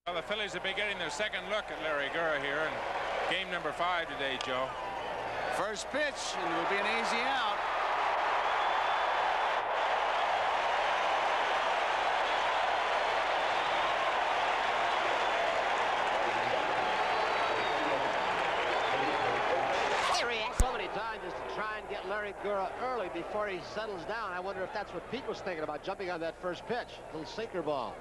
Well, the Phillies will be getting their second look at Larry Gura here in game number 5 today, Joe. First pitch, and it will be an easy out. So many times is to try and get Larry Gura early before he settles down. I wonder if that's what Pete was thinking about, jumping on that first pitch. Little sinker ball.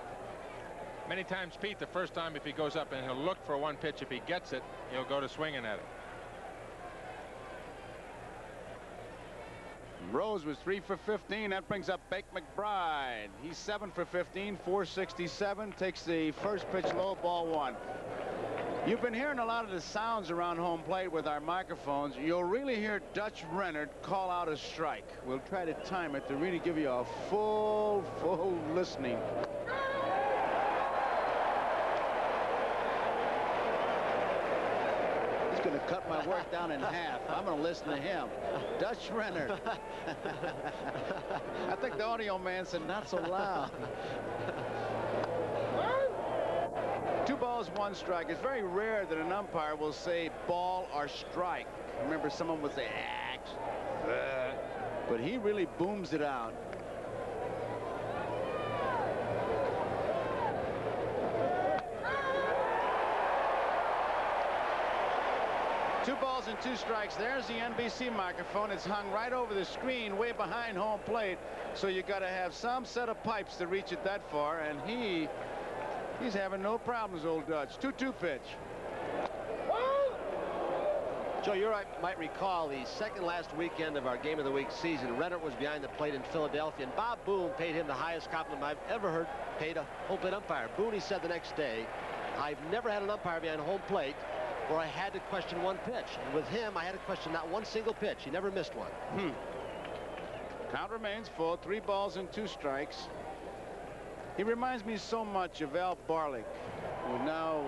Many times, Pete, the first time if he goes up and he'll look for one pitch, if he gets it, he'll go to swinging at it. Rose was 3 for 15. That brings up Bake McBride. He's 7 for 15, 467. Takes the first pitch low, ball 1. You've been hearing a lot of the sounds around home plate with our microphones. You'll really hear Dutch Rennert call out a strike. We'll try to time it to really give you a full listening. He's going to cut my work down in half. I'm going to listen to him. Dutch Rennert. I think the audio man said not so loud. 2 balls, 1 strike. It's very rare that an umpire will say ball or strike. Remember, someone would say axe. But he really booms it out. Two balls and 2 strikes. There's the NBC microphone. It's hung right over the screen way behind home plate. So you got to have some set of pipes to reach it that far. And he's having no problems, old Dutch. 2-2 pitch. Joe, you might recall the second last weekend of our Game of the Week season. Rennert was behind the plate in Philadelphia, and Bob Boone paid him the highest compliment I've ever heard paid a home plate umpire. Boone, he said the next day, I've never had an umpire behind home plate where I had to question one pitch. And with him, I had to question not one single pitch. He never missed one. Count remains full. 3 balls and 2 strikes. He reminds me so much of Al Barlick, who now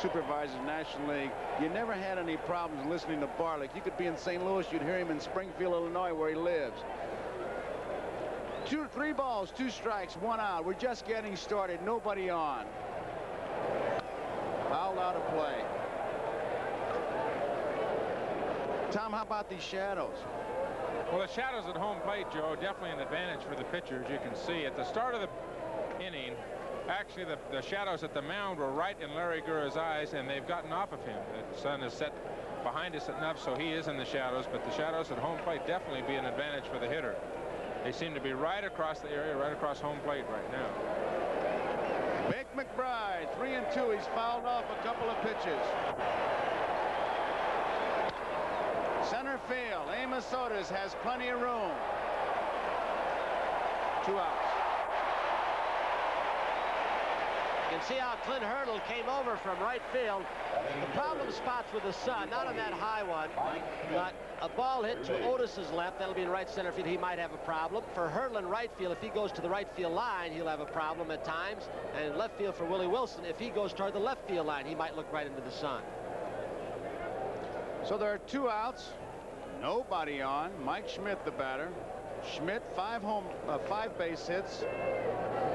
supervises National League. You never had any problems listening to Barlick. You could be in St. Louis, you'd hear him in Springfield, Illinois, where he lives. 3 balls, 2 strikes, 1 out. We're just getting started. Nobody on. Fouled out of play. Tom, how about these shadows? Well, the shadows at home plate, Joe, definitely an advantage for the pitchers. You can see at the start of the inning, actually the shadows at the mound were right in Larry Gura's eyes, and they've gotten off of him. The sun is set behind us enough so he is in the shadows, but the shadows at home plate definitely be an advantage for the hitter. They seem to be right across the area, right across home plate right now. Bake McBride, 3-2. He's fouled off a couple of pitches. Center field, Amos Otis has plenty of room. 2 outs. You can see how Clint Hurdle came over from right field. The problem spots with the sun, not on that high one, but a ball hit to Otis's left. That'll be in right center field. He might have a problem. For Hurdle in right field, if he goes to the right field line, he'll have a problem at times. And in left field for Willie Wilson, if he goes toward the left field line, he might look right into the sun. So there are 2 outs. Nobody on. Mike Schmidt, the batter. Schmidt, 5 base hits,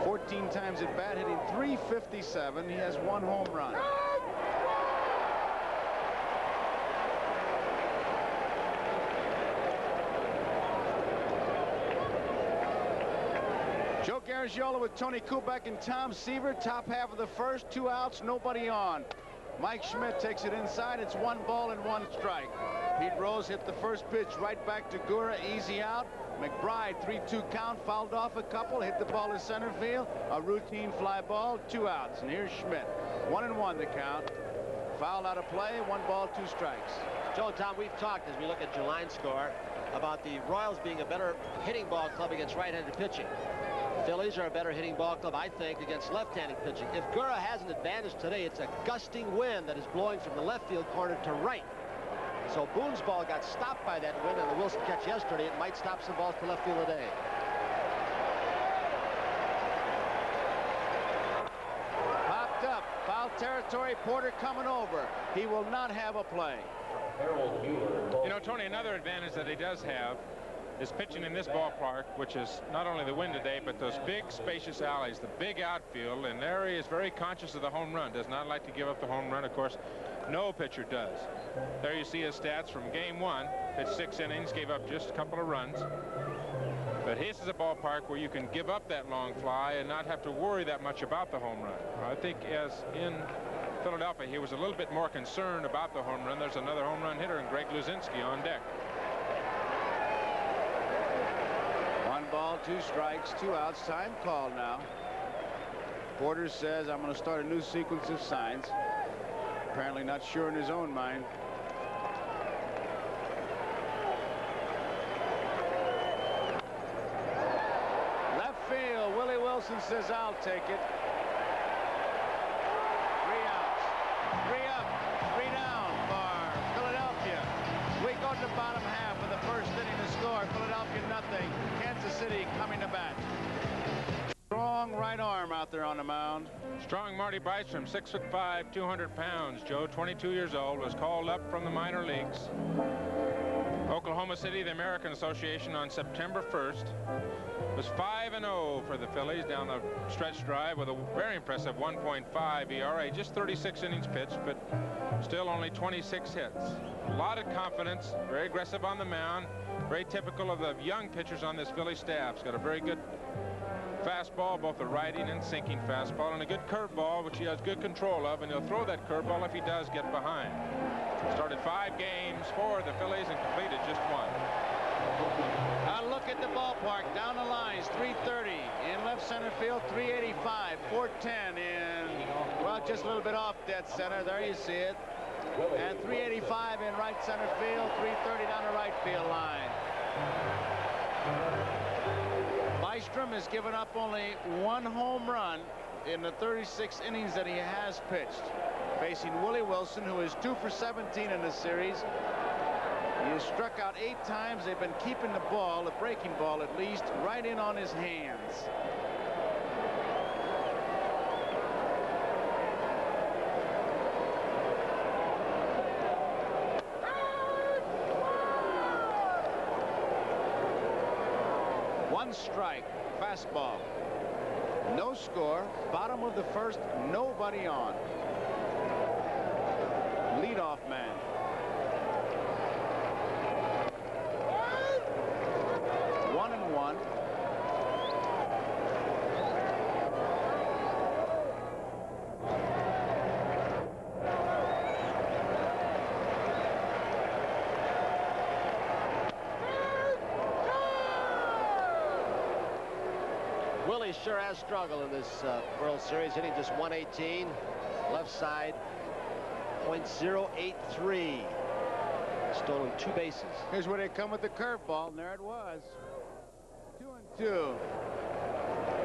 14 times at bat, hitting .357. He has 1 home run. Joe Garagiola with Tony Kubek and Tom Seaver. Top half of the first. 2 outs, nobody on. Mike Schmidt takes it inside. It's 1 ball and 1 strike. Pete Rose hit the first pitch right back to Gura. Easy out. McBride, 3-2 count, fouled off a couple, hit the ball to center field. A routine fly ball, 2 outs. And here's Schmidt. 1-1 the count. Fouled out of play, 1 ball, 2 strikes. Joe and Tom, we've talked as we look at your line score about the Royals being a better hitting ball club against right-handed pitching. Phillies are a better hitting ball club, I think, against left-handed pitching. If Gura has an advantage today, it's a gusting wind that is blowing from the left field corner to right. So Boone's ball got stopped by that wind, and the Wilson catch yesterday. It might stop some balls to left field today. Popped up. Foul territory. Porter coming over. He will not have a play. You know, Tony, another advantage that he does have is pitching in this ballpark, which is not only the wind today, but those big spacious alleys, the big outfield, and Larry is very conscious of the home run, does not like to give up the home run. Of course, no pitcher does. There you see his stats from game 1. Pitched 6 innings, gave up just a couple of runs. But his is a ballpark where you can give up that long fly and not have to worry that much about the home run. I think as in Philadelphia, he was a little bit more concerned about the home run. There's another home run hitter, and Greg Luzinski on deck. 1 ball, 2 strikes, 2 outs. Time called now. Porter says, I'm going to start a new sequence of signs. Apparently not sure in his own mind. Left field, Willie Wilson says, I'll take it. 3 outs. 3 up, 3 down for Philadelphia. We go to the bottom half of the first inning to score. Philadelphia nothing. Kansas City coming to bat. Strong right arm out there on the mound. Strong Marty Bystrom, 6'5", 200 pounds. Joe, 22 years old, was called up from the minor leagues. Oklahoma City, the American Association, on September 1st. Was 5-0 for the Phillies down the stretch drive with a very impressive 1.5 ERA. Just 36 innings pitched, but still only 26 hits. A lot of confidence, very aggressive on the mound. Very typical of the young pitchers on this Philly staff. He's got a very good fastball, both a righting and sinking fastball, and a good curveball, which he has good control of, and he'll throw that curveball if he does get behind. Started 5 games for the Phillies and completed just 1. Now look at the ballpark. Down the lines, 330 in left center field, 385, 410 in, well, just a little bit off dead center. There you see it. And 385 in right center field, 330 down the right field line. Bystrom has given up only 1 home run in the 36 innings that he has pitched. Facing Willie Wilson, who is 2 for 17 in the series. He has struck out 8 times. They've been keeping the ball, the breaking ball at least, right in on his hands. One strike, fastball. No score. Bottom of the first, nobody on. Leadoff man. 1-1. Willie sure has struggled in this World Series, hitting just 118. Left side, .083. Stolen 2 bases. Here's where they come with the curveball, and there it was. 2-2.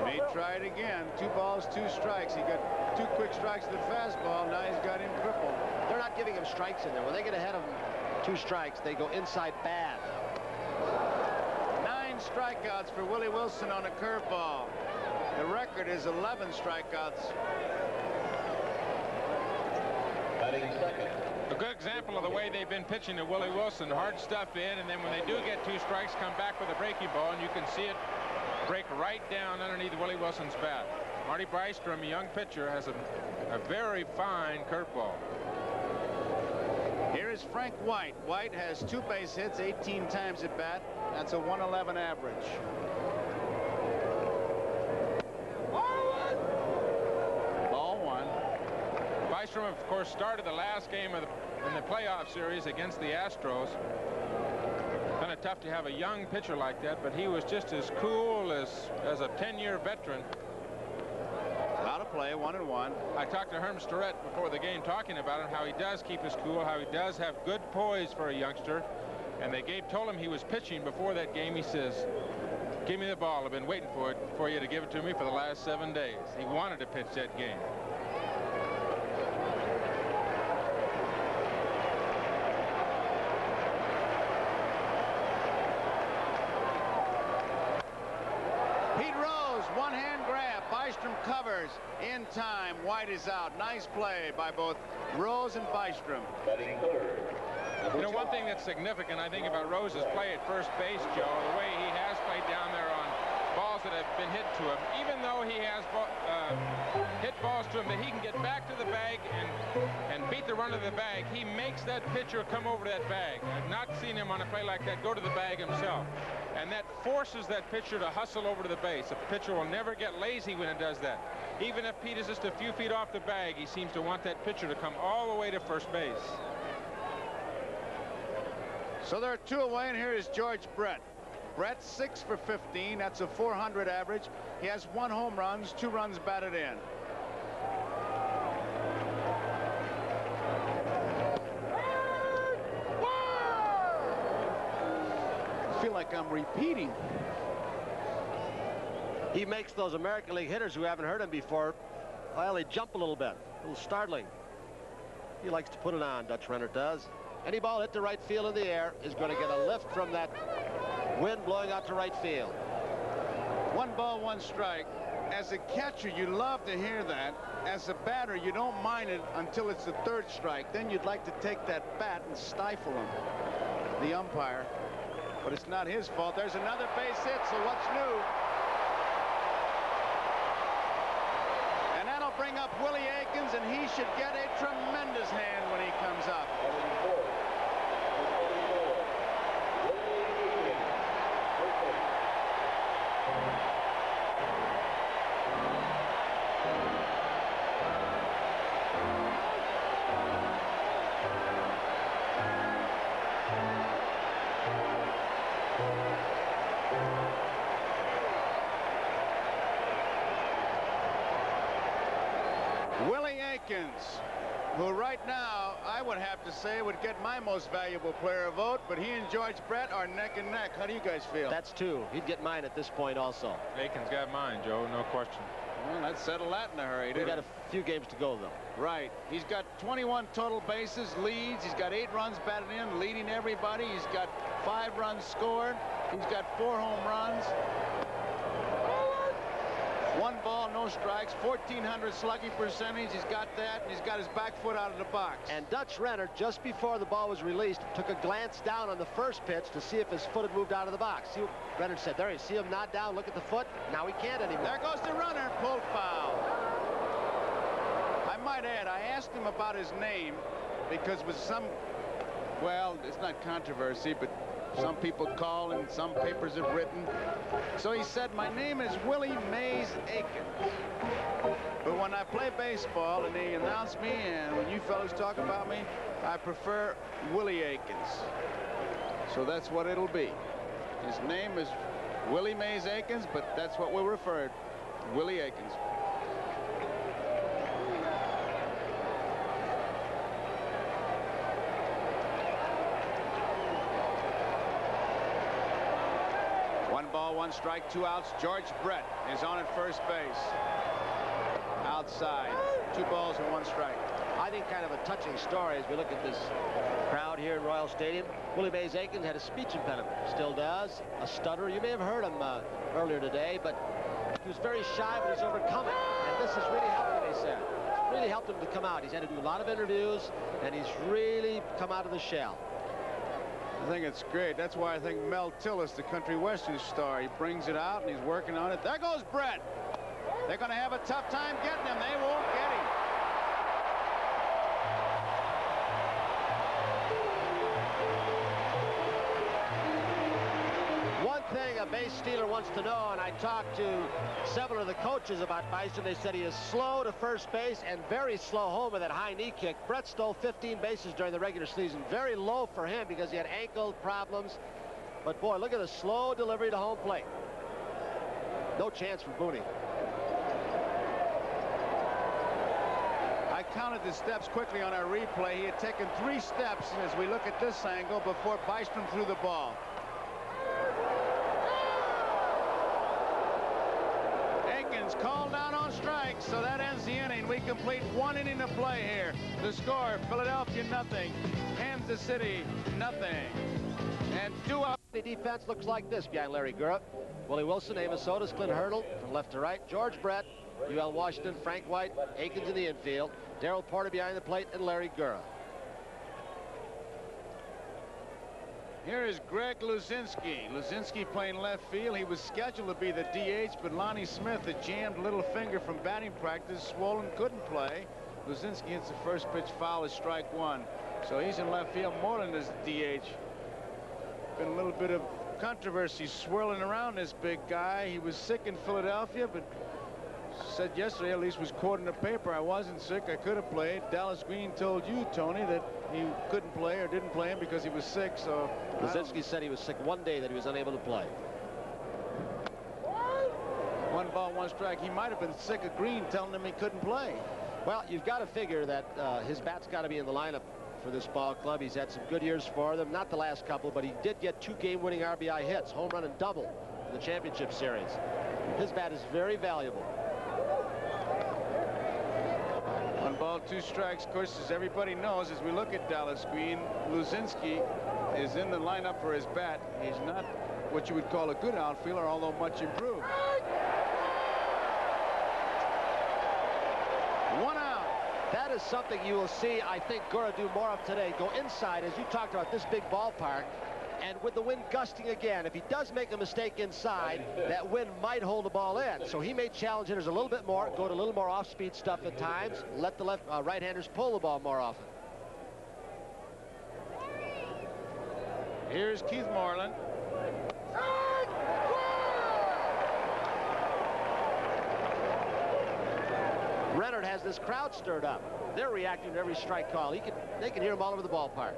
May try it again. 2 balls, 2 strikes. He got 2 quick strikes to the fastball. Now he's got him crippled. They're not giving him strikes in there. When they get ahead of him 2 strikes, they go inside bad. 9 strikeouts for Willie Wilson on a curveball. The record is 11 strikeouts. A good example of the way they've been pitching to Willie Wilson. Hard stuff in, and then when they do get 2 strikes, come back with a breaking ball, and you can see it break right down underneath Willie Wilson's bat. Marty Bystrom, a young pitcher, has a very fine curveball. Here is Frank White. White has 2 base hits, 18 times at bat. That's a 111 average. Ball 1. Bystrom, of course, started the last game of in the playoff series against the Astros. Kind of tough to have a young pitcher like that, but he was just as cool as a 10-year veteran. Out of play, 1-1. I talked to Herm Starrett before the game, talking about him, how he does keep his cool, how he does have good poise for a youngster. And they told him he was pitching before that game. He says, "Give me the ball. I've been waiting for you to give it to me for the last 7 days." He wanted to pitch that game. Pete Rose, one-hand grab. Bystrom covers in time. White is out. Nice play by both Rose and Bystrom. You know, one thing that's significant, I think, about Rose's play at first base, Joe, the way he has played down there on balls that have been hit to him, even though he has hit balls to him that he can get back to the bag and beat the run of the bag, he makes that pitcher come over to that bag. I've not seen him on a play like that go to the bag himself. And that forces that pitcher to hustle over to the base. A pitcher will never get lazy when it does that. Even if Pete is just a few feet off the bag, he seems to want that pitcher to come all the way to first base. So there are 2 away, and here is George Brett. Brett 6 for 15. That's a .400 average. He has 1 home run, 2 runs batted in. I feel like I'm repeating. He makes those American League hitters who haven't heard him before, well, they jump a little bit. A little startling. He likes to put it on, Dutch Renner does. Any ball hit to right field in the air is going to get a lift from that wind blowing out to right field. 1 ball, 1 strike. As a catcher, you love to hear that. As a batter, you don't mind it until it's the 3rd strike. Then you'd like to take that bat and stifle him, the umpire. But it's not his fault. There's another base hit, so what's new? And that'll bring up Willie Aikens, and he should get a tremendous hand when he comes up. Willie Aikens, who right now I would have to say would get my most valuable player vote, but he and George Brett are neck and neck. How do you guys feel? That's 2. He'd get mine at this point also. Aikens got mine, Joe, no question. Well, let's settle that in a hurry. We've got a few games to go, though. Right. He's got 21 total bases, leads. He's got 8 runs batted in, leading everybody. He's got 5 runs scored. He's got 4 home runs. 1 ball, no strikes, 1,400 slugging percentage. He's got that, and he's got his back foot out of the box. And Dutch Renner, just before the ball was released, took a glance down on the first pitch to see if his foot had moved out of the box. See what Renner said, there, you see him nod down, look at the foot. Now he can't anymore. There goes the runner, pulled foul. I might add, I asked him about his name because with some, well, it's not controversy, but some people call and some papers have written. So he said, my name is Willie Mays Aikens. But when I play baseball and they announce me and when you fellas talk about me, I prefer Willie Aikens. So that's what it'll be. His name is Willie Mays Aikens, but that's what we'll refer to, Willie Aikens. Ball, 1 strike, 2 outs. George Brett is on at first base. Outside. 2 balls and 1 strike. I think kind of a touching story as we look at this crowd here in Royal Stadium. Willie Mays Aikens had a speech impediment. Still does. A stutter. You may have heard him earlier today, but he was very shy, but he's overcome it. And this has really helped him, he said. It's really helped him to come out. He's had to do a lot of interviews, and he's really come out of the shell. I think it's great. That's why I think Mel Tillis, the country western star, he brings it out and he's working on it. There goes Brett. They're going to have a tough time getting him. They won't get him. One thing a base stealer wants to know, and I talked to several of the coaches about Bison, they said he is slow to first base and very slow home with that high knee kick. Brett stole 15 bases during the regular season. Very low for him because he had ankle problems. But boy, look at the slow delivery to home plate. No chance for Booney. I counted the steps quickly on our replay. He had taken 3 steps as we look at this angle before Bystrom threw the ball. Aikens called down on strikes, so that ends the inning. We complete 1 inning of play here. The score, Philadelphia nothing, Kansas City nothing. And 2 out. The defense looks like this behind Larry Gura. Willie Wilson, Amos Otis, Clint Hurdle from left to right, George Brett, UL Washington, Frank White, Aikens in the infield, Darrell Porter behind the plate, and Larry Gura. Here is Greg Luzinski. Luzinski playing left field. He was scheduled to be the DH, but Lonnie Smith, a jammed little finger from batting practice, swollen, couldn't play. Luzinski hits the first pitch foul, is strike one. So he's in left field. Moreland is the DH. Been a little bit of controversy swirling around this big guy. He was sick in Philadelphia, but said yesterday, at least was quoted in the paper, I wasn't sick, I could have played. Dallas Green told you, Tony, that he couldn't play or didn't play him because he was sick. So Luzinski said he was sick one day, that he was unable to play. 1 ball, 1 strike. He might have been sick of Green telling him he couldn't play. Well, you've got to figure that his bat's got to be in the lineup for this ball club. He's had some good years for them, not the last couple, but he did get 2 game-winning RBI hits, home run and double in the championship series. His bat is very valuable. 1 ball, 2 strikes. Of course, as everybody knows, as we look at Dallas Green, Luzinski is in the lineup for his bat. He's not what you would call a good outfielder, although much improved. 1 out. That is something you will see, I think, Gura do more of today. Go inside, as you talked about, this big ballpark. And with the wind gusting again, if he does make a mistake inside, that wind might hold the ball in. So he may challenge hitters a little bit more, go to a little more off-speed stuff at times, let the right-handers pull the ball more often. Here's Keith Moreland. Rennert has this crowd stirred up. They're reacting to every strike call. They can hear him all over the ballpark.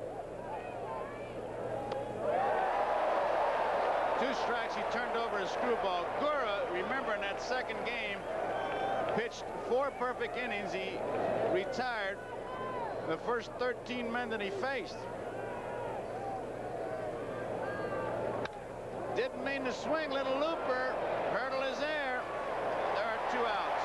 2 strikes, he turned over a screwball. Gura, remember in that second game, pitched 4 perfect innings. He retired the first 13 men that he faced. Didn't mean to swing, little looper. Hurdle is there. There are 2 outs.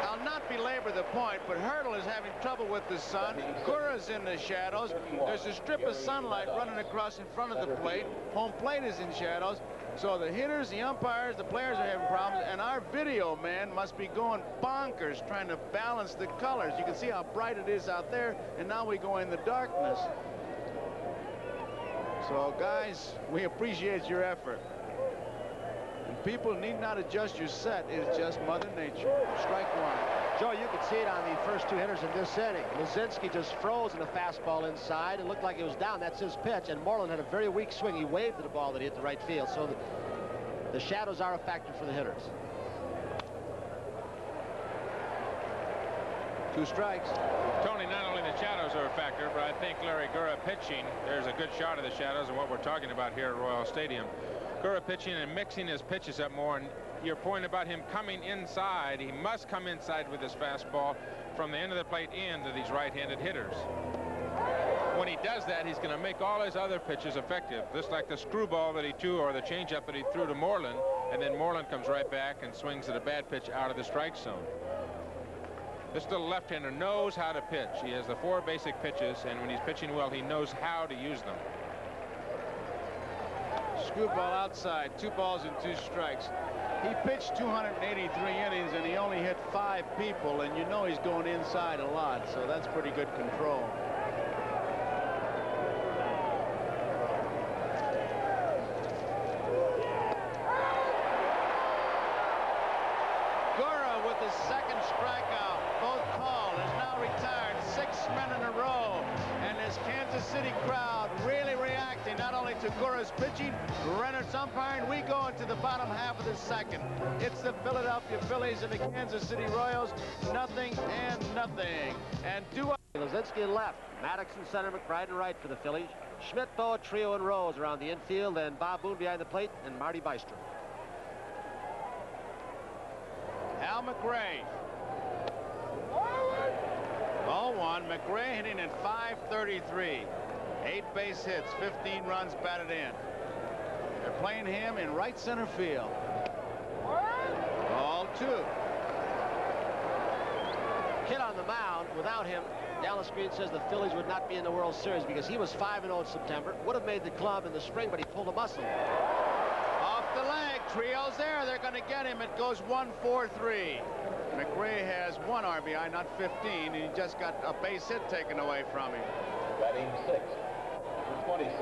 I'll not belabor the point, but Hurdle is having trouble with the sun. Gura's in the shadows. There's a strip of sunlight running across in front of the plate. Home plate is in shadows. So the hitters, the umpires, the players are having problems, and our video man must be going bonkers trying to balance the colors. You can see how bright it is out there, and now we go in the darkness. So guys, we appreciate your effort. And people need not adjust your set. It's just Mother Nature. Strike one. Joe, you can see it on the first 2 hitters in this inning. Luzinski just froze in a fastball inside. It looked like it was down. That's his pitch. And Moreland had a very weak swing. He waved at the ball that hit the right field. So the shadows are a factor for the hitters. 2 strikes. Tony, not only the shadows are a factor, but I think Larry Gura pitching, there's a good shot of the shadows and what we're talking about here at Royal Stadium. Gura pitching and mixing his pitches up more. And your point about him coming inside, he must come inside with his fastball from the end of the plate into these right-handed hitters. When he does that, he's going to make all his other pitches effective, just like the screwball that he threw or the changeup that he threw to Moreland, and then Moreland comes right back and swings at a bad pitch out of the strike zone. This little left-hander knows how to pitch. He has the 4 basic pitches, and when he's pitching well, he knows how to use them. Screwball outside. 2 balls and 2 strikes. He pitched 283 innings, and he only hit 5 people, and you know he's going inside a lot, so that's pretty good control. Gura with his 2nd strikeout. Both called. Is now retired. 6 men in a row, and this Kansas City crowd really reacting not only to Gura's pitching, Rennert's umpiring. We go into the bottom half of the 2nd. It's the Philadelphia Phillies and the Kansas City Royals. Nothing and nothing. And Luzinski in left, Maddox in center, McBride in right for the Phillies. Schmidt, Boa, Trio, and Rose around the infield, and Bob Boone behind the plate, and Marty Bystrom. Al McRae. 0-1. McRae hitting at .533. 8 base hits, 15 runs batted in. They're playing him in right center field. Ball 2. Kid on the mound. Without him, Dallas Green says the Phillies would not be in the World Series because he was 5-0 in September. Would have made the club in the spring, but he pulled a muscle. Off the leg. Trio's there. They're going to get him. It goes 1-4-3. McRae has 1 RBI, not 15, and he just got a base hit taken away from him. Batting sixth, number 26,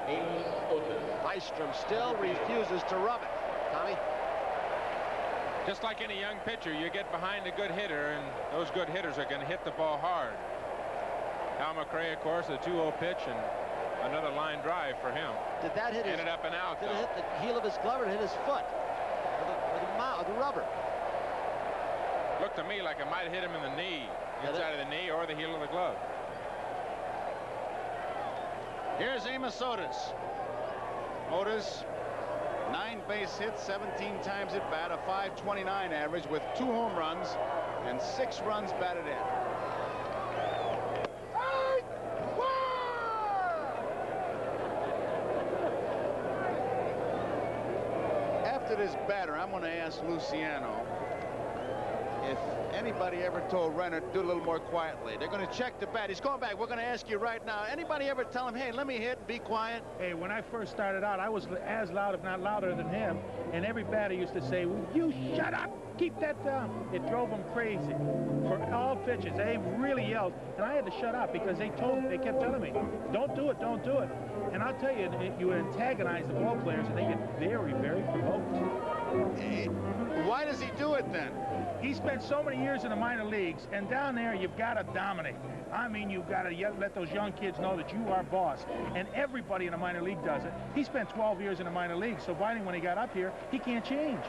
Amos Otis. Bystrom still refuses to rub it. Tommy? Just like any young pitcher, you get behind a good hitter, and those good hitters are going to hit the ball hard. Hal McRae, of course, a 2-0 pitch and another line drive for him. Did that hit Ended up and out, did it though. hit the heel of his glove or hit his foot? Or the rubber? Looked to me like it might have hit him in the knee, inside of the knee or the heel of the glove. Here's Amos Otis. Otis, 9 base hits, 17 times at bat, a .529 average with 2 home runs and 6 runs batted in. After this batter, I'm going to ask Luciano if anybody ever told Renner to do a little more quietly. They're going to check the bat. He's going back. We're going to ask you right now. Anybody ever tell him, hey, let me hit and be quiet? Hey, when I first started out, I was as loud, if not louder than him, and every batter used to say, "Will you shut up? Keep that down." It drove them crazy. For all pitches, they really yelled, and I had to shut up because they kept telling me, "Don't do it, don't do it." And I'll tell you, you antagonize the ball players, and they get very, very provoked. Why does he do it then? He spent so many years in the minor leagues, and down there you've got to dominate. I mean, you've got to let those young kids know that you are boss, and everybody in the minor league does it. He spent 12 years in the minor leagues, so finally when he got up here, he can't change.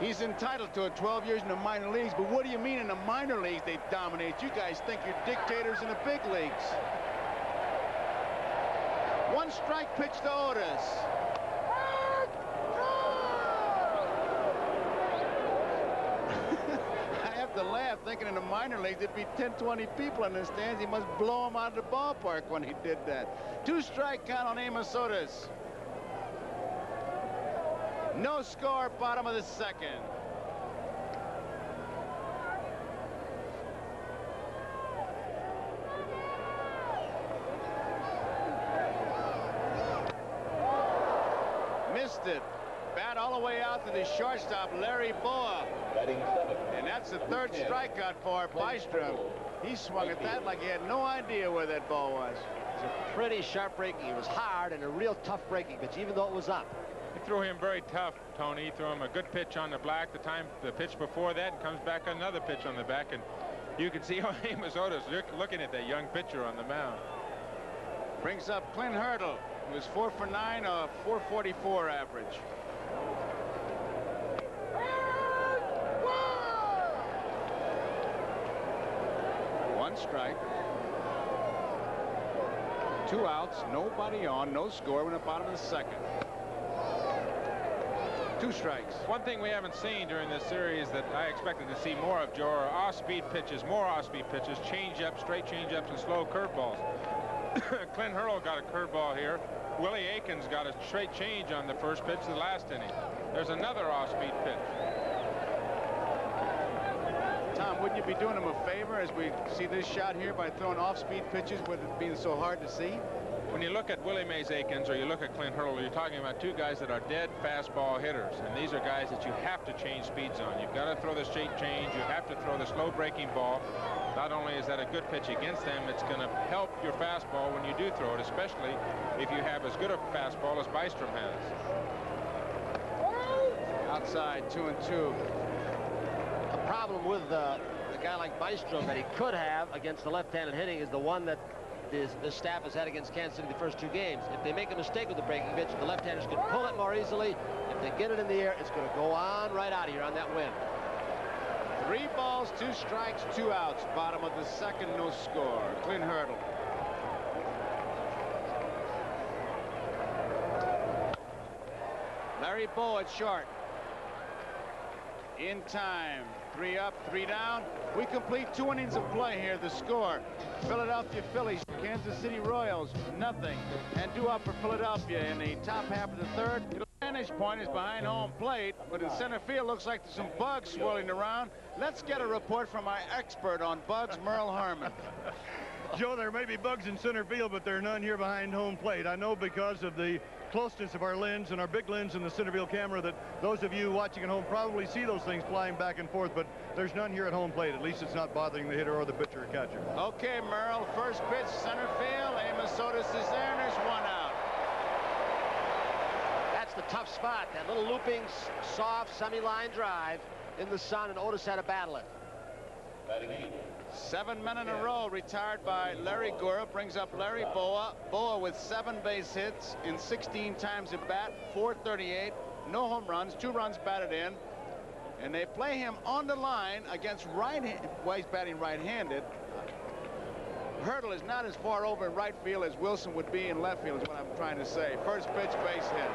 He's entitled to it, 12 years in the minor leagues, but what do you mean in the minor leagues they dominate? You guys think you're dictators in the big leagues. 1 strike pitch to Otis. To laugh, thinking in the minor leagues there'd be 10-20 people in the stands. He must blow them out of the ballpark when he did that. 2-strike count on Amos Otis. No score, bottom of the second. Missed it. Bat all the way out to the shortstop, Larry Boa. And that's the 3rd strikeout for Bystrom. He swung at that like he had no idea where that ball was. It's a pretty sharp breaking. It was hard and a real tough breaking pitch, even though it was up. He threw him very tough, Tony. He threw him a good pitch on the black. The pitch before that, and comes back another pitch on the back, and you can see how Amos Otis looking at that young pitcher on the mound. Brings up Clint Hurdle, who was 4 for 9, a .444 average. One strike. 2 outs, nobody on, no score in the bottom of the second. 2 strikes. One thing we haven't seen during this series that I expected to see more of, Joe, are off-speed pitches, more off-speed pitches, change-ups, straight change-ups, and slow curveballs. Clint Hurdle got a curveball here. Willie Aikens got a straight change on the first pitch of the last inning. There's another off-speed pitch. Tom, wouldn't you be doing him a favor as we see this shot here by throwing off-speed pitches with it being so hard to see? When you look at Willie Mays Aikens or you look at Clint Hurdle, you're talking about 2 guys that are dead fastball hitters, and these are guys that you have to change speeds on. You've got to throw the straight change. You have to throw the slow breaking ball. Not only is that a good pitch against them, it's going to help your fastball when you do throw it, especially if you have as good a fastball as Bystrom has. Outside, 2-2. The problem with a guy like Bystrom that he could have against the left-handed hitting is the one that the staff has had against Kansas City the first 2 games. If they make a mistake with the breaking pitch, the left-handers can pull it more easily. If they get it in the air, it's going to go on right out of here on that wind. 3 balls, 2 strikes, 2 outs. Bottom of the second, no score. Clint Hurdle. Larry Boa at short. In time. 3 up, 3 down. We complete 2 innings of play here. The score: Philadelphia Phillies, Kansas City Royals, 0. And due up for Philadelphia in the top half of the 3rd. The vantage point is behind home plate, but in center field looks like there's some bugs swirling around. Let's get a report from our expert on bugs, Merle Harmon. Joe, there may be bugs in center field, but there are none here behind home plate. I know because of the closeness of our lens and our big lens in the Centerville camera that those of you watching at home probably see those things flying back and forth, but there's none here at home plate. At least it's not bothering the hitter or the pitcher or catcher. Okay, Merrill, first pitch, center field. Amos Otis is there, and there's one out. That's the tough spot. That little looping, soft, semi-line drive in the sun, and Otis had to battle it. 7 men in a row retired by Larry Gura. Brings up Larry Bowa. Bowa with 7 base hits in 16 times at bat, 438, no home runs, 2 runs batted in. And they play him on the line against right-hand. Well, he's batting right-handed. Hurdle is not as far over in right field as Wilson would be in left field, is what I'm trying to say. First pitch, base hit.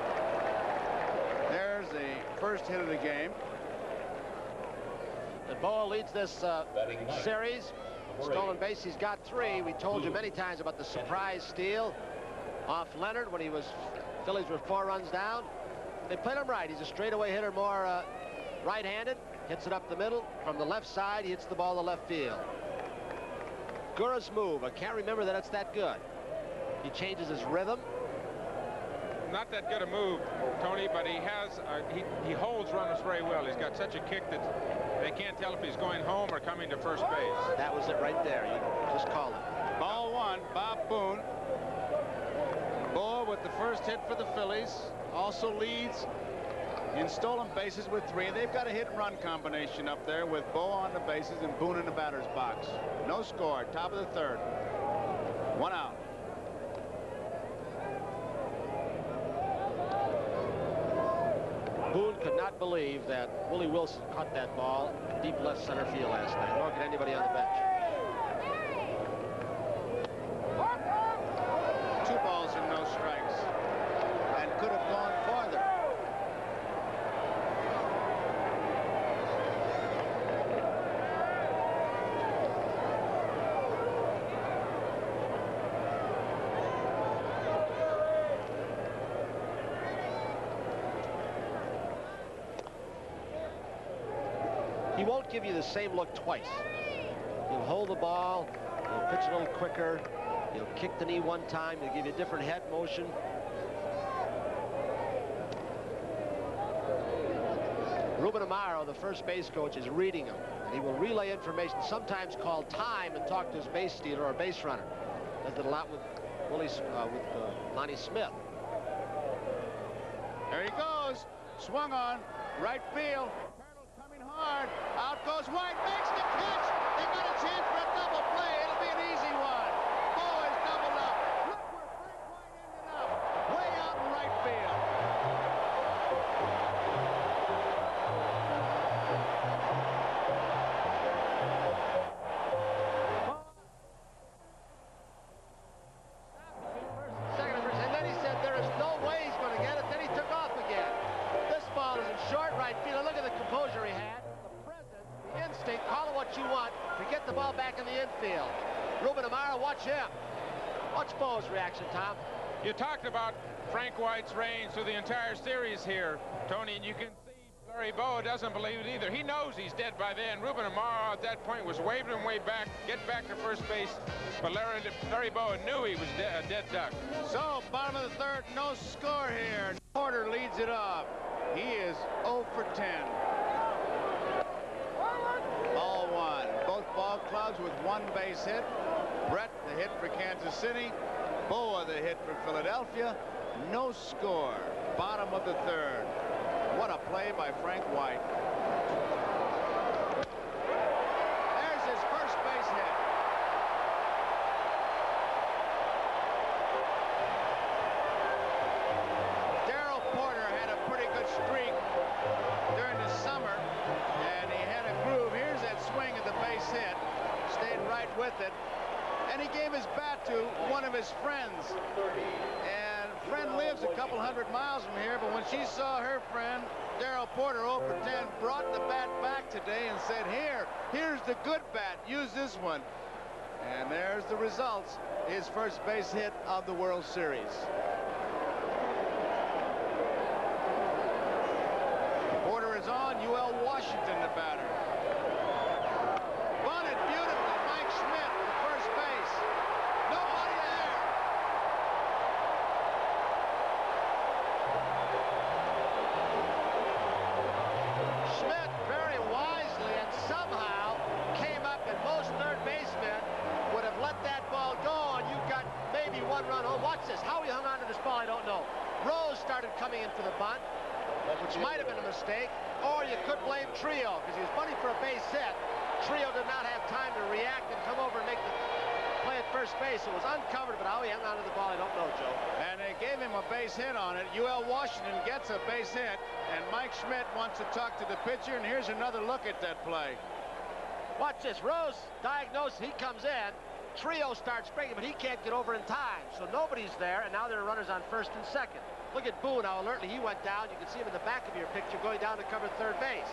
There's the first hit of the game. And Bowa leads this series. Stolen base, he's got 3. We told you many times about the surprise steal off Leonard when Phillies were 4 runs down. They played him right. He's a straightaway hitter, more right-handed. Hits it up the middle. From the left side, he hits the ball to left field. Gura's move, I can't remember that it's that good. He changes his rhythm. Not that good a move, Tony, but he has he holds runners very well. He's got such a kick that they can't tell if he's going home or coming to first base. That was it right there. You just called it. Ball 1, Bob Boone. Bowa with the first hit for the Phillies. Also leads in stolen bases with 3. They've got a hit-and-run combination up there with Bowa on the bases and Boone in the batter's box. No score. Top of the 3rd. 1 out. Boone could not believe that Willie Wilson caught that ball deep left center field last night, nor could anybody on the bench. 2 balls and no strikes, and could have gone farther. He won't give you the same look twice. He'll hold the ball, he'll pitch a little quicker, he'll kick the knee one time, he'll give you a different head motion. Ruben Amaro, the first base coach, is reading him. And he will relay information, sometimes call time and talk to his base stealer or base runner. Does it a lot with Lonnie Smith. There he goes. Swung on. Right field. Hard. Out goes White, makes the catch. They got a chance for a double play. It'll be an easy one. Bowa is doubled up. Look where Frank White ended up. Way out in right field. Second and first, and then he said there is no way he's going to get it. Then he took off again. This ball is in short right field. Look at the composure he had. Instinct, call it what you want, to get the ball back in the infield. Ruben Amaro, watch him. Watch Bowa's reaction, Tom. You talked about Frank White's range through the entire series here, Tony, and you can see Larry Bowa doesn't believe it either. He knows he's dead by then. Ruben Amaro at that point was waving him way back, get back to first base, but Larry Bowa knew he was a dead duck. So, bottom of the 3rd, no score here. Porter leads it off. He is 0 for 10. Ball 1. Both ball clubs with 1 base hit. Brett, the hit for Kansas City. Bowa, the hit for Philadelphia. No score. Bottom of the 3rd. What a play by Frank White. There's his first base hit. Darrell Porter had a pretty good streak during the summer, and he had a groove. Here's that swing at the base hit. Stayed right with it. And he gave his bat to one of his friends. And friend lives a couple 100 miles from here, but when she saw her friend, Darrell Porter, 0 for 10, brought the bat back today and said, here's the good bat. Use this one. And there's the results. His first base hit of the World Series. Porter is on. UL Washington, the batter. Bunted beautifully. Mike Schmidt to first base. Nobody there. coming in for the bunt, which might have been a mistake, or you could blame Trio because he was bunting for a base hit. Trio did not have time to react and come over and make the play at first base. It was uncovered, but how he hung onto the ball, I don't know, Joe. And they gave him a base hit on it. UL Washington gets a base hit, and Mike Schmidt wants to talk to the pitcher, and here's another look at that play. Watch this. Rose diagnosed. He comes in. Trio starts springing, but he can't get over in time. So nobody's there, and now there are runners on first and second. Look at Boone, how alertly he went down. You can see him in the back of your picture going down to cover third base.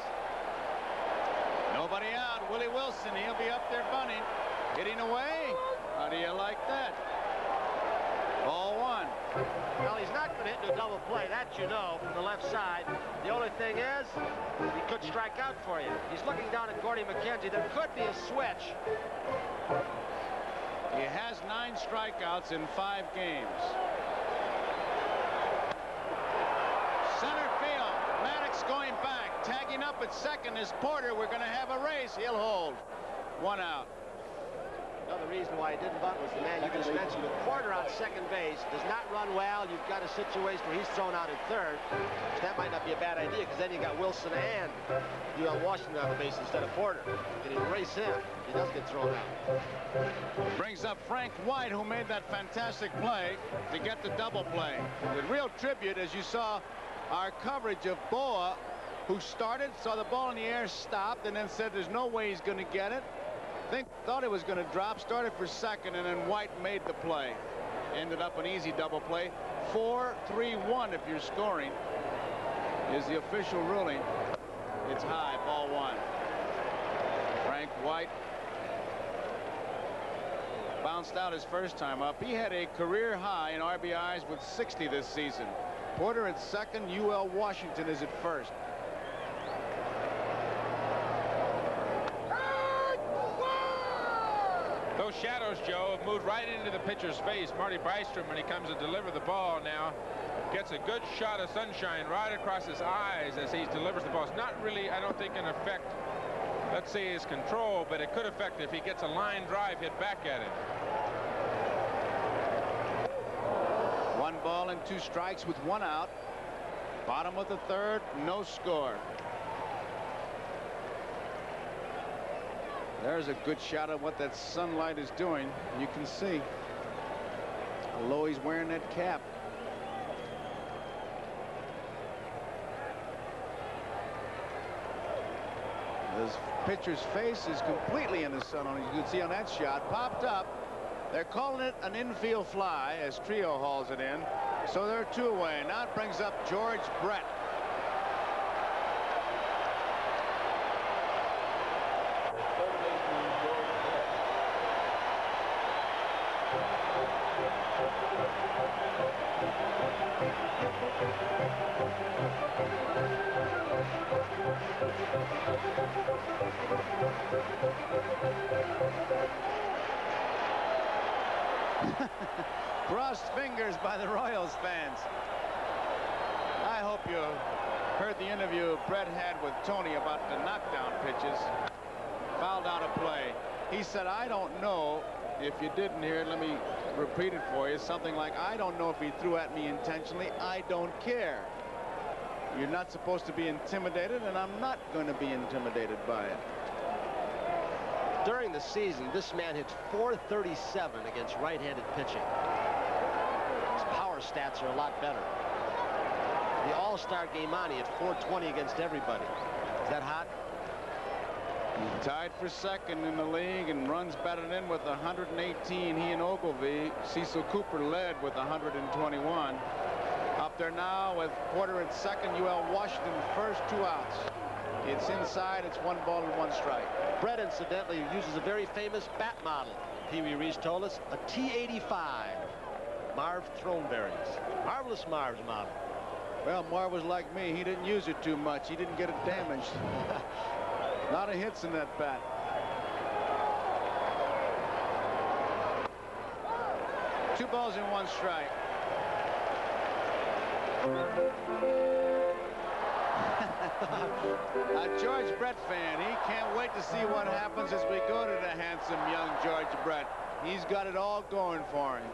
Nobody out. Willie Wilson, he'll be up there bunting. Hitting away. How do you like that? Ball one. Well, he's not going to hit into a double play. That you know from the left side. The only thing is, he could strike out for you. He's looking down at Gordy McKenzie. There could be a switch. He has 9 strikeouts in 5 games. Center field. Maddox going back. Tagging up at second is Porter. We're going to have a race. He'll hold. 1 out. Another reason why he didn't bunt was the man you just mentioned. With Porter on second base, does not run well. You've got a situation where he's thrown out in third. That might not be a bad idea because then you got Wilson and UL Washington on the base instead of Porter. You can erase him. He does get thrown out. Brings up Frank White, who made that fantastic play to get the double play. With real tribute, as you saw our coverage of Boa, who started, saw the ball in the air, stopped, and then said there's no way he's going to get it. Thought it was going to drop, started for second, and then White made the play. Ended up an easy double play. 4-3-1 if you're scoring is the official ruling. It's high, ball one. Frank White bounced out his first time up. He had a career high in RBIs with 60 this season. Porter at second, UL Washington is at first. Those shadows, Joe, have moved right into the pitcher's face. Marty Bystrom, when he comes to deliver the ball now, gets a good shot of sunshine right across his eyes as he delivers the ball. It's not really, I don't think, an effect, let's say, his control, but it could affect if he gets a line drive hit back at him. 1 ball and 2 strikes with 1 out. Bottom of the third, no score. There's a good shot of what that sunlight is doing. You can see how low he's wearing that cap. This pitcher's face is completely in the sun. You can see on that shot, popped up. They're calling it an infield fly as Trio hauls it in. So they're 2 away. Now it brings up George Brett. Crossed fingers by the Royals fans. I hope you heard the interview Brett had with Tony about the knockdown pitches. Fouled out a play. He said, I don't know. If you didn't hear it, let me repeat it for you. Something like, I don't know if he threw at me intentionally. I don't care. You're not supposed to be intimidated, and I'm not going to be intimidated by it. During the season, this man hit .437 against right-handed pitching. His power stats are a lot better. The All-Star game on, he hit .420 against everybody. Is that hot? He's tied for second in the league and runs batted in with 118. He and Ogilvie. Cecil Cooper led with 121. Up there now with Porter at second, UL Washington first, 2 outs. It's inside. It's 1 ball and 1 strike. Brett, incidentally, uses a very famous bat model. Pee Wee Reese told us, a T-85. Marv Throneberry's. Marvelous Marv's model. Well, Marv was like me. He didn't use it too much. He didn't get it damaged. A lot of hits in that bat. Two balls and 1 strike. A George Brett fan. He can't wait to see what happens as we go to the handsome young George Brett. He's got it all going for him.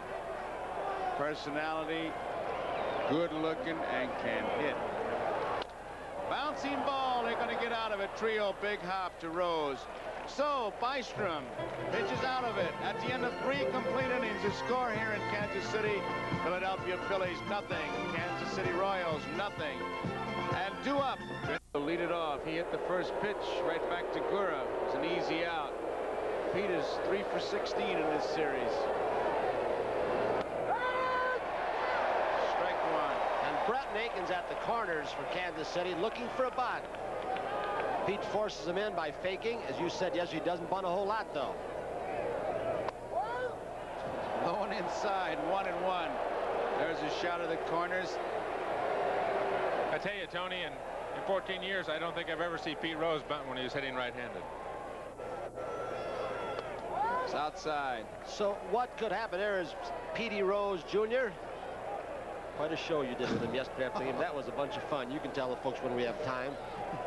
Personality, Good looking and can hit. Bouncing ball. They're going to get out of it. Trio, big hop to Rose. So Bystrom pitches out of it. At the end of 3 complete innings, the score here in Kansas City. Philadelphia Phillies, nothing. Kansas City Royals, nothing. And due up. He'll lead it off. He hit the first pitch right back to Gura. It was an easy out. Pete is 3 for 16 in this series. Strike one. And Bretton Aikens at the corners for Kansas City looking for a bunt. Pete forces him in by faking. As you said, yes, he doesn't bunt a whole lot, though. Low and inside, 1-1. There's a shot of the corners. I tell you, Tony, in 14 years, I don't think I've ever seen Pete Rose bunt when he was hitting right-handed. It's outside. So what could happen there is Petey Rose Jr. Quite a show you did with him yesterday afternoon. That was a bunch of fun. You can tell the folks when we have time.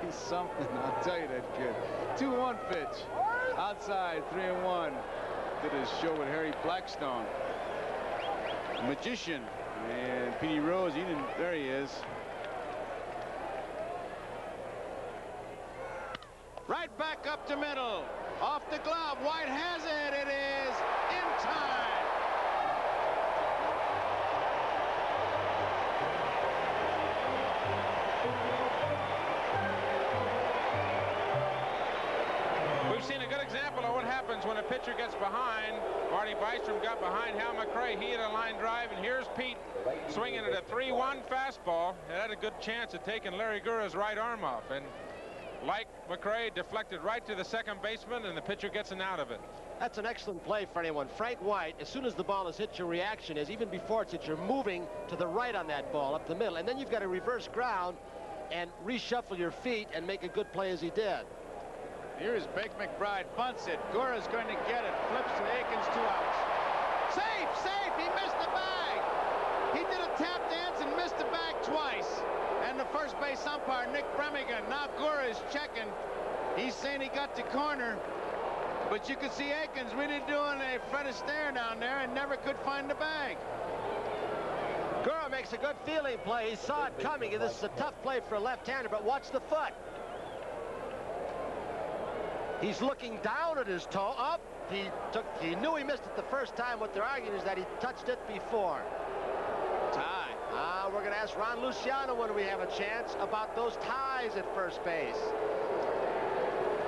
He's something, I'll tell you that kid. 2-1 pitch. Outside, 3-1. Did his show with Harry Blackstone. Magician. And Petey Rose, there he is. Right back up to middle. Off the glove. White has it. It is in time. We've seen a good example of what happens when a pitcher gets behind. Marty Bystrom got behind Hal McRae. He hit a line drive, and here's Pete swinging at a 3-1 fastball. It had a good chance of taking Larry Gura's right arm off. And like McRae, deflected right to the second baseman, and the pitcher gets an out of it. That's an excellent play for anyone. Frank White, as soon as the ball is hit, your reaction is, even before it's hit, you're moving to the right on that ball, up the middle. And then you've got to reverse ground and reshuffle your feet and make a good play as he did. Here's Big McBride, bunts it. Gura's going to get it. Flips to Aikens, 2 outs. Safe, safe. He missed the bag. He did a tap dance and missed the bag twice. And the first base umpire, Nick Bremigan. Now Gura is checking. He's saying he got the corner. But you could see Aikens really doing a Fred Astaire down there and never could find the bag. Gura makes a good fielding play. He saw it coming, and this is a tough play for a left-hander, but watch the foot. He's looking down at his toe. Up. He knew he missed it the first time. What they're arguing is that he touched it before. Tie. We're going to ask Ron Luciano when we have a chance about those ties at first base.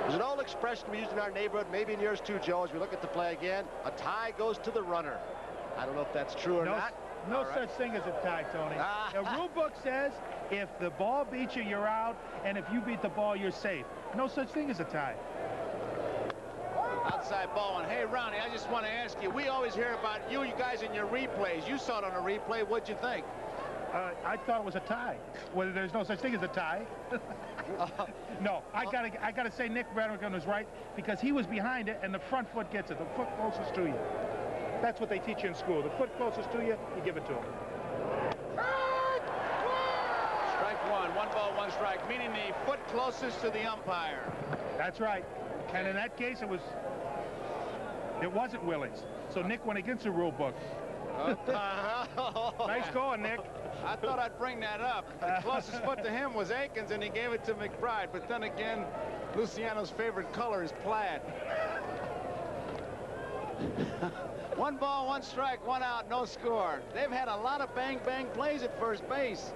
There's an old expression we use in our neighborhood, maybe in yours too, Joe, as we look at the play again. A tie goes to the runner. I don't know if that's true or not. No such thing as a tie, Tony. The rule book says if the ball beats you, you're out, and if you beat the ball, you're safe. No such thing as a tie. Outside ball. And hey, Ronnie, I just want to ask you, we always hear about you guys in your replays. You saw it on a replay. What'd you think? I thought it was a tie. Well, there's no such thing as a tie. No, I gotta say Nick Bremigan was right, because he was behind it and the front foot gets it, the foot closest to you. That's what they teach you in school. The foot closest to you, you give it to him. Strike one. 1 ball, 1 strike, meaning the foot closest to the umpire. That's right. And in that case, it wasn't Willie's. So Nick went against the rule book. Nice going, Nick. I thought I'd bring that up. The closest foot to him was Aikens, and he gave it to McBride. But then again, Luciano's favorite color is plaid. 1 ball, 1 strike, 1 out, no score. They've had a lot of bang-bang plays at first base.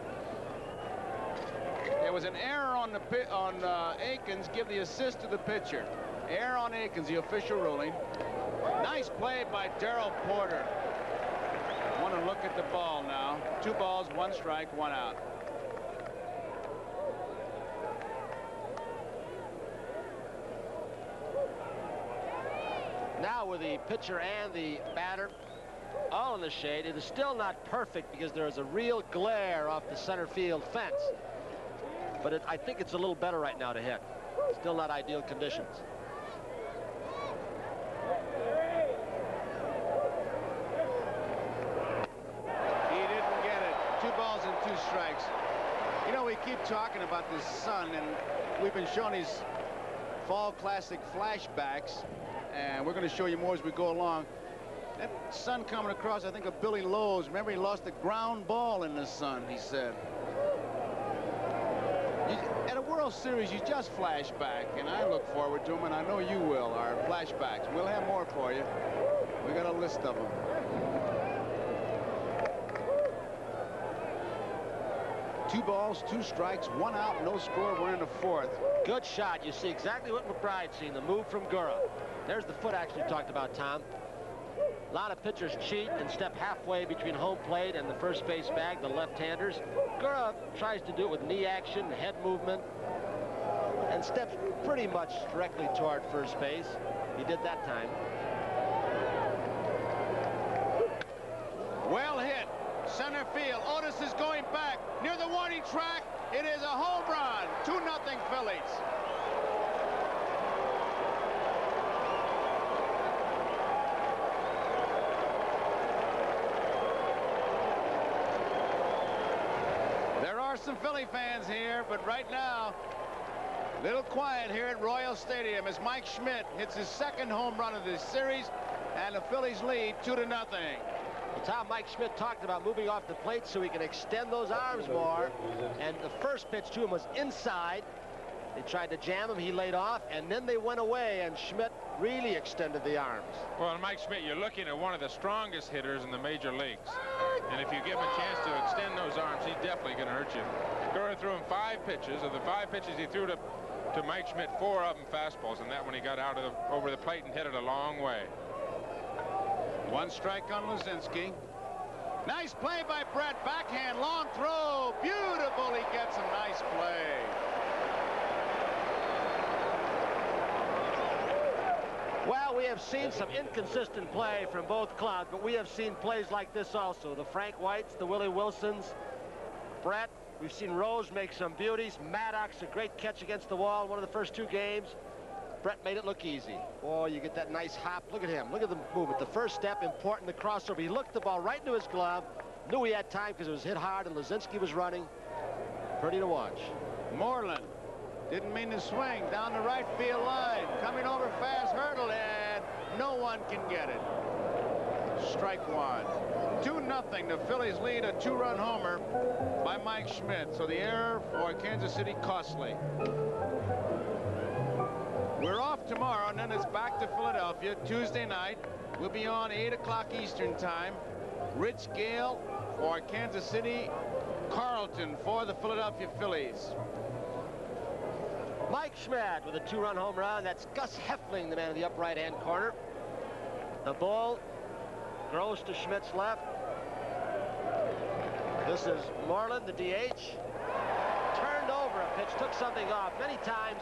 There was an error on Aikens. Give the assist to the pitcher. Error on Aikens, the official ruling. Nice play by Darrell Porter. Want to look at the ball now. 2 balls, 1 strike, 1 out. Now with the pitcher and the batter all in the shade, it is still not perfect because there is a real glare off the center field fence. But I think it's a little better right now to hit. Still not ideal conditions. He didn't get it. 2 balls and 2 strikes. You know, we keep talking about this sun, and we've been showing these Fall Classic flashbacks, and we're going to show you more as we go along. That sun coming across, I think, of Billy Lowe's. Remember, he lost a ground ball in the sun, he said. At a World Series, you just flash back, and I look forward to them, and I know you will, our flashbacks. We'll have more for you. We got a list of them. Two balls, two strikes, one out, no score. We're in the fourth. Good shot. You see exactly what McBride's seen, the move from Gura. There's the foot action you talked about, Tom. A lot of pitchers cheat and step halfway between home plate and the first base bag, the left-handers. Gura tries to do it with knee action, head movement, and steps pretty much directly toward first base. He did that time. Well hit. Center field. Otis is going back near the warning track. It is a home run. 2-0 Phillies. There are some Philly fans here, but right now, a little quiet here at Royal Stadium as Mike Schmidt hits his second home run of this series, and the Phillies lead 2-0. It's how Mike Schmidt talked about moving off the plate so he can extend those arms more. And the first pitch to him was inside. They tried to jam him. He laid off, and then they went away, and Schmidt really extended the arms. Well, Mike Schmidt, you're looking at one of the strongest hitters in the major leagues. And if you give him a chance to extend those arms, he's definitely going to hurt you. Gura threw him 5 pitches. Of the 5 pitches he threw to Mike Schmidt, 4 of them fastballs, and that one he got out of over the plate and hit it a long way. 1 strike on Luzinski. Nice play by Brett. Backhand, long throw. Beautiful. He gets a nice play. Well, we have seen some inconsistent play from both clubs, but we have seen plays like this also. The Frank Whites, the Willie Wilsons, Brett. We've seen Rose make some beauties. Maddox, a great catch against the wall in one of the first 2 games. Brett made it look easy. Oh, you get that nice hop. Look at him. Look at the movement. The first step, important, the crossover. He looked the ball right into his glove. Knew he had time because it was hit hard and Luzinski was running. Pretty to watch. Moreland didn't mean to swing down the right field line. Coming over fast, hurdle, and no one can get it. Strike 1. 2-0. The Phillies lead a 2-run homer by Mike Schmidt. So the error for Kansas City costly. We're off tomorrow, and then it's back to Philadelphia Tuesday night. We'll be on 8 o'clock Eastern time. Rich Gale for Kansas City, Carlton for the Philadelphia Phillies. Mike Schmidt with a 2-run home run. That's Gus Heffling, the man in the upright hand corner. The ball grows to Schmidt's left. This is Moreland, the DH. Turned over a pitch, took something off. Many times,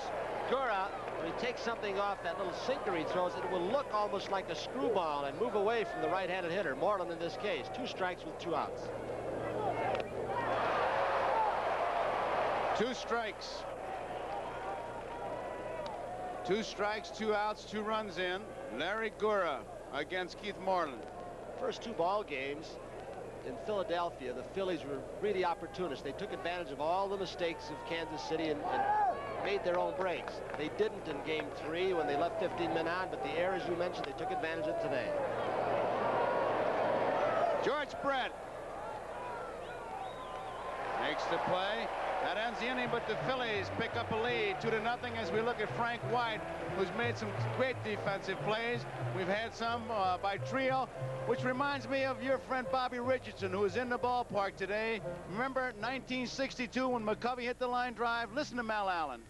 Gura, when he takes something off that little sinker he throws, it will look almost like a screwball and move away from the right-handed hitter. Moreland in this case. 2 strikes with 2 outs. 2 strikes. 2 strikes, 2 outs, 2 runs in. Larry Gura against Keith Moreland. First 2 ball games in Philadelphia, the Phillies were really opportunists. They took advantage of all the mistakes of Kansas City and made their own breaks. They didn't in game 3 when they left 15 men on, but the errors you mentioned, they took advantage of today. George Brett makes the play. That ends the inning, but the Phillies pick up a lead 2-0 as we look at Frank White, who's made some great defensive plays. We've had some by Trio, which reminds me of your friend Bobby Richardson, who was in the ballpark today. Remember 1962 when McCovey hit the line drive? Listen to Mal Allen.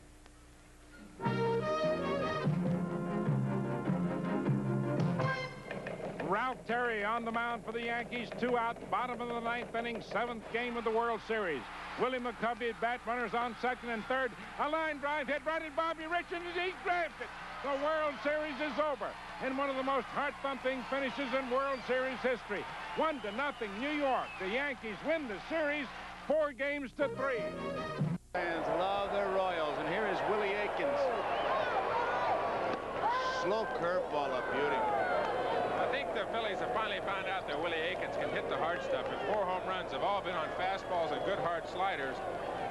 Ralph Terry on the mound for the Yankees. 2 out, bottom of the 9th inning, 7th game of the World Series. Willie McCovey at bat, runners on 2nd and 3rd. A line drive hit right at Bobby Richardson as he grabs it. The World Series is over in one of the most heart-thumping finishes in World Series history. 1-0 New York. The Yankees win the series 4-3. Fans love their Royals, and here is Willie Aikens. Slow curveball, a beauty. I think the Phillies have finally found out that Willie Aikens can hit the hard stuff. His 4 home runs have all been on fastballs and good hard sliders.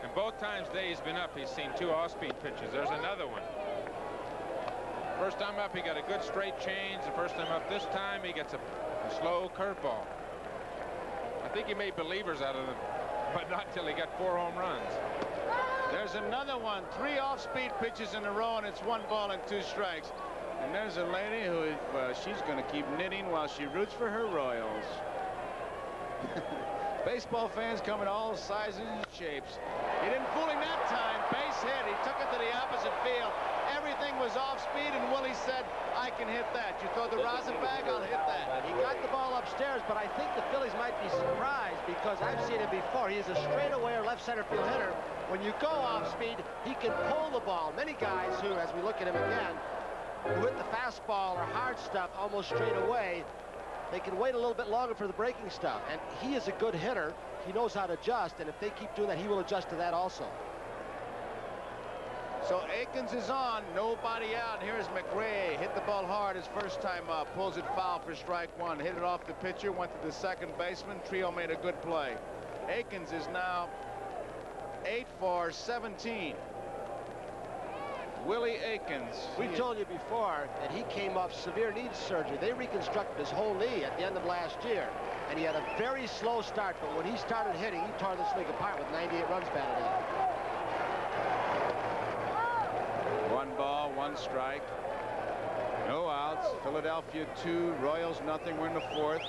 And both times today he's been up, he's seen 2 off-speed pitches. There's another one. First time up, he got a good straight change. The first time up, this time he gets a slow curveball. I think he made believers out of them, but not till he got 4 home runs. There's another one. 3 off-speed pitches in a row, and it's 1 ball and 2 strikes. And there's a lady who, well, she's going to keep knitting while she roots for her Royals. Baseball fans come in all sizes and shapes. He didn't fool him that time. Base hit. He took it to the opposite field. Everything was off speed, and Willie said, I can hit that. You throw the rosin bag, I'll hit that. He got the ball upstairs, but I think the Phillies might be surprised because I've seen it before. He is a straightaway or left center field hitter. When you go off speed, he can pull the ball. Many guys who, as we look at him again, who hit the fastball or hard stuff almost straight away, they can wait a little bit longer for the breaking stuff. And he is a good hitter. He knows how to adjust, and if they keep doing that, he will adjust to that also. So Aikens is on, nobody out. Here's McRae, hit the ball hard his first time up, pulls it foul for strike 1, hit it off the pitcher, went to the second baseman. Trio made a good play. Aikens is now 8 for 17. Willie Aikens. We told you before that he came off severe knee surgery. They reconstructed his whole knee at the end of last year, and he had a very slow start, but when he started hitting, he tore this league apart with 98 runs batted in. 1 ball, 1 strike. No outs. Philadelphia 2, Royals nothing. We're in the 4th.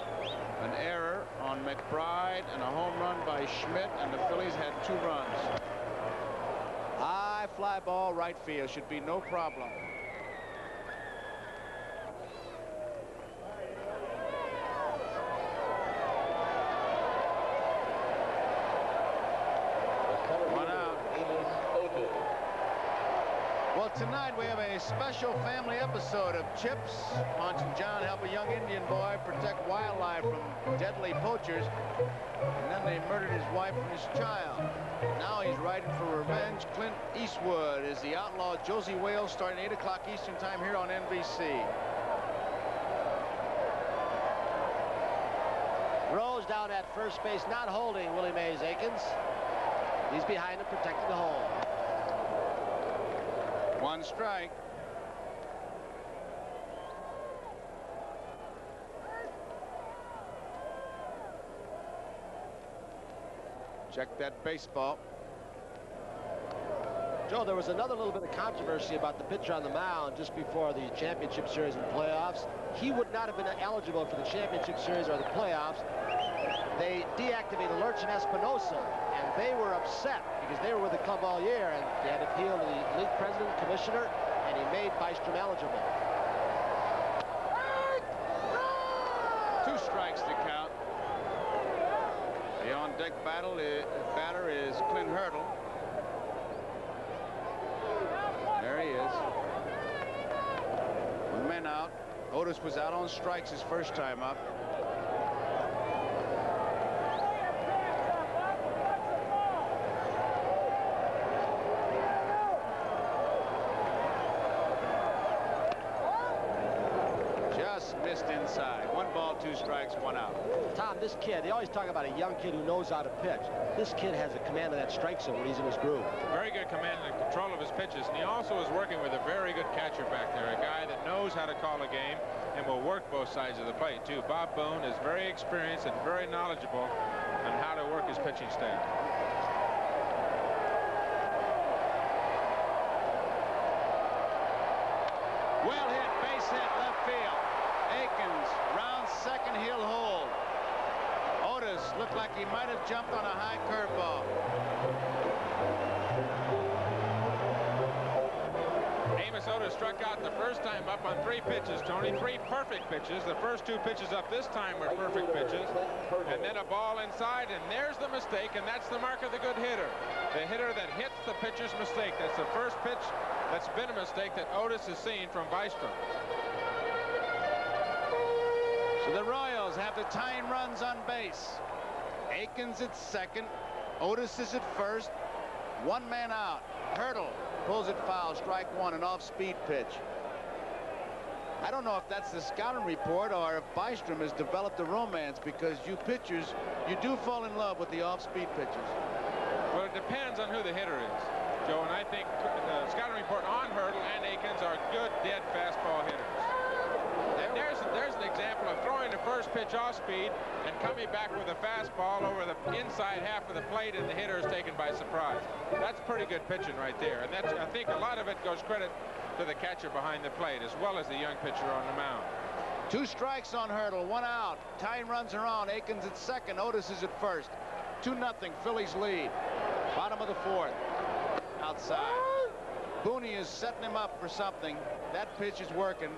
An error on McBride and a home run by Schmidt, and the Phillies had 2 runs. High fly ball right field. Should be no problem. Well, tonight we have a special family episode of Chips. Monch and John help a young Indian boy protect wildlife from deadly poachers. And then they murdered his wife and his child. Now he's riding for revenge. Clint Eastwood is the outlaw Josie Wales, starting 8 o'clock Eastern time here on NBC. Rose down at first base, not holding Willie Mays Aikens. He's behind him, protecting the hole. 1 strike. Check that baseball. Joe, there was another little bit of controversy about the pitcher on the mound just before the championship series and playoffs. He would not have been eligible for the championship series or the playoffs. They deactivated Lurch and Espinosa, and they were upset because they were with the club all year, and they had to appeal to the league president, commissioner, and he made Bystrom eligible. 2 strikes to count. The on-deck batter is Clint Hurdle. There he is. 1 man out. Otis was out on strikes his first time up. Missed inside. 1 ball, 2 strikes, 1 out. Tom, this kid, they always talk about a young kid who knows how to pitch. This kid has a command of that strike zone when he's in his groove. Very good command and control of his pitches, and he also is working with a very good catcher back there, a guy that knows how to call a game and will work both sides of the plate too. Bob Boone is very experienced and very knowledgeable on how to work his pitching staff. Well hit, base hit, left field. Aikens, round second, he'll hold. Otis looked like he might have jumped on a high curveball. Amos Otis struck out the first time up on 3 pitches, Tony. 3 perfect pitches. The first 2 pitches up this time were perfect pitches. And then a ball inside, and there's the mistake, and that's the mark of the good hitter. The hitter that hits the pitcher's mistake. That's the first pitch that's been a mistake that Otis has seen from Bystrom. So the Royals have the tying runs on base. Aikens at second. Otis is at first. 1 man out. Hurdle pulls it foul. Strike 1, an off-speed pitch. I don't know if that's the scouting report or if Bystrom has developed a romance, because you pitchers, you do fall in love with the off-speed pitches. Well, it depends on who the hitter is. Joe, and I think the scouting report on Hurdle and Aikens are good dead fastball hitters. And there's an example of throwing the first pitch off speed and coming back with a fastball over the inside half of the plate, and the hitter is taken by surprise. That's pretty good pitching right there, and that's, I think a lot of it goes credit to the catcher behind the plate as well as the young pitcher on the mound. 2 strikes on Hurdle, 1 out. Tying runs are on. Aikens at second. Otis is at first. 2-0. Phillies lead. Bottom of the 4th. Outside. Booney is setting him up for something. That pitch is working.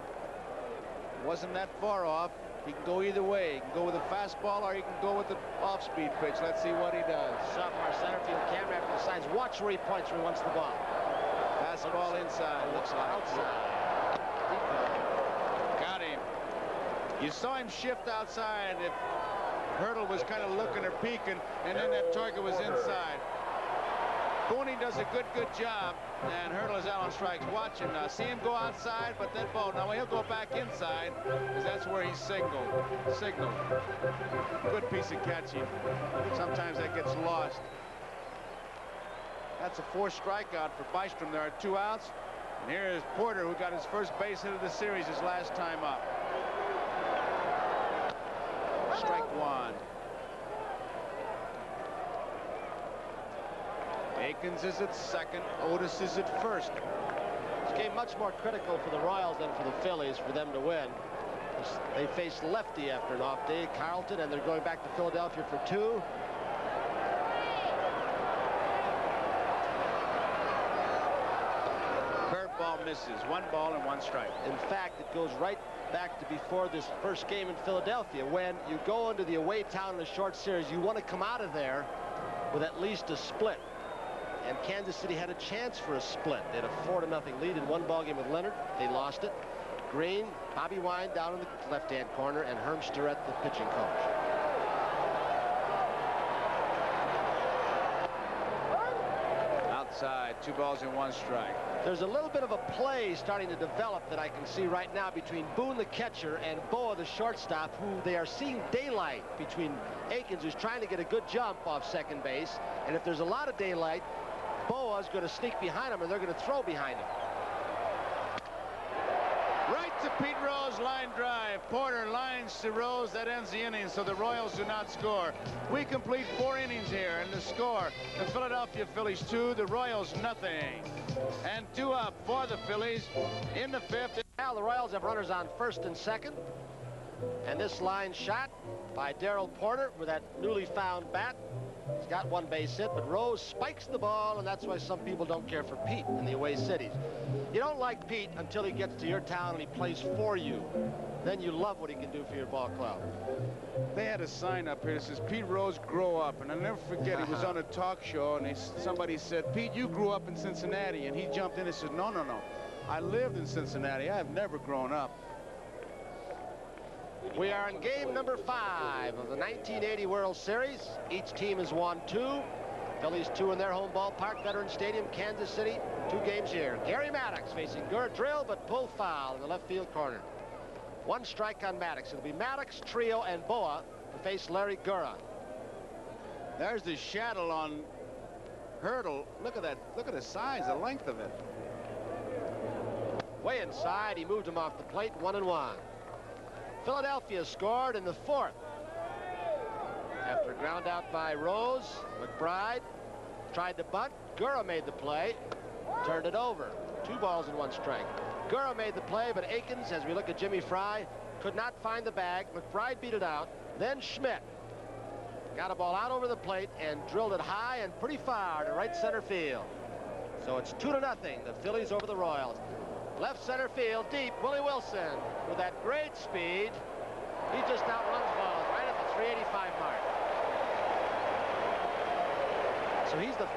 Wasn't that far off. He can go either way. He can go with a fastball or he can go with the off-speed pitch. Let's see what he does. Sophomore center field camera after the signs. Watch where he points when he wants the ball. Fastball inside. Looks like outside. Got him. You saw him shift outside if Hurdle was kind of looking or peeking, and then that target was inside. Booney does a good job, and Hurdle is out on strikes. Watch him now. See him go outside, but that ball, now he'll go back inside, because that's where he signaled. Good piece of catching. Sometimes that gets lost. That's a 4th strikeout for Bystrom. There are 2 outs. And here is Porter, who got his first base hit of the series his last time up. Strike 1. Aikens is at second. Otis is at first. This game much more critical for the Royals than for the Phillies for them to win. They face lefty after an off day, Carlton, and they're going back to Philadelphia for 2. Curveball misses. 1 ball and 1 strike. In fact, it goes right back to before this first game in Philadelphia. When you go into the away town in a short series, you want to come out of there with at least a split. And Kansas City had a chance for a split. They had a 4-0 lead in 1 ball game with Leonard. They lost it. Green, Bobby Wine down in the left-hand corner, and Herm Starrett, the pitching coach. Outside, 2 balls and 1 strike. There's a little bit of a play starting to develop that I can see right now between Boone, the catcher, and Boa, the shortstop, who they are seeing daylight between Aikens, who's trying to get a good jump off second base. And if there's a lot of daylight, Boa's going to sneak behind him, and they're going to throw behind him. Right to Pete Rose, line drive. Porter lines to Rose. That ends the inning, so the Royals do not score. We complete 4 innings here, and the score, the Philadelphia Phillies 2, the Royals nothing. And 2 up for the Phillies in the 5th. Now the Royals have runners on 1st and 2nd. And this line shot by Darrell Porter with that newly found bat. He's got 1 base hit, but Rose spikes the ball, and that's why some people don't care for Pete in the away cities. You don't like Pete until he gets to your town and he plays for you. Then you love what he can do for your ball club. They had a sign up here that says, Pete Rose, grow up. And I'll never forget, he was on a talk show, and somebody said, Pete, you grew up in Cincinnati. And he jumped in and said, no. I lived in Cincinnati. I have never grown up. We are in game number 5 of the 1980 World Series. Each team has won 2. Phillies 2 in their home ballpark, Veterans Stadium, Kansas City. 2 games here. Gary Maddox facing Gurr, drill, but pull foul in the left field corner. 1 strike on Maddox. It'll be Maddox, Trio, and Boa to face Larry Gurr. There's the shadow on Hurdle. Look at that. Look at the size, the length of it. Way inside. He moved him off the plate. 1-1. Philadelphia scored in the 4th. After a ground out by Rose, McBride tried to bunt. Gurr made the play, turned it over. 2 balls and 1 strike. Gurr made the play, but Aikens, as we look at Jimmy Fry, could not find the bag. McBride beat it out. Then Schmidt got a ball out over the plate and drilled it high and pretty far to right center field. So it's 2-0, the Phillies over the Royals. Left center field, deep, Willie Wilson with that great speed. He just outruns balls right at the 385 mark. So he's the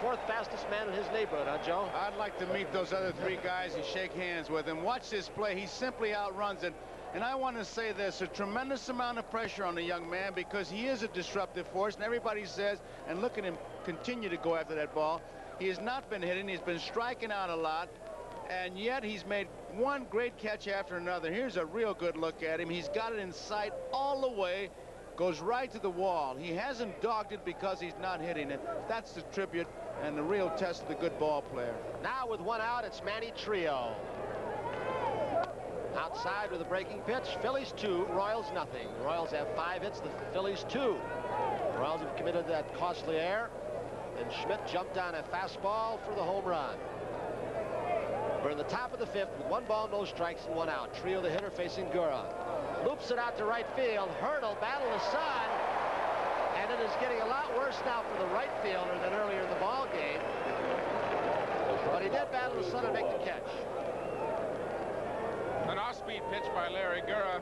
4th fastest man in his neighborhood, huh, Joe? I'd like to meet those other 3 guys and shake hands with them. Watch this play. He simply outruns it. And I want to say this, a tremendous amount of pressure on the young man because he is a disruptive force, and everybody says, and look at him continue to go after that ball. He has not been hitting. He's been striking out a lot. And yet he's made 1 great catch after another. Here's a real good look at him. He's got it in sight all the way. Goes right to the wall. He hasn't dogged it because he's not hitting it. That's the tribute and the real test of the good ball player. Now with one out, it's Manny Trio. Outside with a breaking pitch. Phillies 2, Royals nothing. The Royals have 5 hits, the Phillies 2. The Royals have committed that costly error, and Schmidt jumped on a fastball for the home run. We're in the top of the 5th with 1 ball, no strikes, and 1 out. Trio, the hitter, facing Gura. Loops it out to right field. Hurdle, battle the sun. And it is getting a lot worse now for the right fielder than earlier in the ball game. But he did battle the sun and make the catch. An off-speed pitch by Larry Gura.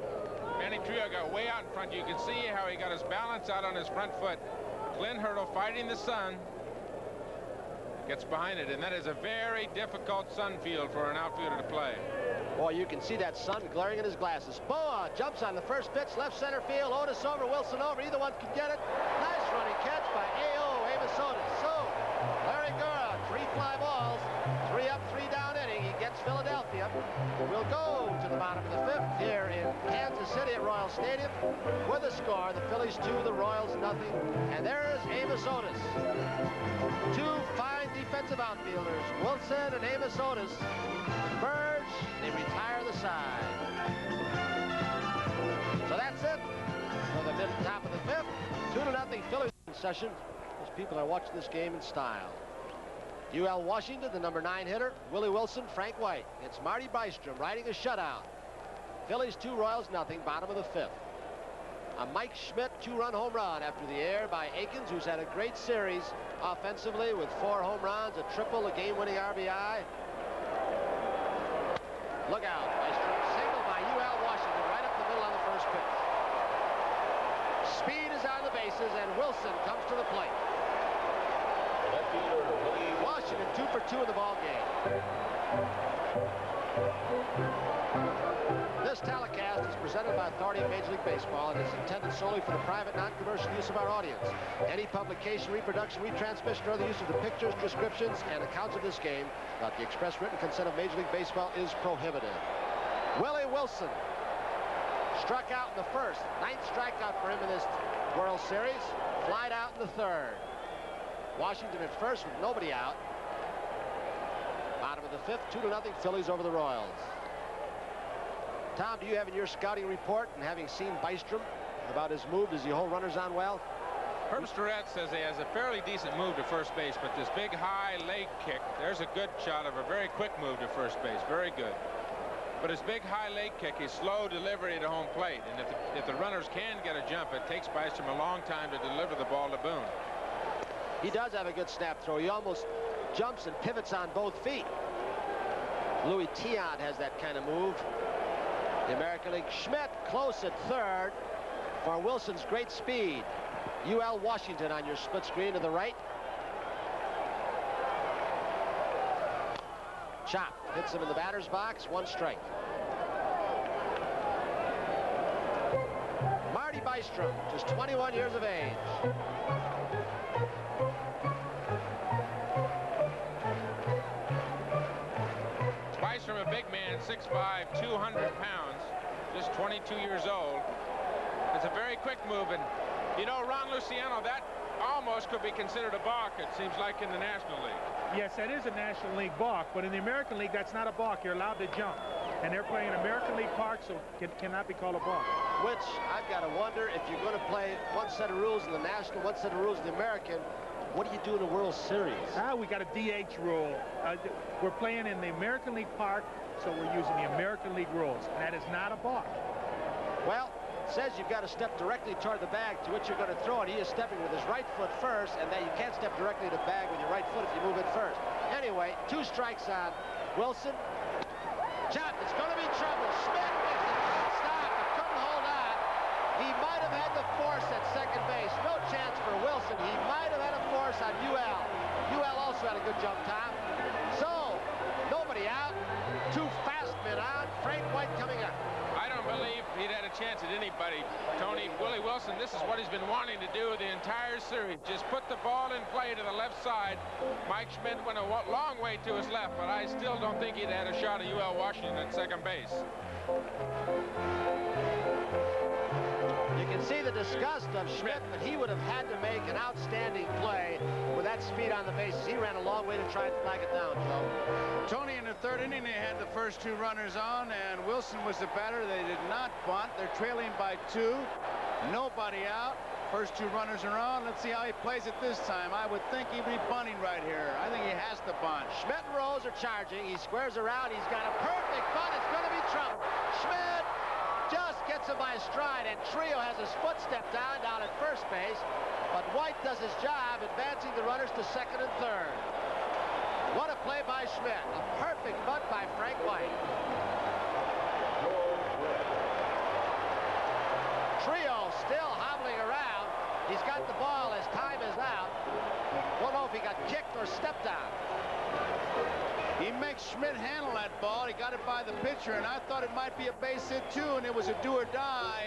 Manny Trio got way out in front. You can see how he got his balance out on his front foot. Glenn Hurdle fighting the sun. Gets behind it, and that is a very difficult sun field for an outfielder to play. Boy, you can see that sun glaring in his glasses. Boa jumps on the first pitch, left center field. Otis over, Wilson over. Either one can get it. Nice running catch by Amos Otis. So, Larry Gura, 3 fly balls, 3 up, 3 down inning. He gets Philadelphia. We'll go to the bottom of the 5th here in Kansas City at Royal Stadium with a score. The Phillies 2, the Royals nothing. And there is Amos Otis. 2 fine defensive outfielders, Wilson and Amos Otis, merge. They retire the side. So that's it for the top of the 5th. 2-0 Phillies in session as people are watching this game in style. UL Washington, the number 9 hitter, Willie Wilson, Frank White. It's Marty Bystrom riding a shutout. Phillies 2, Royals nothing, bottom of the 5th. A Mike Schmidt 2-run home run after the error by Akins, who's had a great series offensively with 4 home runs, a triple, a game-winning RBI. Look out. Single by UL Washington right up the middle on the first pitch. Speed is on the bases, and Wilson comes to the plate. Washington 2 for 2 in the ball game. This telecast is presented by authority of Major League Baseball and is intended solely for the private, non-commercial use of our audience. Any publication, reproduction, retransmission, or other use of the pictures, descriptions, and accounts of this game without the express written consent of Major League Baseball is prohibited. Willie Wilson struck out in the first. 9th strikeout for him in this World Series. Flied out in the 3rd. Washington at first with nobody out. Bottom of the 5th, 2-0 Phillies over the Royals. Tom, do you have in your scouting report, and having seen Bystrom about his move, does he hold runners on well? Herb Starrett says he has a fairly decent move to first base, but this big high leg kick, there's a good shot of a very quick move to first base. Very good. But his big high leg kick is slow delivery to home plate. And if the runners can get a jump, it takes Bystrom a long time to deliver the ball to Boone. He does have a good snap throw. He almost jumps and pivots on both feet. Louis Tiant has that kind of move. The American League. Schmidt close at 3rd for Wilson's great speed. UL Washington on your split screen to the right. Chop hits him in the batter's box. 1 strike. Marty Bystrom, just 21 years of age. Bystrom, a big man, 6'5", 200 pounds, just 22 years old. It's a very quick move, and you know, Ron Luciano, that almost could be considered a balk, it seems like, in the National League. Yes, that is a National League balk, but in the American League, that's not a balk. You're allowed to jump. And they're playing American League Park, so it cannot be called a balk. Which, I've got to wonder, if you're going to play one set of rules in the National, one set of rules in the American, what do you do in the World Series? We got a DH rule. We're playing in the American League Park, so we're using the American League rules. And that is not a balk. Well, it says you've got to step directly toward the bag to which you're going to throw it. He is stepping with his right foot first, and then you can't step directly to the bag with your right foot if you move it first. Anyway, 2 strikes on Wilson. Chop, it's going to be trouble. Schmidt makes it. Stop. He couldn't hold on. He might have had the force at second base. No chance for Wilson. He might have had a force on UL. UL also had a good jump, Tom. So, nobody out. 2 fast men on. Frank White coming up. I don't believe he'd had a chance at anybody, Tony. Willie Wilson, this is what he's been wanting to do the entire series. Just put the ball in play to the left side. Mike Schmidt went a long way to his left, but I still don't think he'd had a shot at UL Washington at second base. You can see the disgust of Schmidt, but he would have had to make an outstanding play with that speed on the bases. He ran a long way to try and flag it down, Joe. Tony, in the third inning, they had the first 2 runners on, and Wilson was the batter. They did not bunt. They're trailing by 2. Nobody out. First 2 runners are on. Let's see how he plays it this time. I would think he'd be bunting right here. I think he has to bunt. Schmidt and Rose are charging. He squares around. He's got a perfect bunt. It's going to be trouble. Schmidt just gets him by a stride, and Trio has his foot stepped down at first base. But White does his job, advancing the runners to second and third. What a play by Schmidt. A perfect bunt by Frank White. Trio still hobbling around. He's got the ball as time is out. Won't know if he got kicked or stepped on. He makes Schmidt handle that ball. He got it by the pitcher, and I thought it might be a base hit too, and it was a do or die.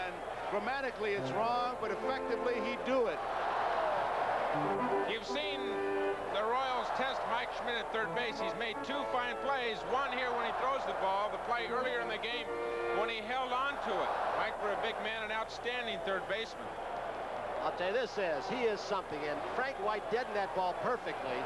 And grammatically it's wrong, but effectively he'd do it. You've seen the Royals test Mike Schmidt at third base. He's made 2 fine plays. One here when he throws the ball, the play earlier in the game when he held on to it. Mike, for a big man, an outstanding third baseman. I'll tell you, he is something, and Frank White deadened that ball perfectly.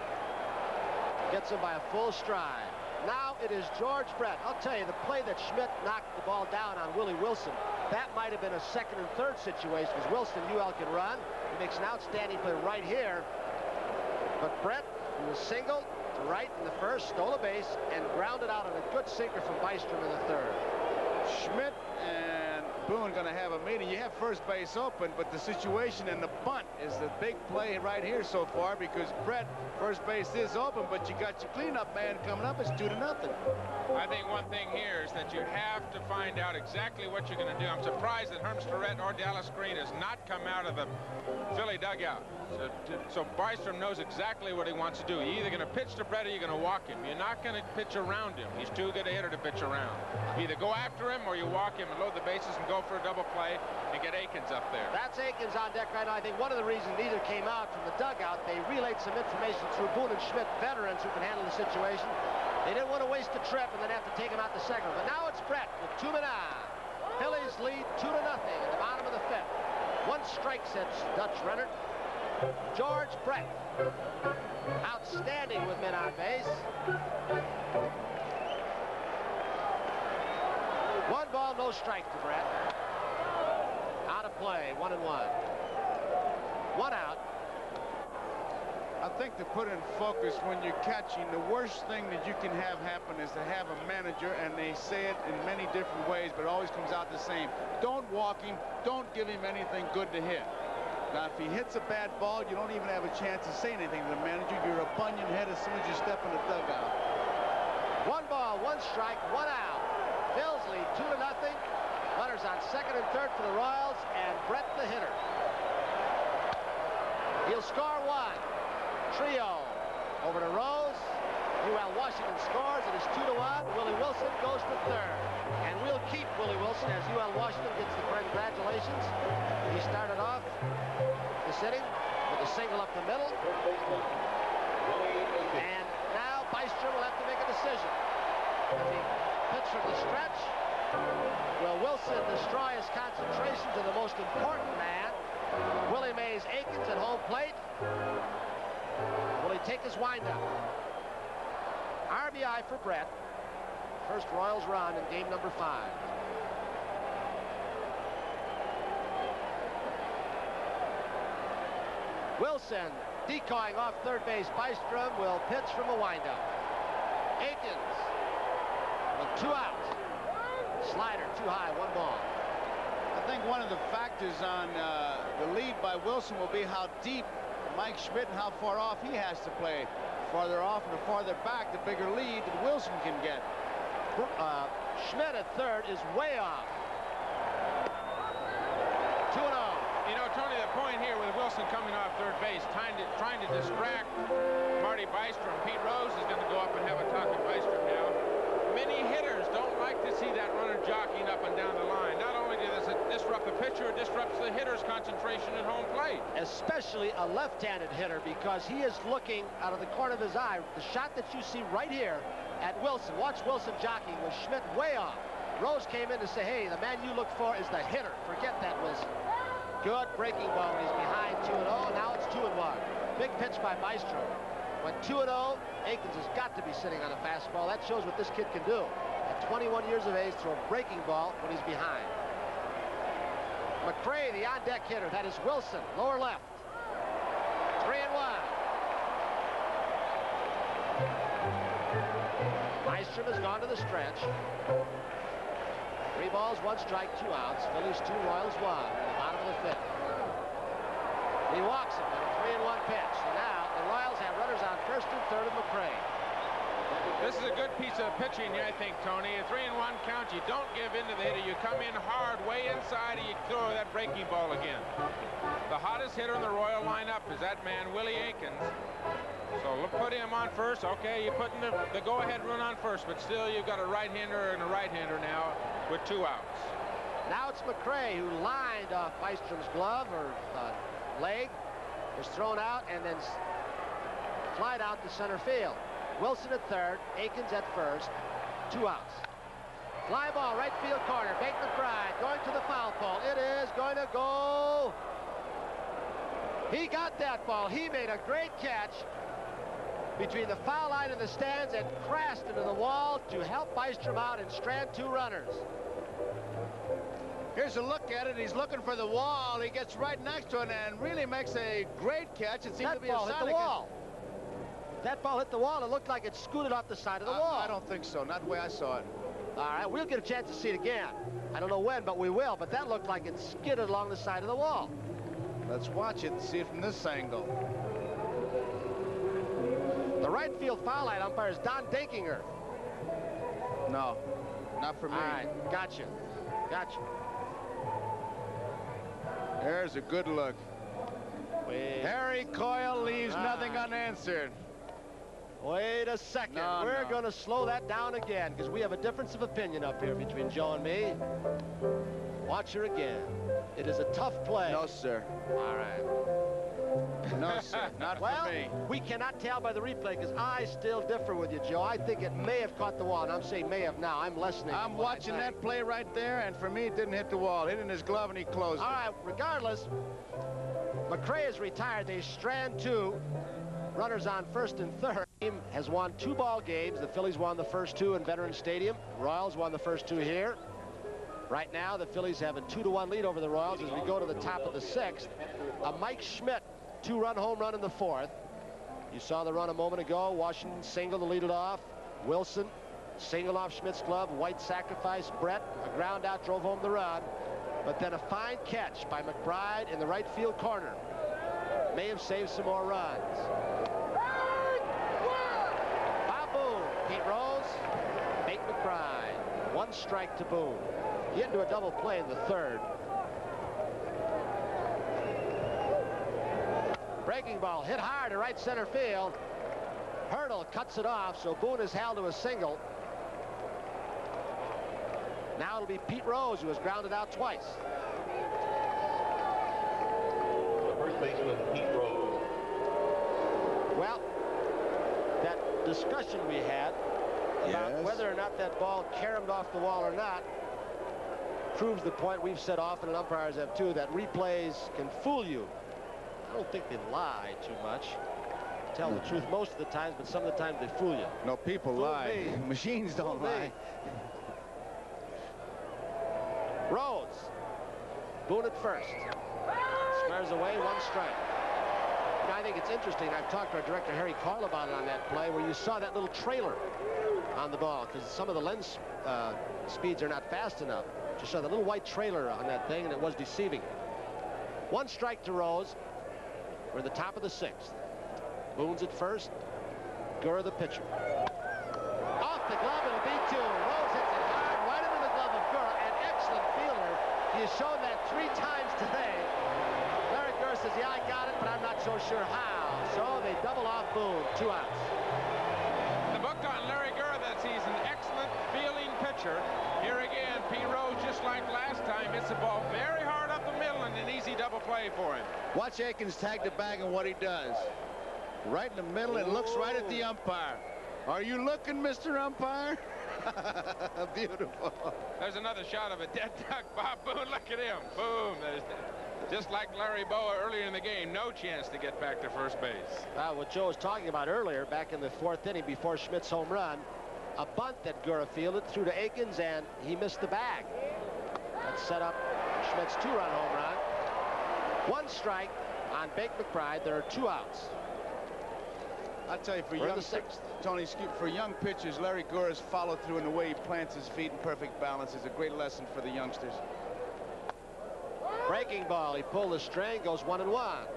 Gets him by a full stride. Now it is George Brett. I'll tell you, the play that Schmidt knocked the ball down on Willie Wilson, that might have been a second and third situation, because Wilson, UL can run. He makes an outstanding play right here. But Brett, who was single to right in the first, stole a base, and grounded out on a good sinker from Bystrom in the third. Schmidt and Boone going to have a meeting. You have first base open, but the situation in the bunt is the big play right here so far, because Brett, first base is open, but you got your cleanup man coming up. It's 2-0. I think one thing here is that you have to find out exactly what you're going to do. I'm surprised that Herm Starrett or Dallas Green has not come out of the Philly dugout. So Bystrom knows exactly what he wants to do. You're either going to pitch to Brett or you're going to walk him. You're not going to pitch around him. He's too good a hitter to pitch around. You either go after him or you walk him and load the bases and go for a double play and get Akins up there. That's Akins on deck right now. I think one of the reasons neither came out from the dugout, they relayed some information through Boone and Schmidt, veterans who can handle the situation. They didn't want to waste a trip and then have to take him out the second. But now it's Brett with 2 men on. Phillies lead 2-0 at the bottom of the 5th. 1 strike, said Dutch Rennert. George Brett, outstanding with men on base. 1 ball, no strike to Brett. Out of play, 1-1. 1 out. I think to put in focus when you're catching, the worst thing that you can have happen is to have a manager, and they say it in many different ways, but it always comes out the same. Don't walk him. Don't give him anything good to hit. Now, if he hits a bad ball, you don't even have a chance to say anything to the manager. You're a bunion head as soon as you step in the dugout. 1 ball, 1 strike, 1 out. Phils lead 2-0. Runners on second and third for the Royals, and Brett the hitter. He'll score 1. Trio over to Rose. UL Washington scores. It is 2-1. Willie Wilson goes to third. And we'll keep Willie Wilson as UL Washington gets the congratulations. He started off this inning with a single up the middle. And now Bystrom will have to make a decision. Does he pitch from the stretch? Will Wilson destroy his concentration to the most important man, Willie Mays Akins, at home plate? Will he take his windup? RBI for Brett. First Royals run in game number 5. Wilson decoying off third base. Bystrom will pitch from a windup. Akins with 2 outs. Slider too high, 1 ball. I think one of the factors on the lead by Wilson will be how deep Mike Schmidt and how far off he has to play. Farther off and the farther back, the bigger lead that Wilson can get. Schmidt at third is way off. 2-0. You know, Tony, the point here with Wilson coming off third base, trying to distract Marty Bystrom. Pete Rose is going to go up and have a talk with Bystrom now. Many hitters don't like to see that runner jockeying up and down the line. Not only does it disrupt the pitcher, it disrupts the hitter's concentration at home plate. Especially a left-handed hitter, because he is looking out of the corner of his eye. The shot that you see right here at Wilson. Watch Wilson jockeying with Schmidt way off. Rose came in to say, hey, the man you look for is the hitter. Forget that, Wilson. Good breaking ball when he's behind 2-0. Now it's 2-1. Big pitch by Maestro. When 2-0, Akins has got to be sitting on a fastball. That shows what this kid can do. At 21 years of age, throw a breaking ball when he's behind. McRae, the on-deck hitter. That is Wilson, lower left. 3-1. Maestro has gone to the stretch. 3 balls, 1 strike, 2 outs. Phillies 2, Royals 1 in the bottom of the 5th. He walks him on a 3-1 pitch. So now the Royals have runners on first and third of McRae. This is a good piece of pitching, I think, Tony. A 3-1 count. You don't give in to the hitter. You come in hard, way inside, and you throw that breaking ball again. The hottest hitter in the Royal lineup is that man, Willie Akins. So look, put him on first. Okay, you're putting the go-ahead run on first, but still you've got a right-hander and a right-hander now with 2 outs. Now it's McRae who lined off Bystrom's glove or leg, was thrown out, and then flied out to center field. Wilson at third, Akins at first, 2 outs. Fly ball, right field corner. Bate McBride going to the foul pole. It is going to go. He got that ball. He made a great catch between the foul line and the stands and crashed into the wall to help Bystrom out and strand 2 runners. Here's a look at it. He's looking for the wall. He gets right next to it and really makes a great catch. It seemed to be a ball hit the wall. That ball hit the wall. It looked like it scooted off the side of the wall. I don't think so. Not the way I saw it. All right, we'll get a chance to see it again. I don't know when, but we will. But that looked like it skidded along the side of the wall. Let's watch it and see it from this angle. The right field foul line umpire is Don Dinkinger. No, not for me. All right, gotcha. Gotcha. There's a good look. Harry Coyle leaves nothing unanswered. Wait a second. We're going to slow that down again because we have a difference of opinion up here between Joe and me. Watch her again. It is a tough play. No, sir. All right. No, sir. Not for me. Well, we cannot tell by the replay because I still differ with you, Joe. I think it may have caught the wall, and I'm saying may have now. I'm listening. I'm watching that play right there, and for me, it didn't hit the wall. It hit in his glove, and he closed it. All right, regardless, McRae is retired. They strand 2. Runners on first and third. Team has won 2 ball games. The Phillies won the first 2 in Veterans Stadium. Royals won the first 2 here. Right now, the Phillies have a 2-1 lead over the Royals as we go to the top of the 6th. A Mike Schmidt 2-run home run in the 4th. You saw the run a moment ago. Washington single to lead it off. Wilson single off Schmidt's glove. White sacrifice. Brett, a ground out, drove home the run. But then a fine catch by McBride in the right field corner. May have saved some more runs. Bob Boone, Pete Rose, Bate McBride. 1 strike to Boone. He into a double play in the 3rd. Breaking ball hit hard to right center field. Hurdle cuts it off, so Boone is held to a single. Now it'll be Pete Rose who has grounded out twice. First baseman Pete Rose. Well, that discussion we had about whether or not that ball caromed off the wall or not proves the point we've said often, and umpires have too, that replays can fool you. I don't think they lie too much. Tell the truth most of the times, but some of the times they fool you. No, people lie. Machines don't lie. Rhodes. Boone at first. Squares away, 1 strike. You know, I think it's interesting. I've talked to our director, Harry Coyle, about it on that play where you saw that little trailer on the ball because some of the lens speeds are not fast enough. Just saw the little white trailer on that thing, and it was deceiving. 1 strike to Rose. We're in the top of the 6th. Boone's at first. Gurr the pitcher. Off the glove, it'll be 2. Rose hits it hard, right into the glove of Gurr. An excellent fielder. He has shown that 3 times today. Larry Gurr says, yeah, I got it, but I'm not so sure how. So they double off Boone. 2 outs. The book on Larry Gurr that he's an excellent fielding pitcher. Here again, Pete Rose, just like last time, hits the ball very hard up the middle and an easy double play for him. Watch Akins tag the bag and what he does. Right in the middle and looks right at the umpire. Are you looking, Mr. Umpire? Beautiful. There's another shot of a dead duck. Bob Boone, look at him. Boom. There's Just like Larry Bowa earlier in the game, no chance to get back to first base. What Joe was talking about earlier, back in the 4th inning before Schmidt's home run, a bunt that Gura fielded threw to Akins, and he missed the bag. That set up Schmidt's 2-run home run. 1 strike on Bake McBride. There are 2 outs. I'll tell you, for We're in young the 6th. Tony, for young pitchers, Larry Gura's follow-through in the way he plants his feet in perfect balance is a great lesson for the youngsters. Breaking ball. He pulled the string, goes 1-1.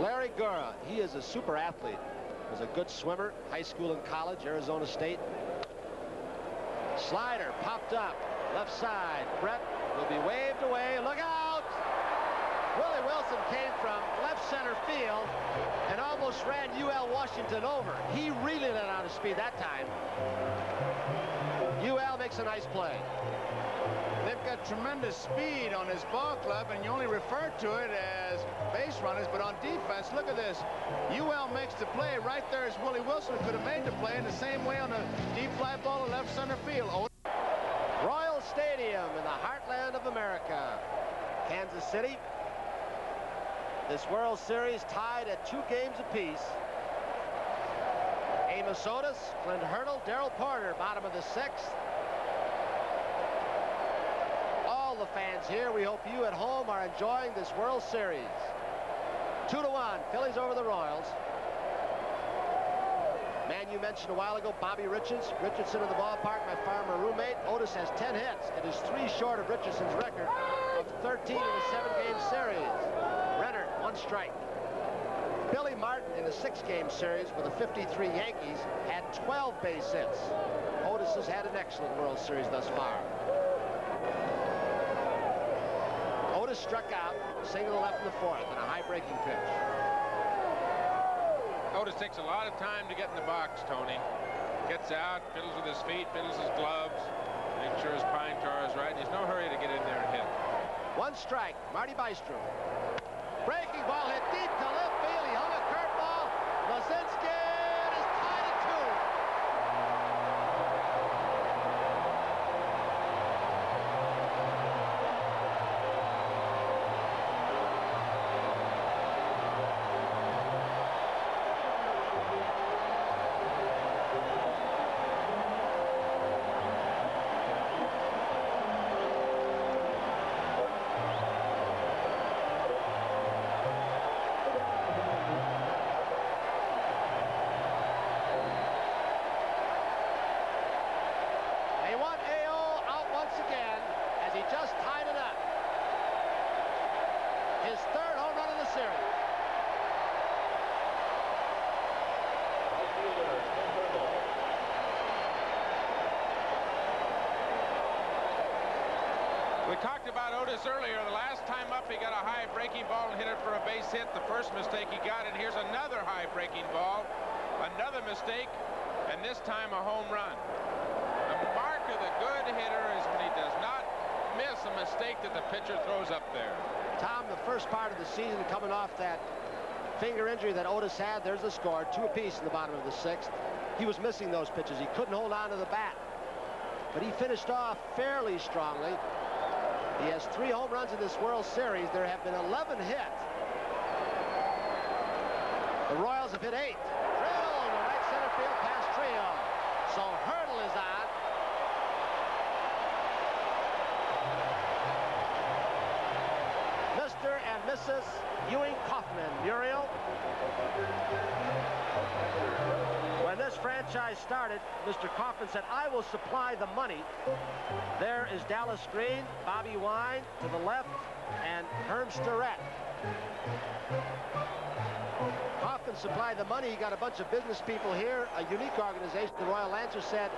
Larry Gura, he is a super athlete. Was a good swimmer, high school and college, Arizona State. Slider popped up, left side. Brett will be waved away. Look out! Willie Wilson came from left center field and almost ran UL Washington over. He really let out of speed that time. UL makes a nice play. They've got tremendous speed on this ball club, and you only refer to it as base runners, but on defense, look at this. UL makes the play. Right there is Willie Wilson, who could have made the play in the same way on a deep fly ball to left center field. Royal Stadium in the heartland of America. Kansas City. This World Series tied at 2 games apiece. Amos Otis, Clint Hurdle, Darrell Porter, bottom of the 6th. All the fans here, we hope you at home are enjoying this World Series. 2-1, Phillies over the Royals. Man you mentioned a while ago, Bobby Richardson in the ballpark, my former roommate. Otis has 10 hits. It is 3 short of Richardson's record of 13 in a 7-game series. Renner, 1 strike. Billy Martin in a 6-game series with the 53 Yankees had 12 base hits. Otis has had an excellent World Series thus far. Otis struck out, single left in the 4th, and a high breaking pitch. Otis takes a lot of time to get in the box, Tony. Gets out, fiddles with his feet, fiddles his gloves, makes sure his pine tar is right. There's no hurry to get in there and hit. 1 strike, Marty Bystrom. Breaking ball hit deep to left field. He hung a curveball. Lazinski is tied at 2. Earlier, the last time up, he got a high breaking ball and hit it for a base hit. The first mistake he got, and here's another high breaking ball, another mistake, and this time a home run. The mark of the good hitter is when he does not miss a mistake that the pitcher throws up there. Tom, the first part of the season coming off that finger injury that Otis had, there's the score, 2 apiece in the bottom of the 6th. He was missing those pitches. He couldn't hold on to the bat, but he finished off fairly strongly. He has 3 home runs in this World Series. There have been 11 hits. The Royals have hit 8. Drilled to right center field past Trio. So Hurdle is on. Mr. and Mrs. Ewing Kauffman. Muriel. When this franchise started, Mr. Kauffman said, I will supply the money. There is Dallas Green, Bobby Wine to the left, and Herm Starrett. Kauffman supplied the money. He got a bunch of business people here, a unique organization. The Royal Lancers said,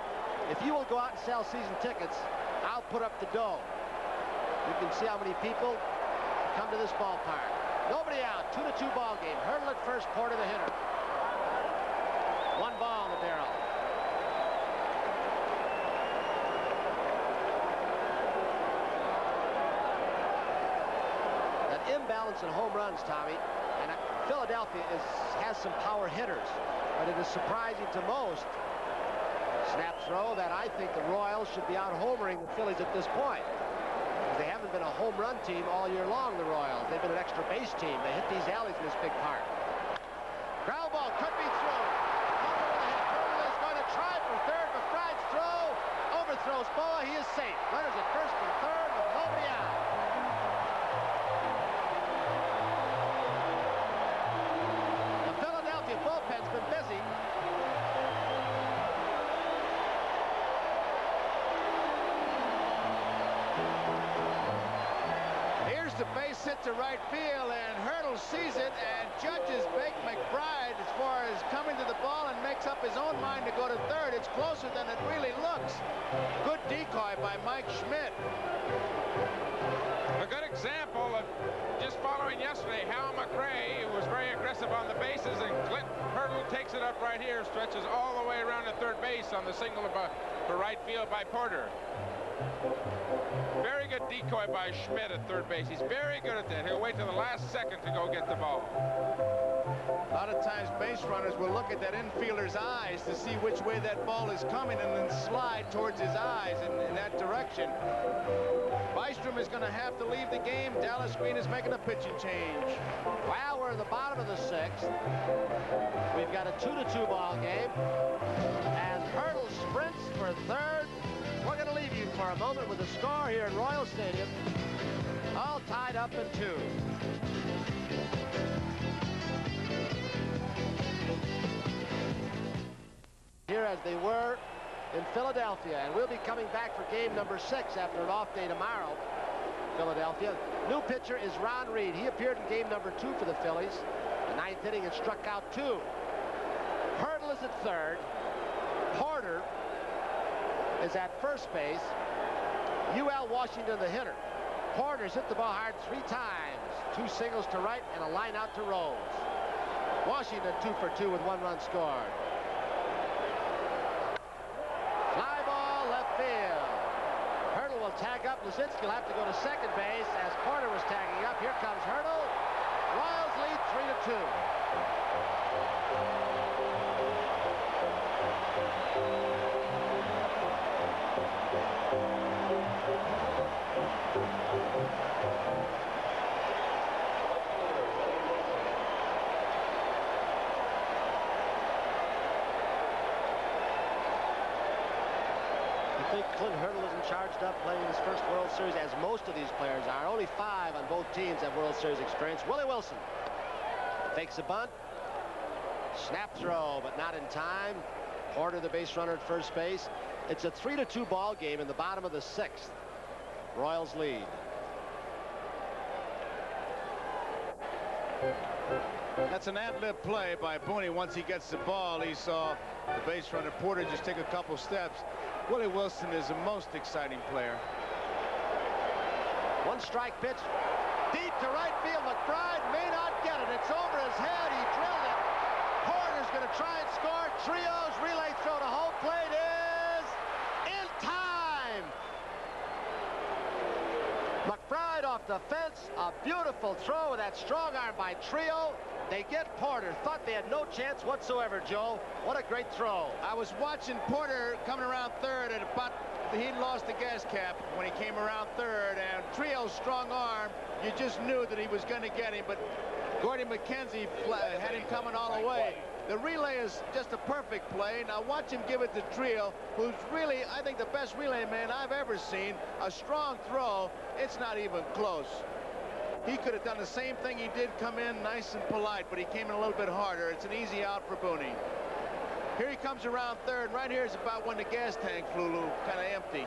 if you will go out and sell season tickets, I'll put up the dough. You can see how many people come to this ballpark. Nobody out, 2-2 ball game. Hurdle at first, Porter the hitter. 1 ball in the barrel. That imbalance in home runs, Tommy, and Philadelphia has some power hitters, but it is surprising to most. Snap throw that I think the Royals should be out homering the Phillies at this point. They haven't been a home run team all year long, the Royals. They've been an extra base team. They hit these alleys in this big park. Ground ball could be thrown. Hurdle is going to try for third. McBride's throw overthrows Boa. He is safe. Runners at first and third with nobody out. The Philadelphia bullpen's been busy. Here's the base hit to right field, and Hurdle sees it and judges Bake McBride as far as coming to the ball and makes up his own mind to go to third. It's closer than it really looks. Good decoy by Mike Schmidt. A good example of just following yesterday, Hal McRae, who was very aggressive on the bases, and Clint Hurdle takes it up right here, stretches all the way around to third base on the single for right field by Porter. Very good decoy by Schmidt at third base. He's very good at that. He'll wait till the last second to go get the ball. A lot of times base runners will look at that infielder's eyes to see which way that ball is coming and then slide towards his eyes in that direction. Bystrom is going to have to leave the game. Dallas Green is making a pitching change. Well, we're in the bottom of the sixth. We've got a 2-2 ball game. As Hurdle sprints for third. We're going to leave you for a moment with the score here at Royal Stadium. All tied up at 2. Here as they were in Philadelphia, and we'll be coming back for game number 6 after an off day tomorrow. Philadelphia. New pitcher is Ron Reed. He appeared in game number 2 for the Phillies. The 9th inning and struck out 2. Hurdle is at third. Porter is at first base. UL Washington, the hitter. Porter's hit the ball hard 3 times. 2 singles to right and a line out to Rose. Washington 2 for 2 with 1 run scored. Fly ball left field. Hurdle will tag up. Luzinski will have to go to second base as Porter was tagging up. Here comes Hurdle. Royals lead 3-2. I think Clint Hurdle isn't charged up playing his first World Series, as most of these players are. Only 5 on both teams have World Series experience. Willie Wilson fakes a bunt. Snap throw, but not in time. Porter, the base runner at first base. It's a 3-2 ball game in the bottom of the 6th. Royals lead. That's an ad-lib play by Booney. Once he gets the ball, he saw the base runner Porter just take a couple steps. Willie Wilson is the most exciting player. 1 strike pitch. Deep to right field. McBride may not get it. It's over his head. He drilled it. Porter's going to try and score. Trios relay throw to home plate is in time. McBride off the fence. A beautiful throw with that strong arm by Trio. They get Porter. Thought they had no chance whatsoever, Joe. What a great throw. I was watching Porter coming around third at about, he lost the gas cap when he came around third, and Trio's strong arm, you just knew that he was going to get him, but Gordy McKenzie had him coming all the way. The relay is just a perfect play. Now watch him give it to Trio, who's really, I think, the best relay man I've ever seen. A strong throw. It's not even close. He could have done the same thing he did, come in nice and polite, but he came in a little bit harder. It's an easy out for Booney. Here he comes around third. Right here is about when the gas tank flew kind of empty.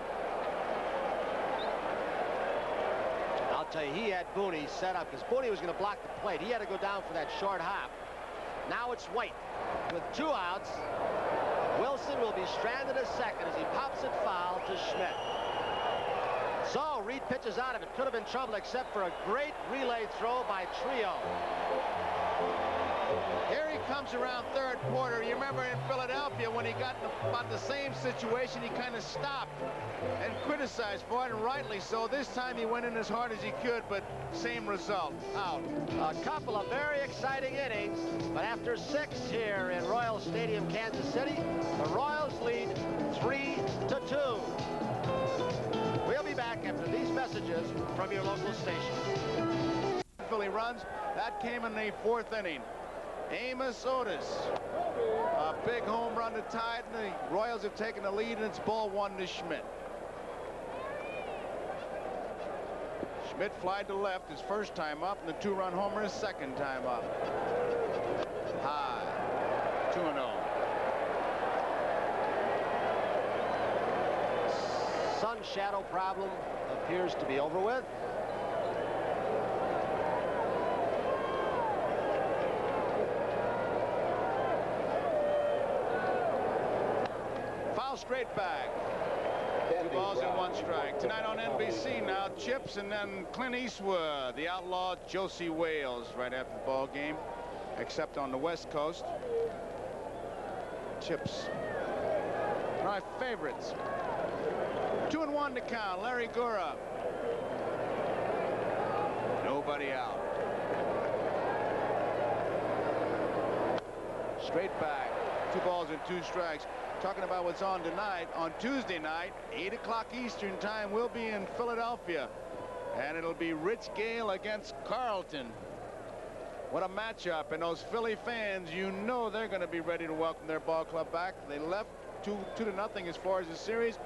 I'll tell you, he had Booney set up because Booney was going to block the plate. He had to go down for that short hop. Now it's White with 2 outs. Wilson will be stranded at second as he pops it foul to Schmidt. So Reed pitches out of it. Could have been trouble except for a great relay throw by Trio. Here he comes around third quarter. You remember in Philadelphia when he got in about the same situation, he kind of stopped and criticized for it, and rightly so. This time he went in as hard as he could, but same result, out. A couple of very exciting innings, but after 6 here in Royal Stadium, Kansas City, the Royals lead 3-2. We'll be back after these messages from your local station. Philly runs. That came in the 4th inning. Amos Otis, a big home run to tie it, and the Royals have taken the lead, and it's ball 1 to Schmidt. Schmidt flied to left his first time up, and the 2-run homer his second time up. High, 2-0. Sun shadow problem appears to be over with. Foul straight back. 2 balls and 1 strike. Tonight on NBC now, Chips and then Clint Eastwood, the outlaw Josie Wales right after the ball game, except on the West Coast. Chips. My favorites. 2-1 to count. Larry Gura. Nobody out. Straight back. 2 balls and 2 strikes. Talking about what's on tonight, on Tuesday night, 8 o'clock Eastern time, we'll be in Philadelphia, and it'll be Rich Gale against Carlton. What a matchup, and those Philly fans, you know they're going to be ready to welcome their ball club back. They left 2-0 as far as the series,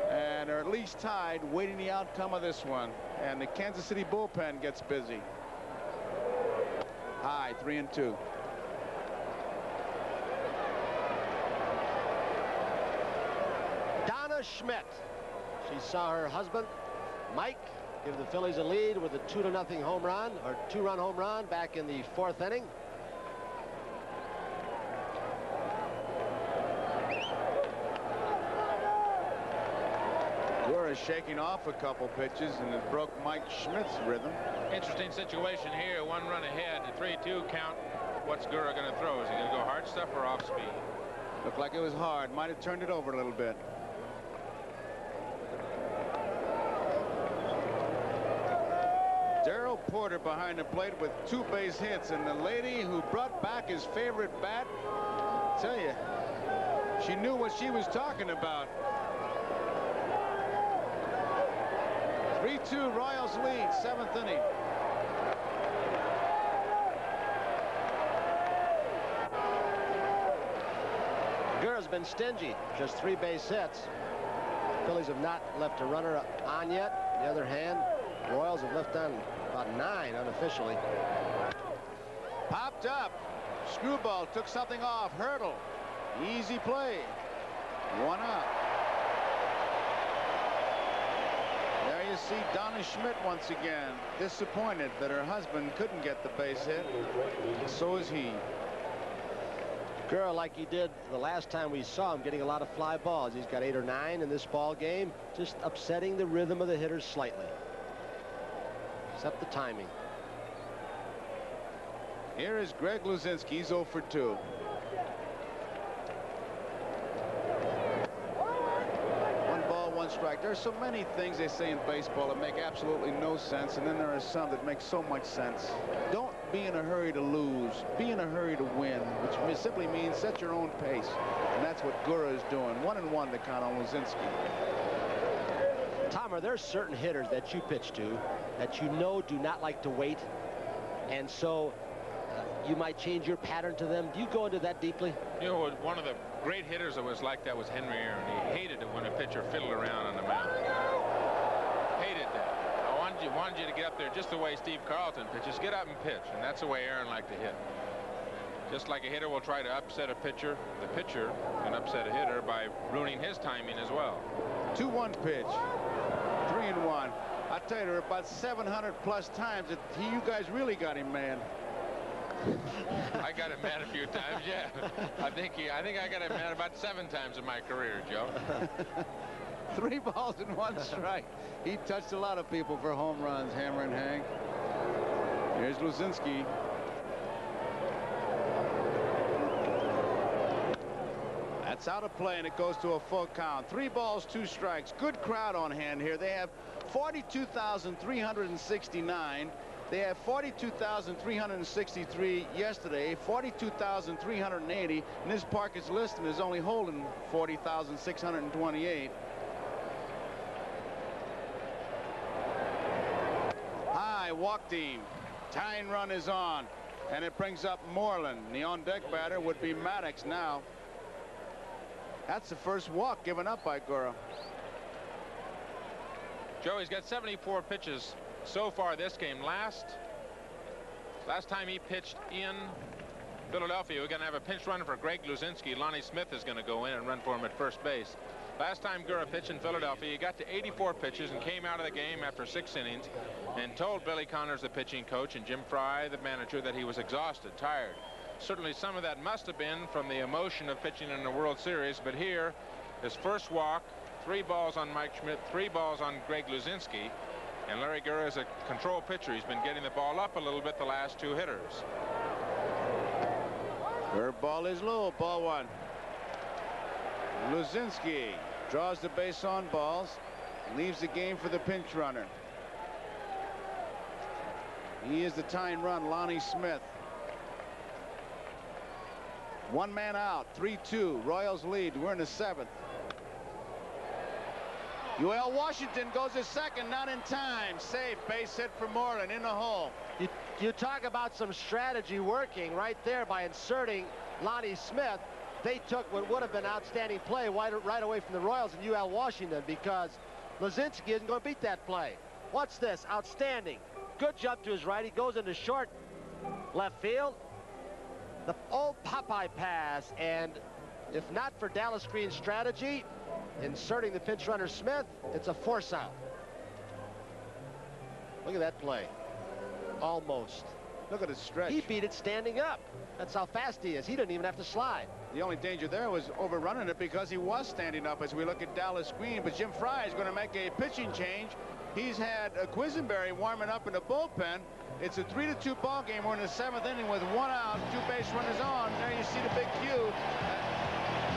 and are at least tied, waiting the outcome of this one. And the Kansas City bullpen gets busy. High, 3-2. Schmidt. She saw her husband, Mike, give the Phillies a lead with a 2-0 home run, or 2-run home run back in the 4th inning. Gura shaking off a couple pitches, and it broke Mike Schmidt's rhythm. Interesting situation here. 1 run ahead, the 3-2 count. What's Gura going to throw? Is he going to go hard stuff or off speed? Looked like it was hard. Might have turned it over a little bit. Darrell Porter behind the plate with 2 base hits, and the lady who brought back his favorite bat, I tell you, she knew what she was talking about. 3-2 Royals lead, 7th inning. Gura's been stingy, just 3 base hits. Phillies have not left a runner on yet. On the other hand, Royals have left on about 9 unofficially. Popped up. Screwball took something off. Hurdle. Easy play. 1 out. There you see Donna Schmidt once again, disappointed that her husband couldn't get the base hit. So is he. Gura, like he did the last time we saw him, getting a lot of fly balls. He's got 8 or 9 in this ball game, just upsetting the rhythm of the hitters slightly. Except the timing. Here is Greg Luzinski. He's 0 for 2. 1 ball, 1 strike. There's so many things they say in baseball that make absolutely no sense, and then there are some that make so much sense. Don't be in a hurry to lose. Be in a hurry to win, which simply means set your own pace. And that's what Gura is doing. 1-1 to count on Luzinski. Tom, are there certain hitters that you pitch to that you know do not like to wait, and so you might change your pattern to them? Do you go into that deeply? You know, one of the great hitters that was like that was Henry Aaron. He hated it when a pitcher fiddled around on the mound. Hated that. I wanted you to get up there just the way Steve Carlton pitches. Get up and pitch, and that's the way Aaron liked to hit. Just like a hitter will try to upset a pitcher, the pitcher can upset a hitter by ruining his timing as well. 2-1 pitch. 3-1. I tell you, there are about 700 plus times that you guys really got him mad. I got him mad a few times, yeah. I think I got him mad about 7 times in my career, Joe. 3 balls and 1 strike. He touched a lot of people for home runs, Hammer and Hank. Here's Luzinski. That's out of play, and it goes to a full count. 3 balls, 2 strikes. Good crowd on hand here. They have 42,369. They have 42,363 yesterday, 42,380, and this park is listed as only holding 40,628. High walk team. Tying run is on, and it brings up Moreland. The on-deck batter would be Maddox now. That's the first walk given up by Gura. Joey's got 74 pitches so far this game. Last time he pitched in Philadelphia, we're going to have a pinch runner for Greg Luzinski. Lonnie Smith is going to go in and run for him at first base. Last time Gura pitched in Philadelphia, he got to 84 pitches and came out of the game after 6 innings and told Billy Connors, the pitching coach, and Jim Fry, the manager, that he was exhausted, tired. Certainly some of that must have been from the emotion of pitching in the World Series, but here, his first walk, 3 balls on Mike Schmidt, 3 balls on Greg Luzinski, and Larry Gura is a control pitcher. He's been getting the ball up a little bit the last 2 hitters. Curve ball is low, ball 1. Luzinski draws the base on balls, leaves the game for the pinch runner. He is the tying run, Lonnie Smith. 1 man out, 3-2. Royals lead. We're in the 7th. UL Washington goes to second, not in time. Safe, base hit for Moreland in the hole. You talk about some strategy working right there by inserting Lonnie Smith. They took what would have been outstanding play right away from the Royals and UL Washington, because Luzinski isn't going to beat that play. What's this? Outstanding. Good jump to his right. He goes into short left field. The old Popeye pass, and if not for Dallas Green's strategy, inserting the pinch runner Smith, it's a force out. Look at that play. Almost. Look at his stretch. He beat it standing up. That's how fast he is. He didn't even have to slide. The only danger there was overrunning it because he was standing up as we look at Dallas Green. But Jim Fry is going to make a pitching change. He's had Quisenberry warming up in the bullpen. It's a 3-2 ball game. We're in the 7th inning with 1 out, 2 base runners on. There you see the big cue.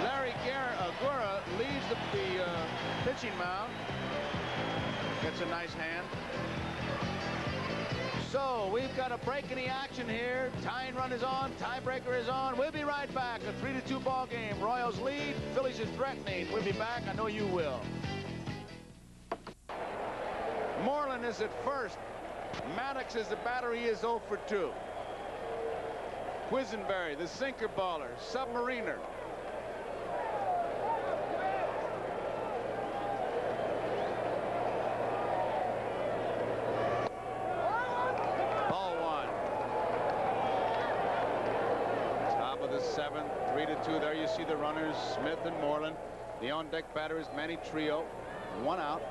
Larry Gura leaves the pitching mound. Gets a nice hand. So we've got a break in the action here. Tying run is on. Tiebreaker is on. We'll be right back. A 3-2 ball game. Royals lead. Phillies is threatening. We'll be back. I know you will. Moreland is at first. Maddox is the batter. He is 0 for 2. Quisenberry, the sinker baller, submariner. Ball 1. Top of the 7th, 3-2. There you see the runners, Smith and Moreland. The on-deck batter is Manny Trio. 1 out.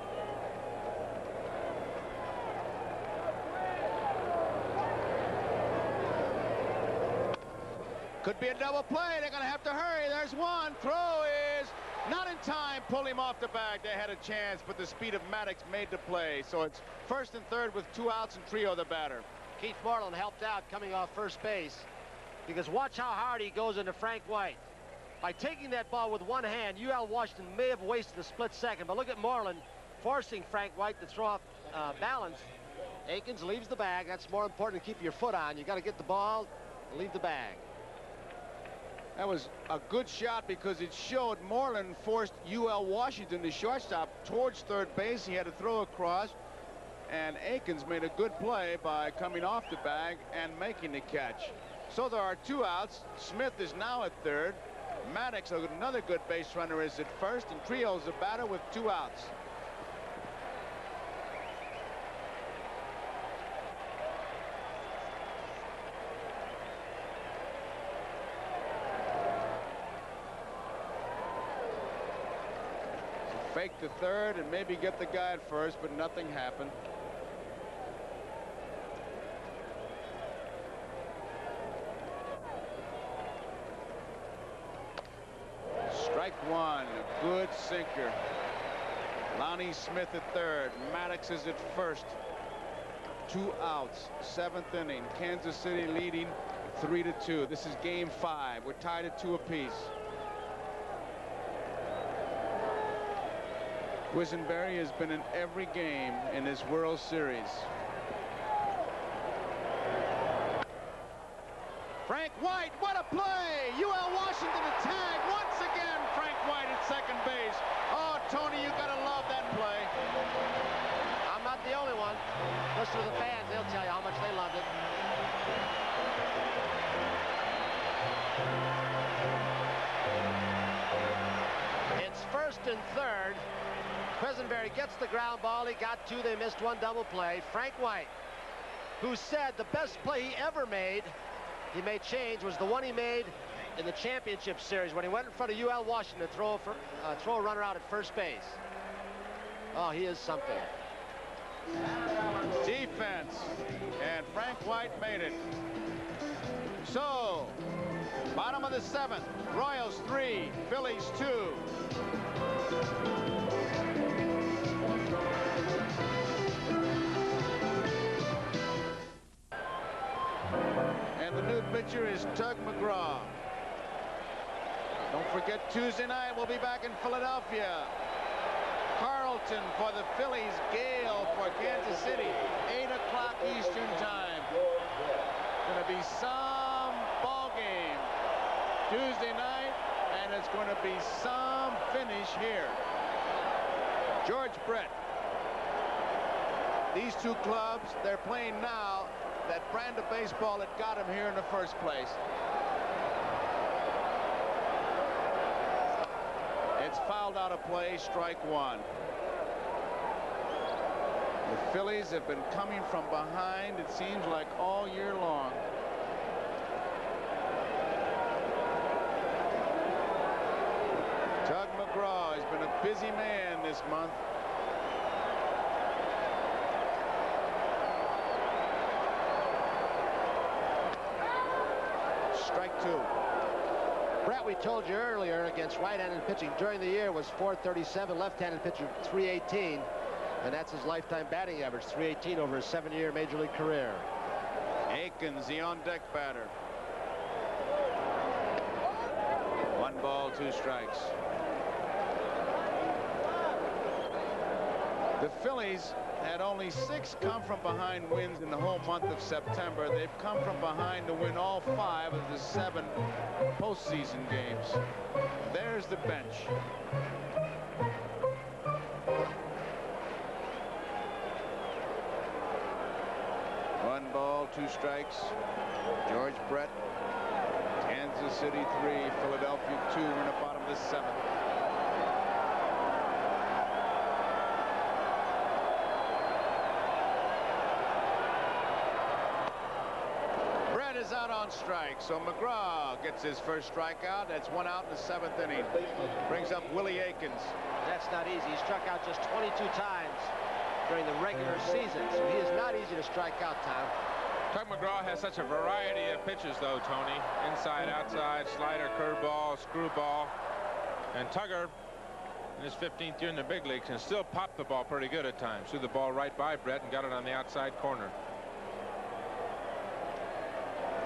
Could be a double play. They're going to have to hurry. There's one. Throw is not in time. Pull him off the bag. They had a chance, but the speed of Maddox made the play. So it's 1st and 3rd with 2 outs and Trio the batter. Keith Moreland helped out coming off first base, because watch how hard he goes into Frank White. By taking that ball with 1 hand, UL Washington may have wasted a split second, but look at Moreland forcing Frank White to throw off balance. Akins leaves the bag. That's more important to keep your foot on. You got to get the ball and leave the bag. That was a good shot because it showed Moreland forced UL Washington, the shortstop, towards 3rd base. He had to throw across, and Akins made a good play by coming off the bag and making the catch. So there are 2 outs. Smith is now at 3rd. Maddox, another good base runner, is at 1st, and Trio's the batter with 2 outs. Fake the 3rd and maybe get the guy at 1st, but nothing happened. Strike 1, a good sinker. Lonnie Smith at 3rd. Maddox is at 1st. 2 outs, 7th inning. Kansas City leading 3-2. This is game 5. We're tied at 2 apiece. Quisenberry has been in every game in this World Series. Frank White, what a play! UL Washington a tag once again. Frank White at second base. Oh, Tony, you gotta love that play. I'm not the only one. Listen to the fans. They'll tell you how much they loved it. It's first and third. Quisenberry gets the ground ball. He got two. They missed one double play. Frank White, who said the best play he ever made, he made change, was the one he made in the championship series when he went in front of UL Washington to throw a runner out at first base. Oh, he is something. Defense, and Frank White made it. So, bottom of the 7th, Royals 3, Phillies 2. And the new pitcher is Tug McGraw. Don't forget, Tuesday night we'll be back in Philadelphia. Carlton for the Phillies, Gale for Kansas City. 8 o'clock Eastern time. Going to be some ball game Tuesday night, and it's going to be some finish here. George Brett. These two clubs, they're playing now that brand of baseball that got him here in the first place. It's fouled out of play, strike one. The Phillies have been coming from behind, it seems like, all year long. Tug McGraw has been a busy man this month. Strike two. Brett, we told you earlier, against right-handed pitching during the year was .437, left-handed pitcher .318, and that's his lifetime batting average, .318 over his 7-year major league career. Aikens, the on-deck batter. 1 ball, 2 strikes. The Phillies had only 6 come-from-behind wins in the whole month of September. They've come from behind to win all 5 of the 7 postseason games. There's the bench. One ball, 2 strikes. George Brett, Kansas City 3, Philadelphia 2. We're in the bottom of the 7th. Is out on strike, so McGraw gets his first strikeout. That's 1 out in the 7th inning. Brings up Willie Aikens. That's not easy. He struck out just 22 times during the regular season, so he is not easy to strike out, Tom. Tug McGraw has such a variety of pitches, though, Tony. Inside, outside, slider, curveball, screwball. And Tugger, in his 15th year in the big leagues, can still pop the ball pretty good at times. Threw the ball right by Brett and got it on the outside corner.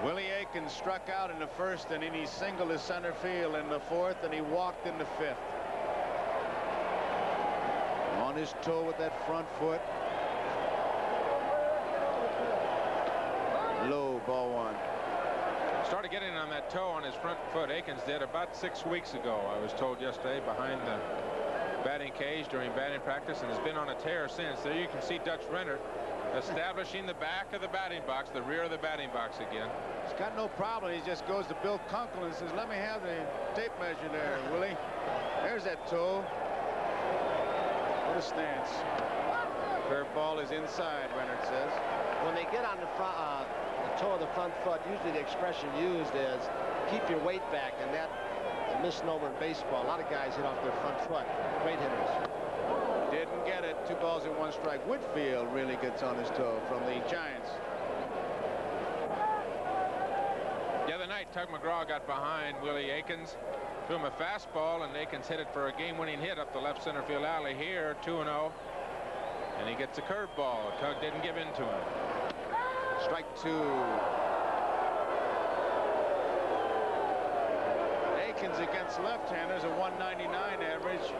Willie Aikens struck out in the 1st inning. He singled to center field in the 4th, and he walked in the 5th. On his toe with that front foot. Low, ball 1. Started getting on that toe on his front foot. Aikens did about 6 weeks ago, I was told yesterday, behind the batting cage during batting practice, and has been on a tear since. There you can see Dutch Renner establishing the back of the batting box, the rear of the batting box again. He's got no problem. He just goes to Bill Kunkel and says, let me have the tape measure there, Willie. There's that toe. What a stance. Curveball is inside, Renner says. When they get on the front, the toe of the front foot, usually the expression used is keep your weight back, and that's a misnomer in baseball. A lot of guys hit off their front foot. Great hitters. Didn't get it. 2 balls and 1 strike. Whitfield really gets on his toe from the Giants. The other night, Tug McGraw got behind Willie Aikens, threw him a fastball, and Aikens hit it for a game-winning hit up the left center field alley here, 2-0. And he gets a curveball. Tug didn't give in to him. Strike 2. Aikens against left-handers, a 199 average.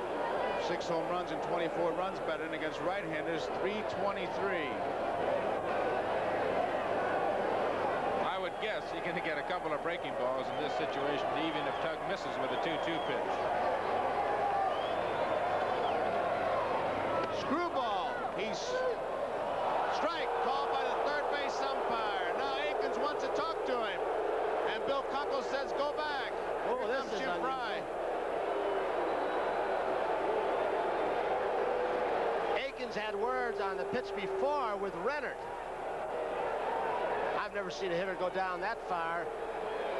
6 home runs and 24 runs batted in against right-handers, 323. I would guess you're going to get a couple of breaking balls in this situation, even if Tug misses with a 2-2 pitch. Screwball. He's strike called by the third base umpire. Now Aikens wants to talk to him, and Bill Kunkel says go back. Oh, Here this comes is Jim Fry. Aikens had words on the pitch before with Rennert. I've never seen a hitter go down that far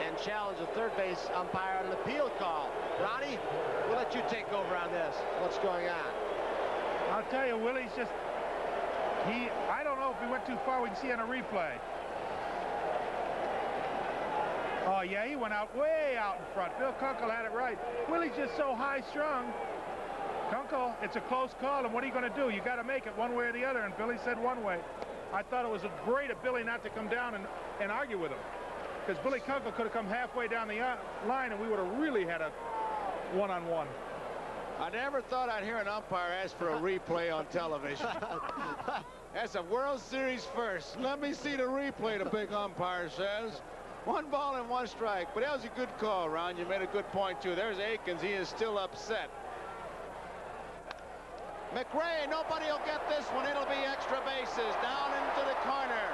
and challenge a third base umpire on an appeal call. Ronnie, we'll let you take over on this. What's going on? I'll tell you, Willie's just, I don't know if he went too far. We can see on a replay. Oh, yeah, he went out, way out in front. Bill Kunkel had it right. Willie's just so high-strung. Kunkel, it's a close call, and what are you going to do? You got to make it one way or the other, and Billy said one way. I thought it was great of Billy not to come down and argue with him, because Billy Kunkel could have come halfway down the line, and we would have really had a one-on-one. I never thought I'd hear an umpire ask for a replay on television. That's a World Series first. Let me see the replay, the big umpire says. 1 ball and 1 strike. But that was a good call, Ron. You made a good point, too. There's Aikens. He is still upset. McRae, nobody will get this one. It'll be extra bases. Down into the corner.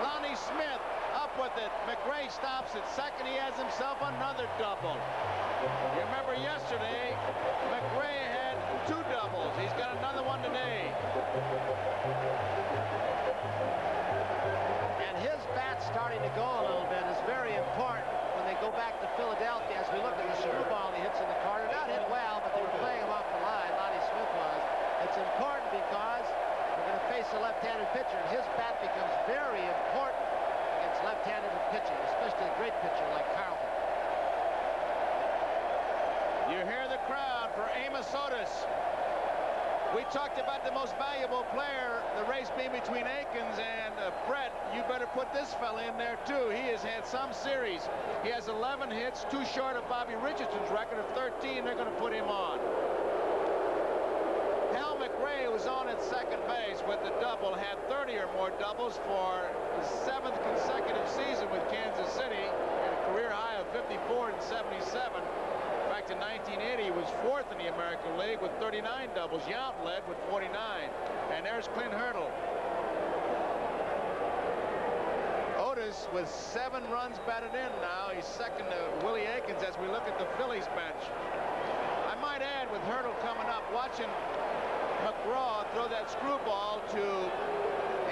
Lonnie Smith up with it. McRae stops at second. He has himself another double. You remember yesterday, McRae had 2 doubles. He's got another one today. And his bat starting to go a little bit is very important when they go back to Philadelphia. As we look at the screwball he hits in the corner, not hit well, but they were playing him off the line. Lonnie Smith was. It's important because we're going to face a left-handed pitcher, and his bat becomes very important against left-handed pitching, especially a great pitcher like Carlton. You hear the crowd for Amos Otis. We talked about the most valuable player, the race being between Aikens and Brett. You better put this fella in there, too. He has had some series. He has 11 hits, 2 short of Bobby Richardson's record of 13. They're going to put him on. Hal McRae was on at second base with the double, had 30 or more doubles for his 7th consecutive season with Kansas City, and a career high of 54 and 77. Back to 1980, he was 4th in the American League with 39 doubles. Yount led with 49. And there's Clint Hurdle. Otis with 7 runs batted in now. He's second to Willie Aikens as we look at the Phillies bench. I might add, with Hurdle coming up, watching McGraw throw that screwball to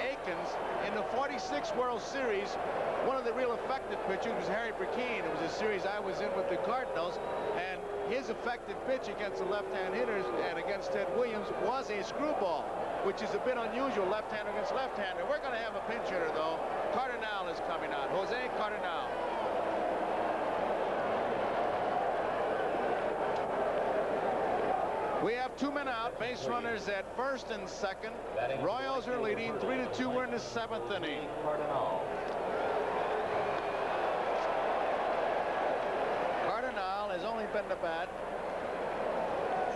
Aikens in the 46 World Series. One of the real effective pitchers was Harry Burkeen. It was a series I was in with the Cardinals, and his effective pitch against the left-hand hitters and against Ted Williams was a screwball, which is a bit unusual, left-hander against left-hander. We're going to have a pinch hitter, though. Cardinal is coming out. Jose Cardinal. We have 2 men out, base runners at first and second. Royals are leading 3-2. We're in the 7th inning. Cardinal has only been to bat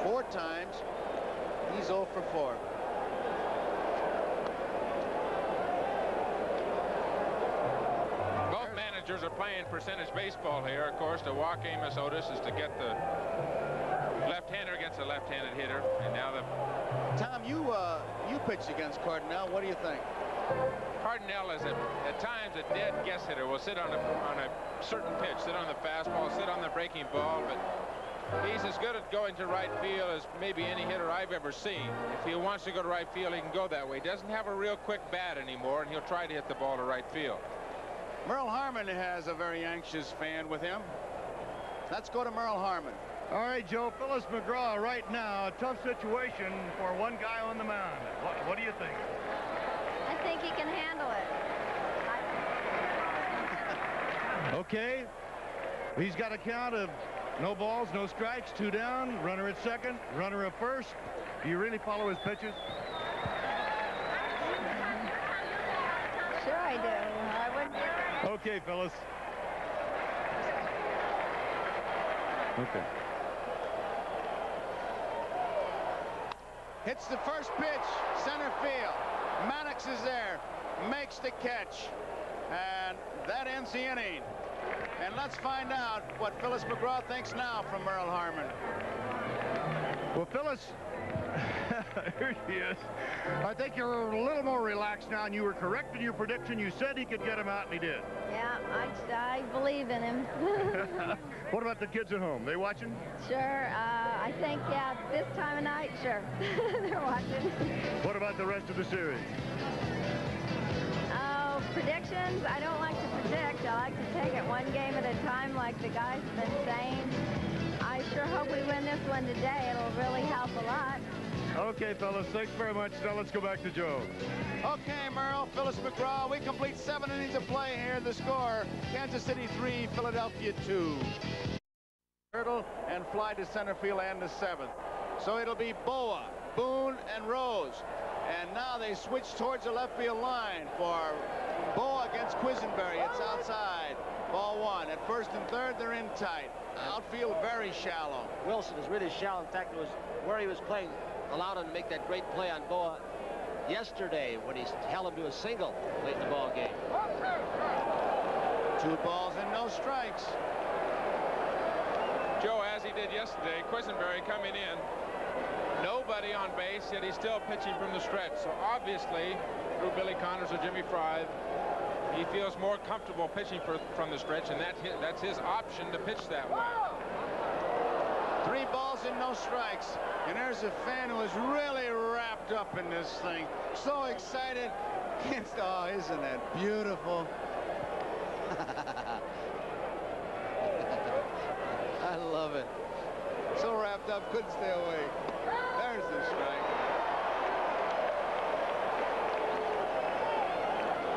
4 times. He's 0 for 4. Both managers are playing percentage baseball here. Of course, to walk Amos Otis is to get the left-hander against a left-handed hitter, and now the... Tom, you pitched against Cardinal. What do you think? Cardinal is at times a dead guess hitter. Will sit on a certain pitch, sit on the fastball, sit on the breaking ball, but he's as good at going to right field as maybe any hitter I've ever seen. If he wants to go to right field, he can go that way. He doesn't have a real quick bat anymore, and he'll try to hit the ball to right field. Merle Harmon has a very anxious fan with him. Let's go to Merle Harmon. All right, Joe, Phyllis McGraw right now, a tough situation for one guy on the mound. What do you think? I think he can handle it. Okay. He's got a count of no balls, no strikes, 2 down, runner at second, runner at first. Do you really follow his pitches? Sure I do. I wouldn't. Okay, Phyllis. Okay. hits the first pitch, center field. Maddox is there, makes the catch, and that ends the inning. And let's find out what Phyllis McGraw thinks now from Merle Harmon. Well, Phyllis, here she is. I think you're a little more relaxed now, and you were correct in your prediction. You said he could get him out, and he did. Yeah, I believe in him. What about the kids at home? They watching? Sure. I think, yeah, this time of night, sure. They're watching. What about the rest of the series? Oh, predictions? I don't like to predict. I like to take it one game at a time, like the guys have been saying. I sure hope we win this one today. It'll really help a lot. Okay, fellas, thanks very much. Now let's go back to Joe. Okay, Merle, Phyllis McGraw. We complete 7 innings of play here. The score, Kansas City 3, Philadelphia 2. Hurdle and fly to center field and the 7th. So it'll be Boa, Boone, and Rose. And now they switch towards the left field line for Boa against Quisenberry. It's outside. Ball 1. At first and third, they're in tight. Outfield very shallow. Wilson is really shallow. In fact, it was where he was playing allowed him to make that great play on Boa yesterday when he held him to a single late in the ball game. 2 balls and no strikes. Joe, as he did yesterday, Quisenberry coming in. Nobody on base, yet he's still pitching from the stretch. So obviously, through Billy Connors or Jimmy Fry, he feels more comfortable pitching from the stretch, and that's his option to pitch that way. 3 balls and no strikes. And there's a fan who is really wrapped up in this thing. So excited. Oh, isn't that beautiful? I love it. So wrapped up, couldn't stay away. There's the strike.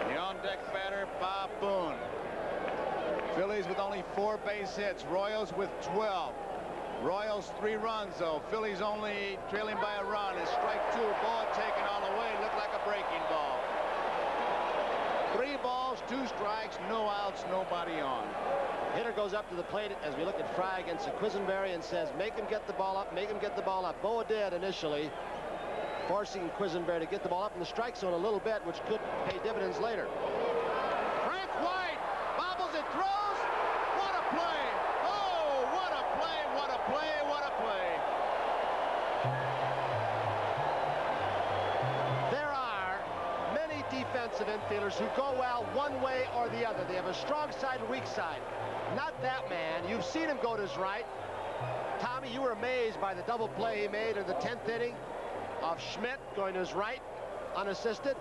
The on-deck batter, Bob Boone. Phillies with only 4 base hits. Royals with 12. Royals 3 runs, though. Phillies only trailing by a run. It's strike 2. Ball taken all the way. Looked like a breaking ball. 3 balls, 2 strikes, no outs, nobody on. Hitter goes up to the plate as we look at Fry against Quisenberry and says, make him get the ball up, make him get the ball up. Boa did initially, forcing Quisenberry to get the ball up in the strike zone a little bit, which could pay dividends later. Frank White bobbles it, throws. What a play. Oh, what a play, what a play, what a play. There are many defensive infielders who go well one way or the other. They have a strong side and weak side. Not that man. You've seen him go to his right. Tommy, you were amazed by the double play he made in the 10th inning of Schmidt going to his right, unassisted.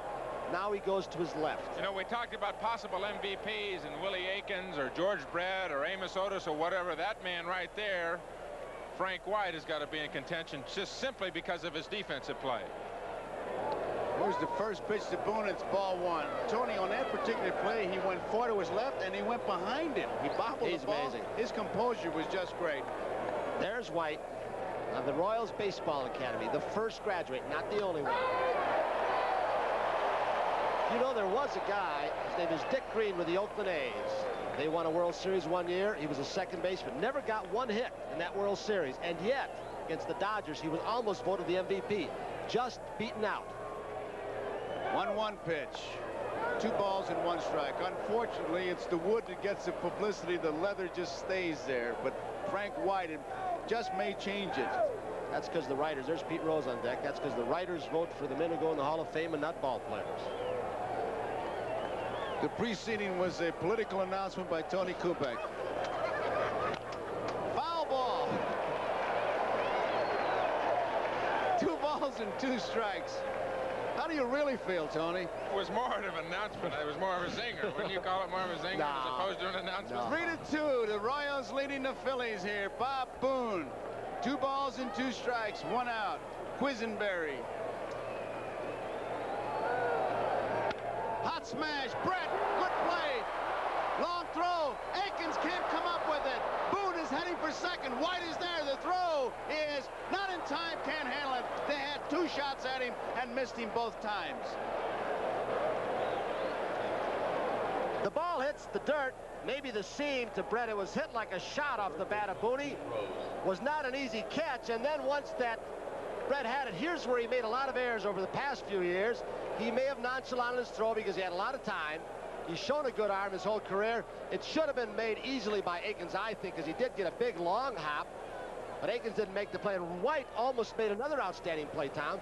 Now he goes to his left. You know, we talked about possible MVPs and Willie Aikens or George Brett or Amos Otis or whatever. That man right there, Frank White, has got to be in contention just simply because of his defensive play. Here's the first pitch to Boone. It's ball 1. Tony, on that particular play, he went far to his left and he went behind him. He bobbled the ball. Amazing. His composure was just great. There's White of the Royals Baseball Academy, the first graduate, not the only one. You know, there was a guy, his name is Dick Green with the Oakland A's. They won a World Series one year. He was a second baseman, never got 1 hit in that World Series. And yet, against the Dodgers, he was almost voted the MVP, just beaten out. 1-1 pitch. 2 balls and 1 strike. Unfortunately, it's the wood that gets the publicity. The leather just stays there. But Frank White just may change it. That's because the writers, there's Pete Rose on deck. That's because the writers vote for the men who go in the Hall of Fame and not ball players. The preceding was a political announcement by Tony Kubek. Foul ball. 2 balls and 2 strikes. How do you really feel, Tony? It was more of an announcement. It was more of a zinger. Wouldn't you call it more of a zinger as opposed to an announcement? 3-2. The Royals leading the Phillies here. Bob Boone. 2 balls and 2 strikes. 1 out. Quisenberry. Hot smash. Brett. Good play. Long throw. Aikens can't come up with it. Boone is heading for second. White is there. The throw is not in time. Can't handle it. They had 2 shots at him and missed him both times. The ball hits the dirt, maybe the seam to Brett. It was hit like a shot off the bat of Booney. Was not an easy catch, and then once that Brett had it. Here's where he made a lot of errors over the past few years. He may have nonchalanted his throw because he had a lot of time. He's shown a good arm his whole career. It should have been made easily by Akins, I think, because he did get a big long hop. But Akins didn't make the play, and White almost made another outstanding play, Tom.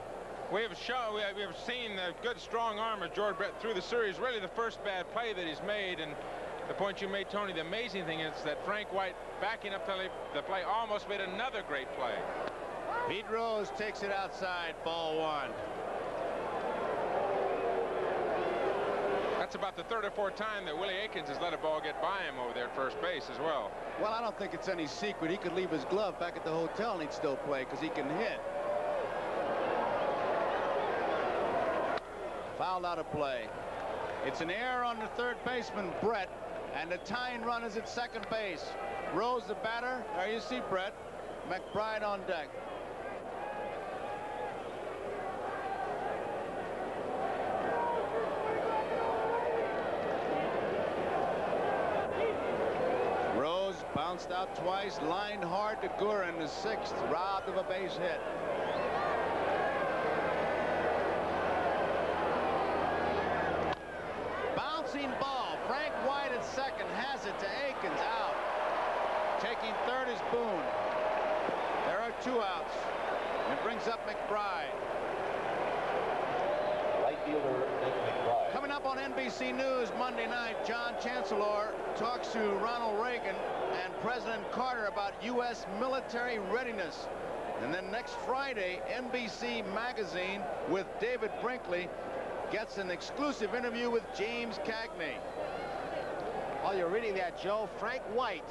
We have seen the good, strong arm of George Brett through the series. Really the first bad play that he's made, and the point you made, Tony, the amazing thing is that Frank White, backing up the play, almost made another great play. Pete Rose takes it outside, ball 1. That's about the third or fourth time that Willie Akins has let a ball get by him over there at first base as well. Well, I don't think it's any secret. He could leave his glove back at the hotel and he'd still play because he can hit. Fouled out of play. It's an error on the third baseman, Brett, and the tying run is at second base. Rose, the batter. There you see Brett. McBride on deck. Rose bounced out twice, lined hard to Gura in the 6th, robbed of a base hit. Bouncing ball. Frank White at second has it to Akins, out. Taking third is Boone. There are 2 outs. It brings up McBride. Right fielder, Nick McBride. Coming up on NBC News Monday night, John Chancellor talks to Ronald Reagan and President Carter about U.S. military readiness. And then next Friday, NBC Magazine with David Brinkley gets an exclusive interview with James Cagney. While you're reading that, Joe, Frank White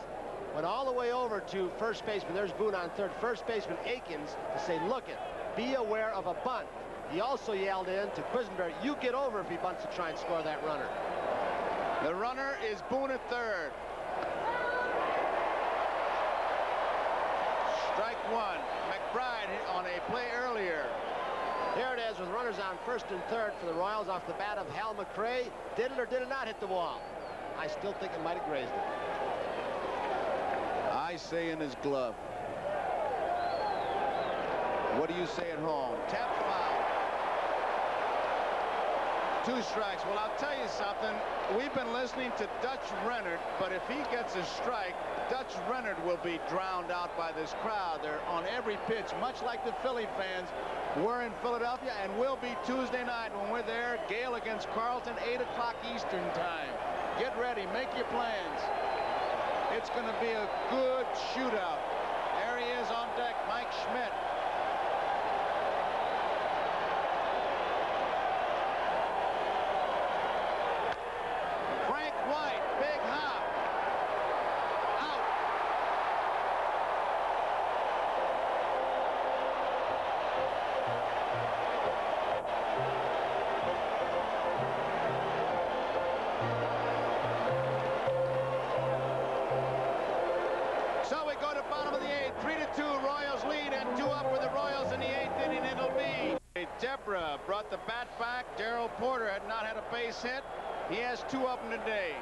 went all the way over to first baseman. There's Boone on third. First baseman Akins to say, look it, be aware of a bunt. He also yelled in to Quisenberry, you get over if he bunts to try and score that runner. The runner is Boone at third. Strike 1. McBride hit on a play earlier. There it is with runners on first and third for the Royals off the bat of Hal McRae. Did it or did it not hit the wall? I still think it might have grazed it. I say in his glove. What do you say at home? Tap foul. 2 strikes. Well, I'll tell you something. We've been listening to Dutch Rennert, but if he gets a strike, Dutch Rennert will be drowned out by this crowd. They're on every pitch, much like the Philly fans. We're in Philadelphia and will be Tuesday night when we're there. Gale against Carlton, 8 o'clock Eastern time. Get ready. Make your plans. It's going to be a good shootout. There he is on deck, Mike Schmidt. Frank White, big hop. Out. So we go to bottom of the 8th, 3-2, Royals lead, and 2 up for the Royals in the 8th inning. It'll be Deborah brought the bat back. Darrell Porter had not had a base hit. He has 2 up in the day.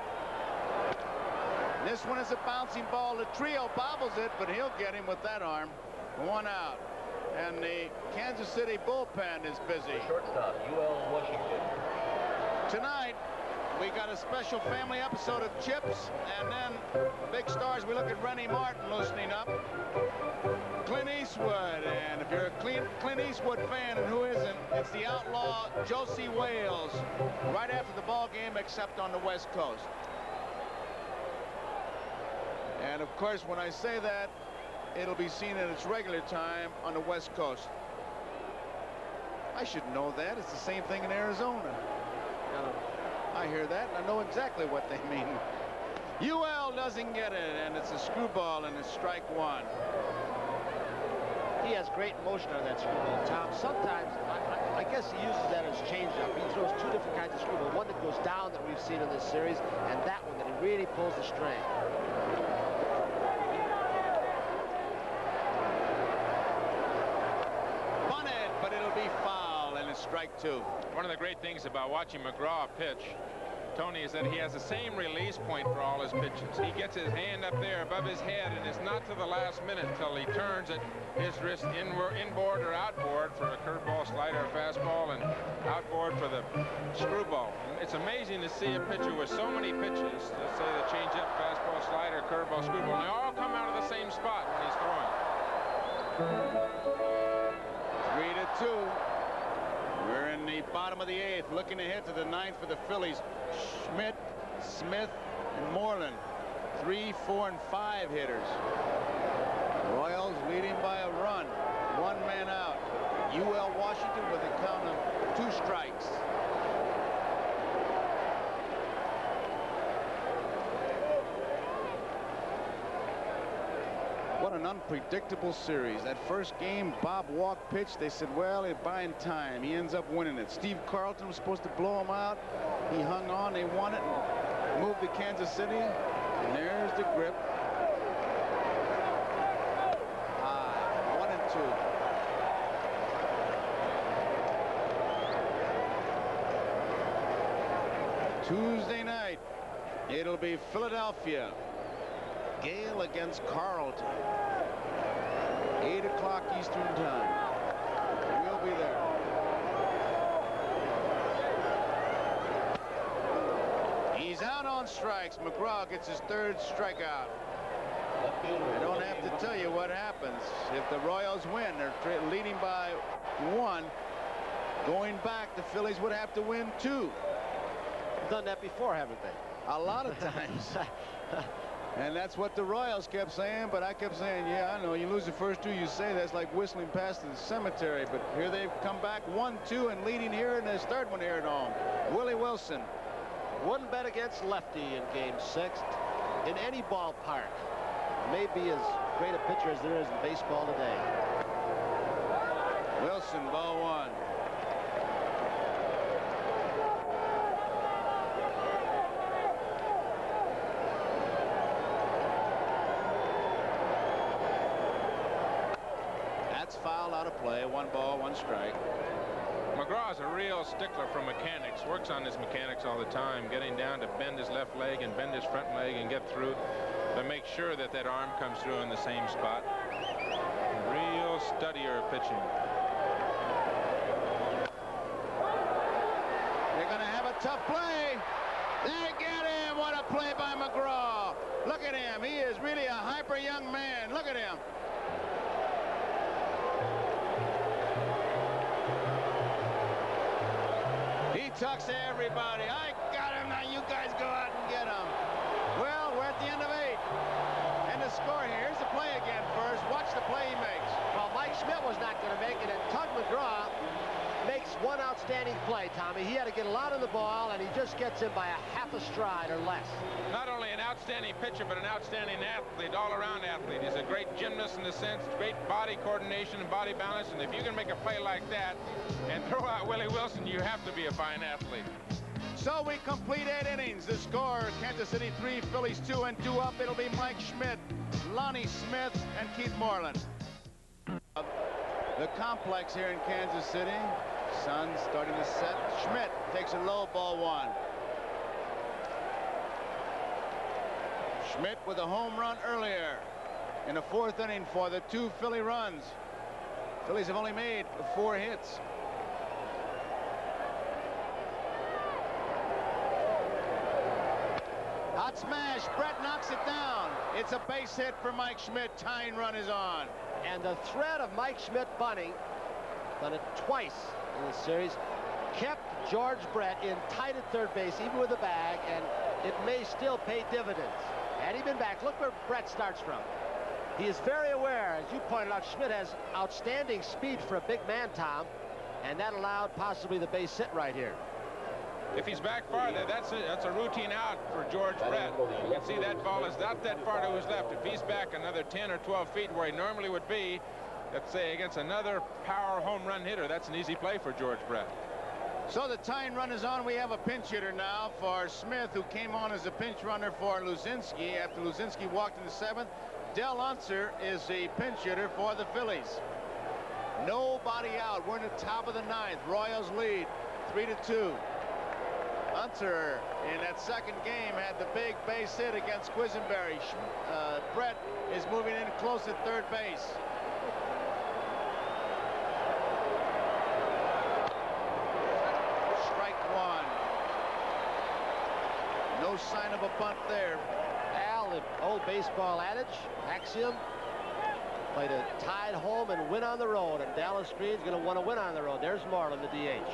This one is a bouncing ball. The trio bobbles it, but he'll get him with that arm. 1 out. And the Kansas City bullpen is busy. Shortstop, UL Washington. Tonight, we got a special family episode of Chips, and then big stars. We look at Rennie Martin loosening up. Clint Eastwood, and if you're a Clint Eastwood fan, and who isn't, it's the outlaw Josie Wales right after the ball game, except on the West Coast. And of course, when I say that, it'll be seen at its regular time on the West Coast. I should know that. It's the same thing in Arizona. I hear that, and I know exactly what they mean. UL doesn't get it, and it's a screwball, and it's strike 1. He has great motion on that screwball, Tom. Sometimes, I guess he uses that as changeup. He throws 2 different kinds of screwball. One that goes down that we've seen in this series, and that one that he really pulls the string. Bunted, but it'll be foul, and it's strike 2. One of the great things about watching McGraw pitch Tony, is that he has the same release point for all his pitches. He gets his hand up there above his head, and it's not to the last minute until he turns it, his wrist inboard or outboard for a curveball, slider, or fastball, and outboard for the screwball. It's amazing to see a pitcher with so many pitches, let's say the changeup, fastball, slider, curveball, screwball, and they all come out of the same spot when he's throwing. 3-2. We're in the bottom of the 8th, looking ahead to the 9th for the Phillies. Schmidt, Smith, and Moreland. 3, 4, and 5 hitters. Royals leading by a run. 1 man out. UL Washington with a count of 2 strikes. What an unpredictable series. That first game, Bob Walk pitched. They said, well, they're buying time. He ends up winning it. Steve Carlton was supposed to blow him out. He hung on. They won it and moved to Kansas City. And there's the grip. 1-2. Tuesday night, it'll be Philadelphia. Gale against Carlton. 8 o'clock Eastern time. We'll be there. He's out on strikes. McGraw gets his 3rd strikeout. I don't have to tell you what happens. If the Royals win, they're leading by 1. Going back, the Phillies would have to win 2. Done that before, haven't they? A lot of times. And that's what the Royals kept saying, but I kept saying, yeah, I know, you lose the first 2, you say that's like whistling past the cemetery. But here they've come back 1-2 and leading here in his 3rd one here at home. Willie Wilson. Wouldn't bet against lefty in game 6 in any ballpark. Maybe as great a pitcher as there is in baseball today. Wilson, ball 1. Foul out of play. 1 ball, 1 strike. McGraw is a real stickler for mechanics. Works on his mechanics all the time, getting down to bend his left leg and bend his front leg and get through to make sure that that arm comes through in the same spot. Real studier of pitching. They're going to have a tough play. They get him. What a play by McGraw. Look at him. He is really a hyper young man. Look at him. Talks to everybody. I got him. Now you guys go out and get him. Well, we're at the end of 8. And the score here. Here's the play again first. Watch the play he makes. Well, Mike Schmidt was not going to make it, and Tug McGraw makes one outstanding play, Tommy. He had to get a lot of the ball, and he just gets him by a half a stride or less. Not only an outstanding pitcher, but an outstanding athlete, all-around athlete. He's a great gymnast in the sense, great body coordination and body balance, and if you can make a play like that and throw out Willie Wilson, you have to be a fine athlete. So we complete 8 innings. The score, Kansas City 3, Phillies 2, and 2 up. It'll be Mike Schmidt, Lonnie Smith, and Keith Moreland. The complex here in Kansas City. Sun starting to set. Schmidt takes a low, ball 1. Schmidt with a home run earlier in the 4th inning for the 2 Philly runs. Phillies have only made 4 hits. Hot smash. Brett knocks it down. It's a base hit for Mike Schmidt. Tying run is on. And the threat of Mike Schmidt bunting, done it twice in this series, kept George Brett in tight at 3rd base, even with a bag, and it may still pay dividends. Had he been back, look where Brett starts from. He is very aware, as you pointed out, Schmidt has outstanding speed for a big man, Tom, and that allowed possibly the base hit right here. If he's back farther, that's a routine out for George Brett. You can see that ball is not that far to his left. If he's back another 10 or 12 feet where he normally would be, let's say against another power home run hitter, that's an easy play for George Brett. So the tying run is on. We have a pinch hitter now for Smith, who came on as a pinch runner for Luzinski after Luzinski walked in the 7th. Del Unser is the pinch hitter for the Phillies. Nobody out. We're in the top of the 9th. Royals lead 3-2. Unser in that second game had the big base hit against Quisenberry. Brett is moving in close at third base. Strike one. No sign of a bunt there. Al, the old baseball adage, axiom, play to tie it home and win on the road, and Dallas Green's going to want to win on the road. There's Marlin, the DH.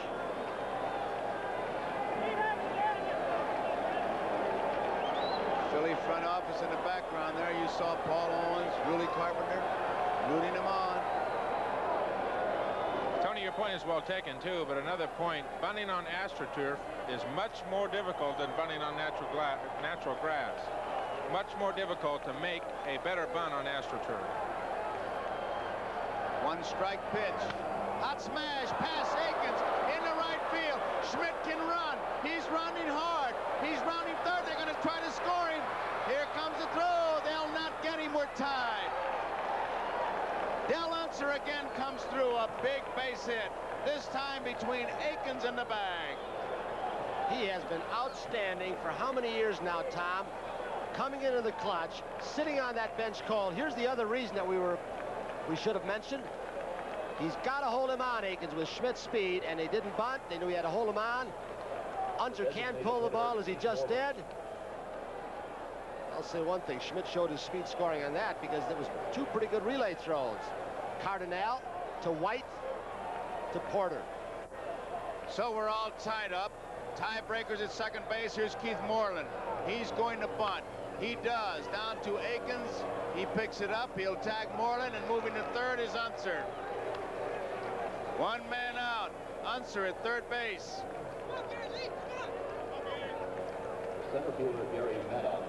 Philly front office in the background there. You saw Paul Owens, Rudy Carpenter rooting him on. Tony, your point is well taken too, but another point, bunting on AstroTurf is much more difficult than bunting on natural grass. Much more difficult to make a better bunt on AstroTurf. One strike pitch. Hot smash past Akins into right field. Schmidt can run. He's running hard. He's rounding third. They're going to try to score him. Here comes the throw. They'll not get him. We're tied. Del Unser again comes through. A big base hit. This time between Akins and the bag. He has been outstanding for how many years now, Tom? Coming into the clutch, sitting on that bench called. Here's the other reason that we should have mentioned. He's got to hold him on, Akins, with Schmidt's speed, and they didn't bunt. They knew he had to hold him on. Unser can't pull the ball as he just did. I'll say one thing, Schmidt showed his speed scoring on that because there was two pretty good relay throws. Cardinal to White to Porter. So we're all tied up. Tiebreakers at second base. Here's Keith Moreland. He's going to bunt. He does. Down to Akins. He picks it up. He'll tag Moreland, and moving to third is Unser. One man out. Unser at third base. Center fielder Gary Maddox.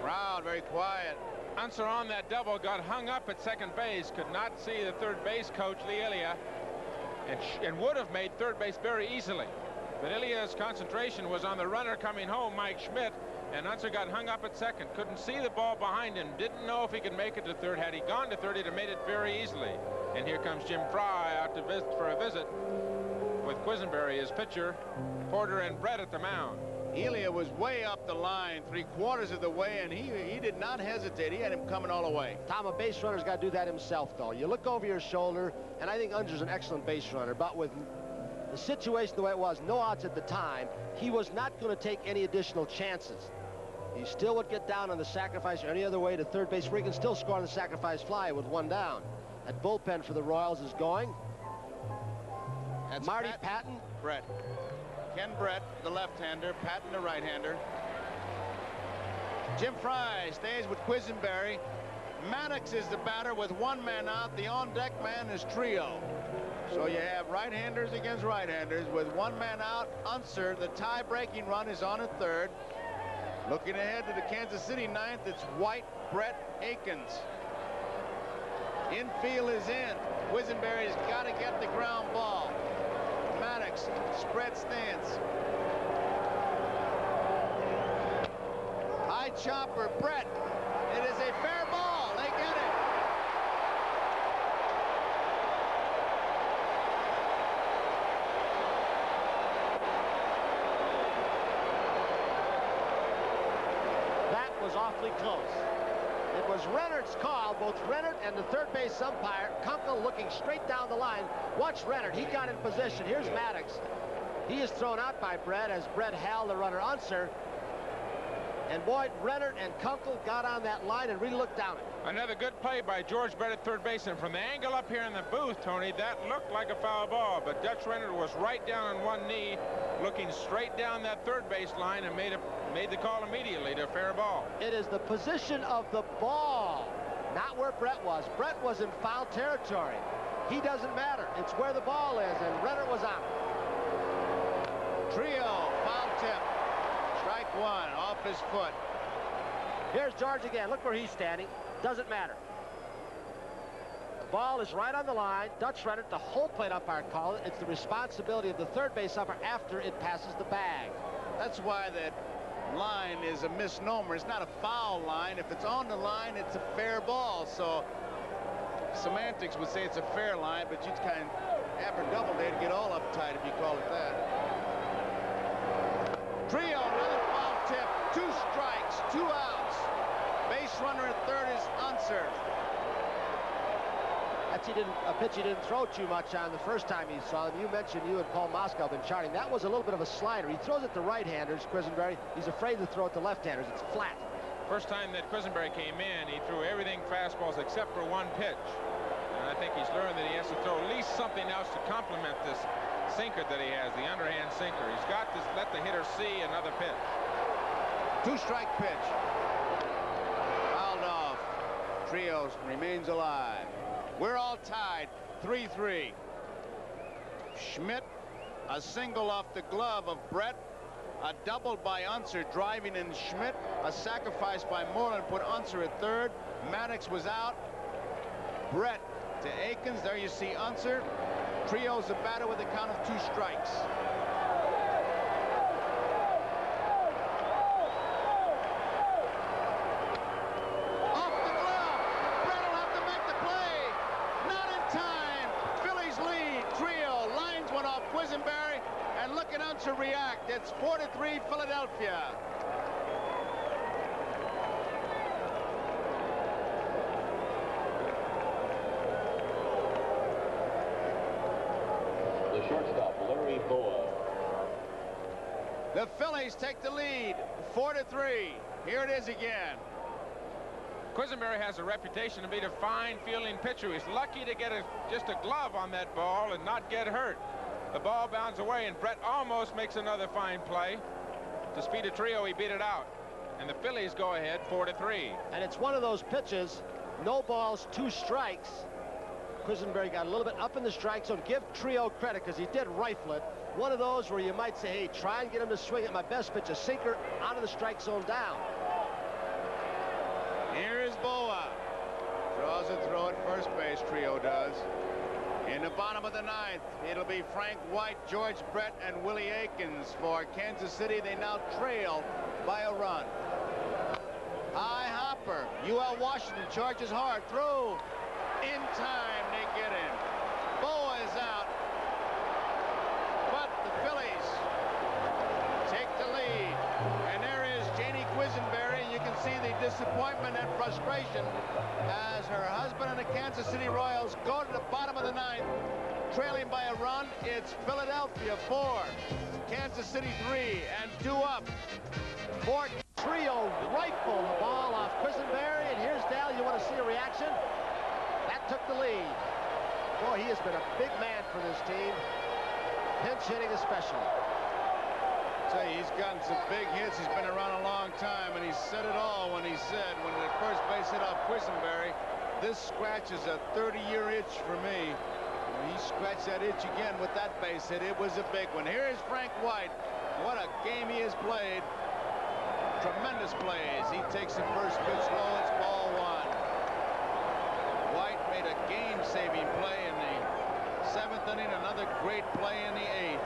Crowd very quiet. Unser on that double got hung up at second base. Could not see the third base coach, Lee Elia, and would have made third base very easily. But Elia's concentration was on the runner coming home, Mike Schmidt, and Unser got hung up at second. Couldn't see the ball behind him. Didn't know if he could make it to third. Had he gone to third, he'd have made it very easily. And here comes Jim Fry out to for a visit with Quisenberry as pitcher, Porter and Brett at the mound. Elia was way up the line, 3/4 of the way, and he did not hesitate. He had him coming all the way. Tom, a base runner's got to do that himself, though. You look over your shoulder, and I think Unser's an excellent base runner, but with the situation the way it was, no outs at the time, he was not going to take any additional chances. He still would get down on the sacrifice or any other way to third base where he can still score on the sacrifice fly with one down. That bullpen for the Royals is going. That's Marty Patton. Brett. Ken Brett, the left-hander. Patton, the right-hander. Jim Fry stays with Quisenberry. Maddox is the batter with one man out. The on-deck man is Trio. So you have right-handers against right-handers with one man out. Unser, the tie-breaking run, is on at third. Looking ahead to the Kansas City ninth, it's White, Brett, Akins. Infield is in. Quisenberry's got to get the ground ball. Maddox, spread stance. High chopper, Brett. It is a fair ball. They get it. That was awfully close. It was Rennert's call, both Rennert and the third base umpire. Kunkel looking straight down the line. Watch Rennert. He got in position. Here's Maddox. He is thrown out by Brett as Brett held the runner Unser. And boy, Rennert and Kunkel got on that line and really looked down it. Another good play by George Brett at third base, and from the angle up here in the booth, Tony, that looked like a foul ball, but Dutch Rennert was right down on one knee, looking straight down that third base line, and made the call immediately to a fair ball. It is the position of the ball, not where Brett was. Brett was in foul territory. He doesn't matter. It's where the ball is, and Rennert was out. Trio, foul tip. Strike one, off his foot. Here's George again. Look where he's standing. Doesn't matter. The ball is right on the line. Dutch Rennert, the whole plate umpire call it. It's the responsibility of the third base umpire after it passes the bag. That's why that line is a misnomer. It's not a foul line. If it's on the line, it's a fair ball. So semantics would say it's a fair line, but you'd kind of abracadabra, they'd get all uptight if you call it that. Trio, another foul tip. 2 strikes, 2 outs. Base runner at third is Unser. That's a pitch he didn't throw too much on the first time he saw him. You mentioned you and Paul Moskow have been charting. That was a little bit of a slider. He throws it to right-handers, Quisenberry. He's afraid to throw it to left-handers. It's flat. First time that Quisenberry came in, he threw everything fastballs except for 1 pitch. And I think he's learned that he has to throw at least something else to complement this sinker that he has, the underhand sinker. He's got to let the hitter see another pitch. 2-strike pitch. Fouled off. Trio remains alive. We're all tied, 3-3. Schmidt, a single off the glove of Brett. A double by Unser driving in Schmidt. A sacrifice by Moreland put Unser at third. Maddox was out. Brett to Akins. There you see Unser. Trio's the batter with a count of 2 strikes. Off the glove. Brett will have to make the play. Not in time. Phillies lead. Trio lines one off Quisenberry. And look at Unser react. It's 4-3 Philadelphia. The shortstop, Larry Boa. The Phillies take the lead, 4-3. Here it is again. Quisenberry has a reputation to be a fine fielding pitcher. He's lucky to get just a glove on that ball and not get hurt. The ball bounds away, and Brett almost makes another fine play. To speed a Trio, he beat it out. And the Phillies go ahead 4-3. And it's one of those pitches, no balls, 2 strikes. Quisenberry got a little bit up in the strike zone. Give Trio credit because he did rifle it. One of those where you might say, hey, try and get him to swing at my best pitch, a sinker out of the strike zone down. Here is Boa. Draws a throw at first base, Trio does. In the bottom of the 9th, it'll be Frank White, George Brett, and Willie Akins for Kansas City. They now trail by a run. High hopper. UL Washington charges hard. Throw. In time, they get in. Boa is out. But the Phillies take the lead. And there is Janie Quisenberry. You can see the disappointment and frustration as her husband and the Kansas City Royals go to the bottom of the 9th, trailing by a run. It's Philadelphia 4, Kansas City 3, and 2 up. Fort Trio rifle the ball off Quisenberry, and here's Dal. You want to see a reaction? That took the lead. Boy, he has been a big man for this team. Pinch hitting especially. Tell you, he's gotten some big hits. He's been around a long time, and he said it all when he said, when the first base hit off Quisenberry, this scratches a 30-year itch for me. And he scratched that itch again with that base hit. It was a big one. Here is Frank White. What a game he has played. Tremendous plays. He takes the first pitch low. It's ball 1. White made a game-saving play in the 7th inning. Another great play in the 8th.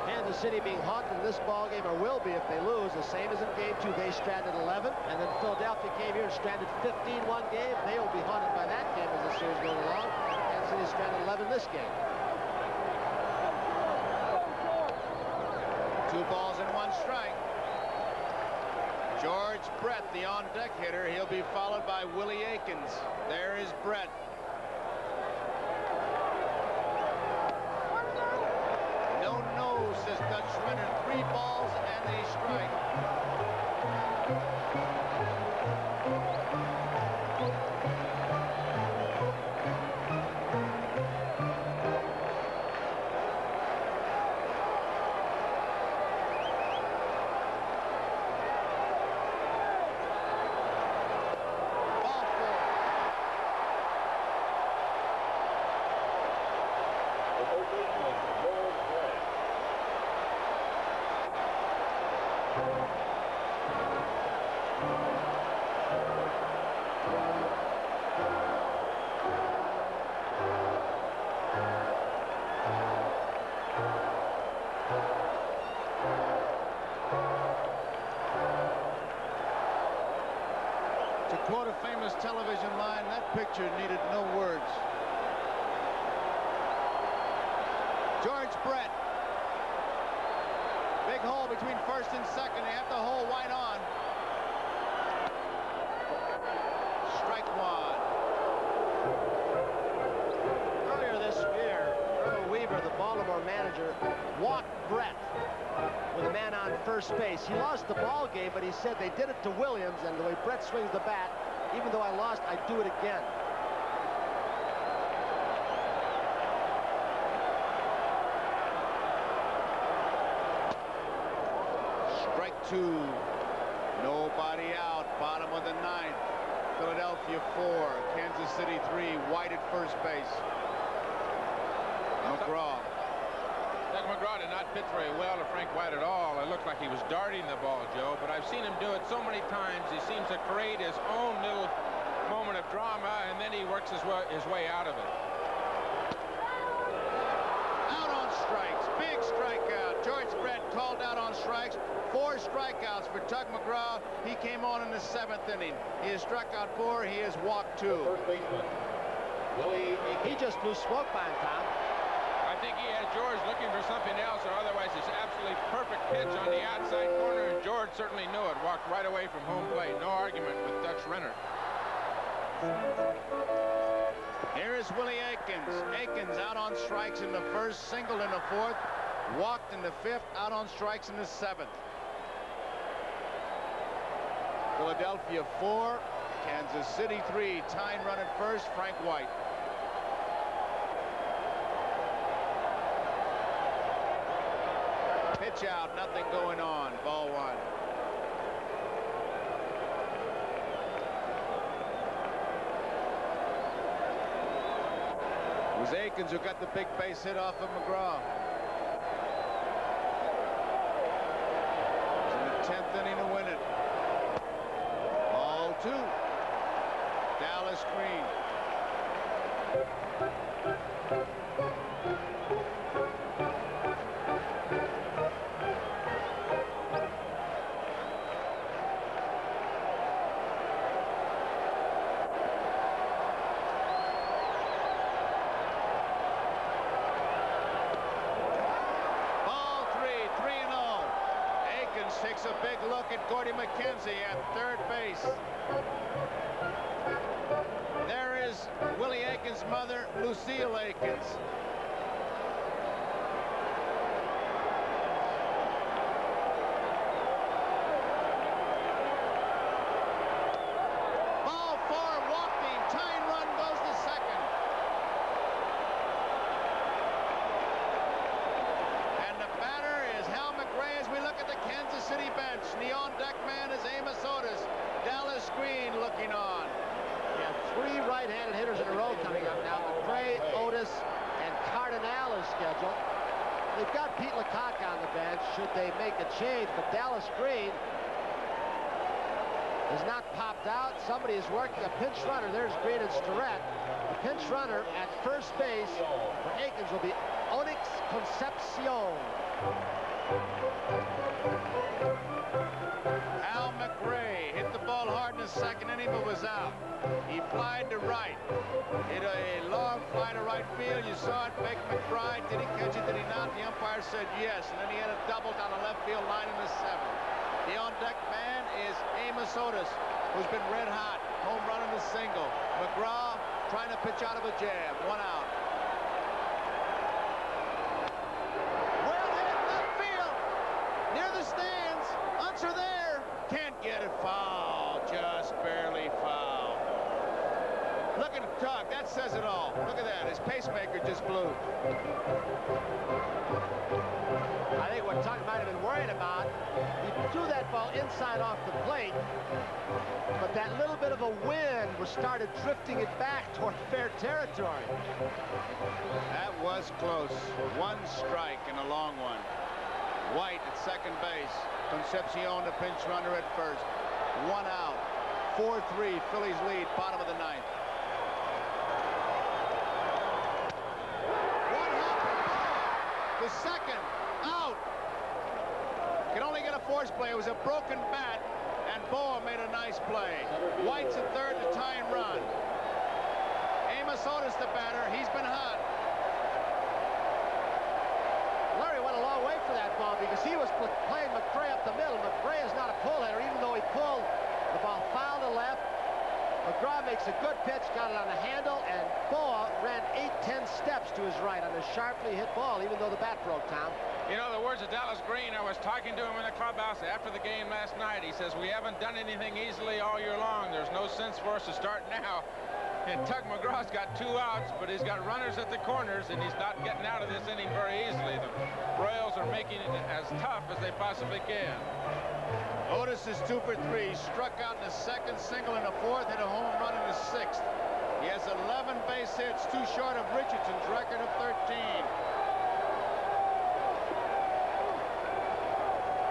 Kansas City being haunted in this ballgame, or will be if they lose, the same as in Game 2. They stranded 11, and then Philadelphia came here and stranded 15 one game. They will be haunted by that game as the series goes along. Kansas City stranded 11 this game. 2 balls and 1 strike. George Brett, the on-deck hitter. He'll be followed by Willie Akins. There is Brett. No, says Dutchman, and 3 balls and a strike. quote a famous television line, that picture needed no words. George Brett. Big hole between first and second. They have the hole wide on. Strike one. Earlier this year, Earl Weaver, the Baltimore manager, walked Brett with a man on first base. He lost the ball game, but he said they did it to Williams, and the way Brett swings the bat, even though I lost, I'd do it again. Strike two. Nobody out. Bottom of the ninth. Philadelphia 4, Kansas City 3. White at first base. McGraw. Doug McGraw did not pitch very well to Frank White at all. It looked like he was darting the ball, Joe, but I've seen him do it so many times. He seems to create his own little moment of drama, and then he works his way out of it. Out on strikes. Big strikeout. George Brett called out on strikes. 4 strikeouts for Tug McGraw. He came on in the 7th inning. He has struck out 4. He has walked 2. First baseman, Willie Aikens. He just blew smoke by him, Tom. I think he had George looking for something else, or otherwise it's absolutely perfect pitch on the outside corner, and George certainly knew it. Walked right away from home plate. No argument with Dutch Renner. Here is Willie Aikens. Aikens out on strikes in the 1st, singled in the 4th, walked in the 5th, out on strikes in the 7th. Philadelphia 4, Kansas City 3. Tying run at first, Frank White. Pitch out, nothing going on. Ball 1. It was Aikens who got the big base hit off of McGraw. It was in the 10th inning to win it. Ball 2. Dallas Green. Takes a big look at Gordy McKenzie at third base. There is Willie Aikens' mother, Lucille Aikens. Ball 4, walked him. Tying run goes to second. And the batter is Hal McRae as we look at the Kansas City bench. The on-deck man is Amos Otis. Dallas Green looking on. Yeah, 3 right-handed hitters in a row coming up now. McRae, Otis, and Cardinal is scheduled. They've got Pete Lecoq on the bench should they make a change, but Dallas Green has not popped out. Somebody is working a pinch runner. There's Green and Starrett. The pinch runner at first base for Aikens will be Onyx Concepcion. Al McRae hit the ball hard in the 2nd inning, but was out. He flied to right. Hit a long fly to right field. You saw it. Baker McBride. Did he catch it? Did he not? The umpire said yes. And then he had a double down the left field line in the 7th. The on-deck man is Amos Otis, who's been red hot. Home run in the single. McGraw trying to pitch out of a jab. 1 out. Stands. Unser there. Can't get it. Foul. Just barely foul. Look at Tug. That says it all. Look at that. His pacemaker just blew. I think what Tug might have been worried about, he threw that ball inside off the plate, but that little bit of a wind started drifting it back toward fair territory. That was close. 1 strike and a long one. White at second base. Concepcion, the pinch runner at first. 1 out. 4-3. Phillies lead. Bottom of the 9th. What happened? The second out. Could only get a force play. It was a broken bat. And Boa made a nice play. White's at third to tie and run. Amos Otis, the batter. He's been hot. Larry went a long way for that ball because he was playing McRae up the middle. McRae is not a pull hitter, even though he pulled the ball foul to left. McGraw makes a good pitch, got it on the handle, and Boa ran 8-10 steps to his right on a sharply hit ball, even though the bat broke, Tom. You know, the words of Dallas Green, I was talking to him in the clubhouse after the game last night. He says, we haven't done anything easily all year long. There's no sense for us to start now. And Tug McGraw's got 2 outs, but he's got runners at the corners, and he's not getting out of this inning very easily. The Royals are making it as tough as they possibly can. Otis is 2 for 3. Struck out in the second, single in the fourth, hit a home run in the sixth. He has 11 base hits, 2 short of Richardson's record of 13.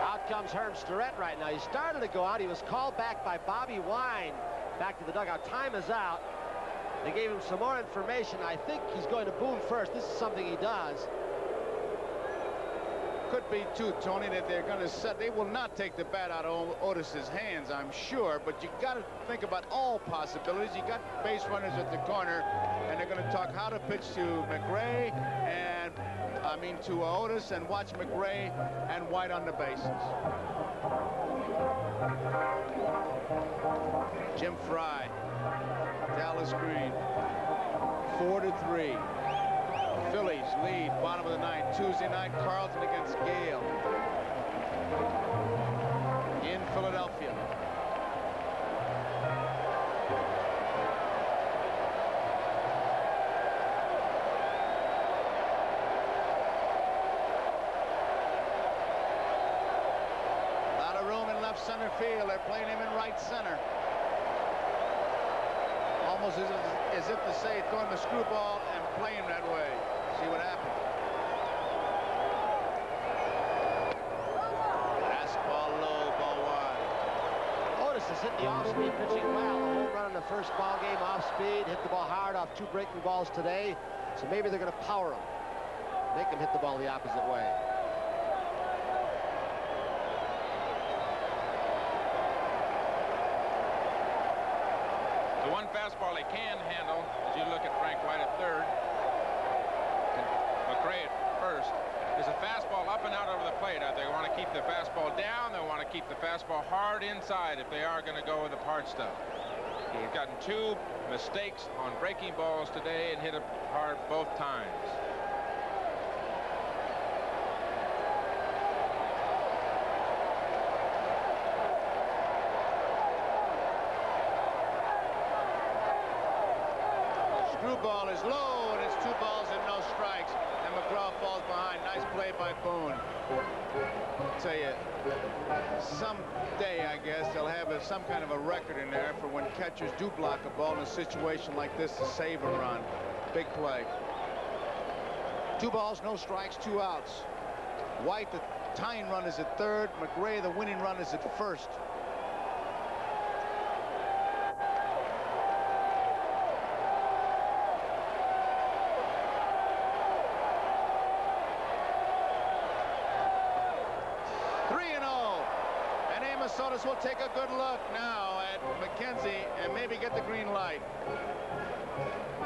Out comes Herm Starrett right now. He started to go out. He was called back by Bobby Wine back to the dugout. Time is out. They gave him some more information. I think he's going to boom first. This is something he does. Could be too, Tony, that they're going to set. They will not take the bat out of Otis's hands, I'm sure. But you got to think about all possibilities. You got base runners at the corner, and they're going to talk how to pitch to McRae and to Otis, and watch McRae and White on the bases. Jim Fry, Dallas Green, 4-3. Phillies lead, bottom of the ninth. Tuesday night, Carlton against Gale in Philadelphia. A lot of room in left center field. They're playing him in right center. Almost as if to say, throwing the screwball and playing that way. See what happens. Fastball low, ball wide. Otis has hit the off-speed pitching well. A home run in the first ball game, off-speed. Hit the ball hard off 2 breaking balls today. So maybe they're going to power him. Make him hit the ball the opposite way. The one fastball he can handle, as you look at Frank White at third, and McRae at first, is a fastball up and out over the plate. They want to keep the fastball down. They want to keep the fastball hard inside if they are going to go with the hard stuff. He's gotten 2 mistakes on breaking balls today and hit it hard both times. Screwball is low, and it's 2 balls and no strikes. And McGraw falls behind. Nice play by Boone. I'll tell you, someday, I guess, they'll have some kind of a record in there for when catchers do block a ball in a situation like this to save a run. Big play. 2 balls, no strikes, 2 outs. White, the tying run, is at third. McRae, the winning run, is at first. Otis will take a good look now at McKenzie and maybe get the green light.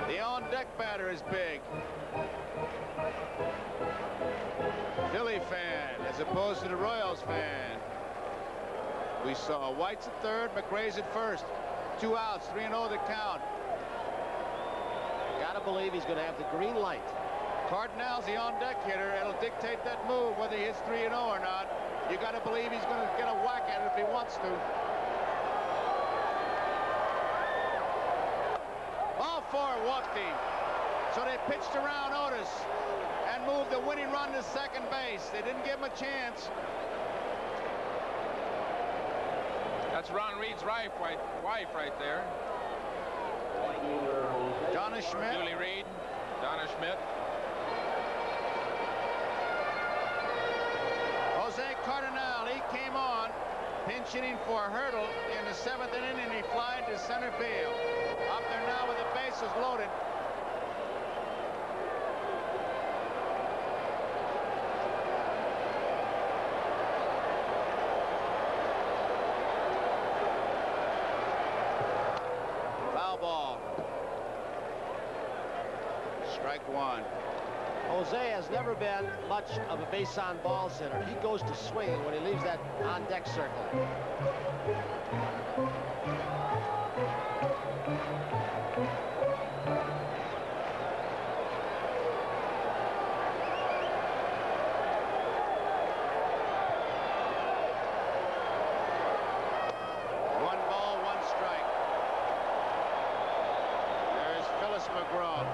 The on-deck batter is big. Philly fan as opposed to the Royals fan. We saw White's at third, McRae's at first. 2 outs, 3-0 the count. Gotta believe he's going to have the green light. Cardinal's the on-deck hitter. It'll dictate that move, whether he hits 3-0 or not. You got to believe he's going to get a whack at it if he wants to. All 4 walked him. So they pitched around Otis and moved the winning run to second base. They didn't give him a chance. That's Ron Reed's wife right there. Donna Schmidt. Julie Reed, Donna Schmidt. Jose Cardinal, he came on, pinch hitting for Hurdle in the 7th inning, and he flied to center field. Up there now with the bases loaded. strike one. Jose has never been much of a base on balls hitter. He goes to swinging when he leaves that on deck circle. McGraw.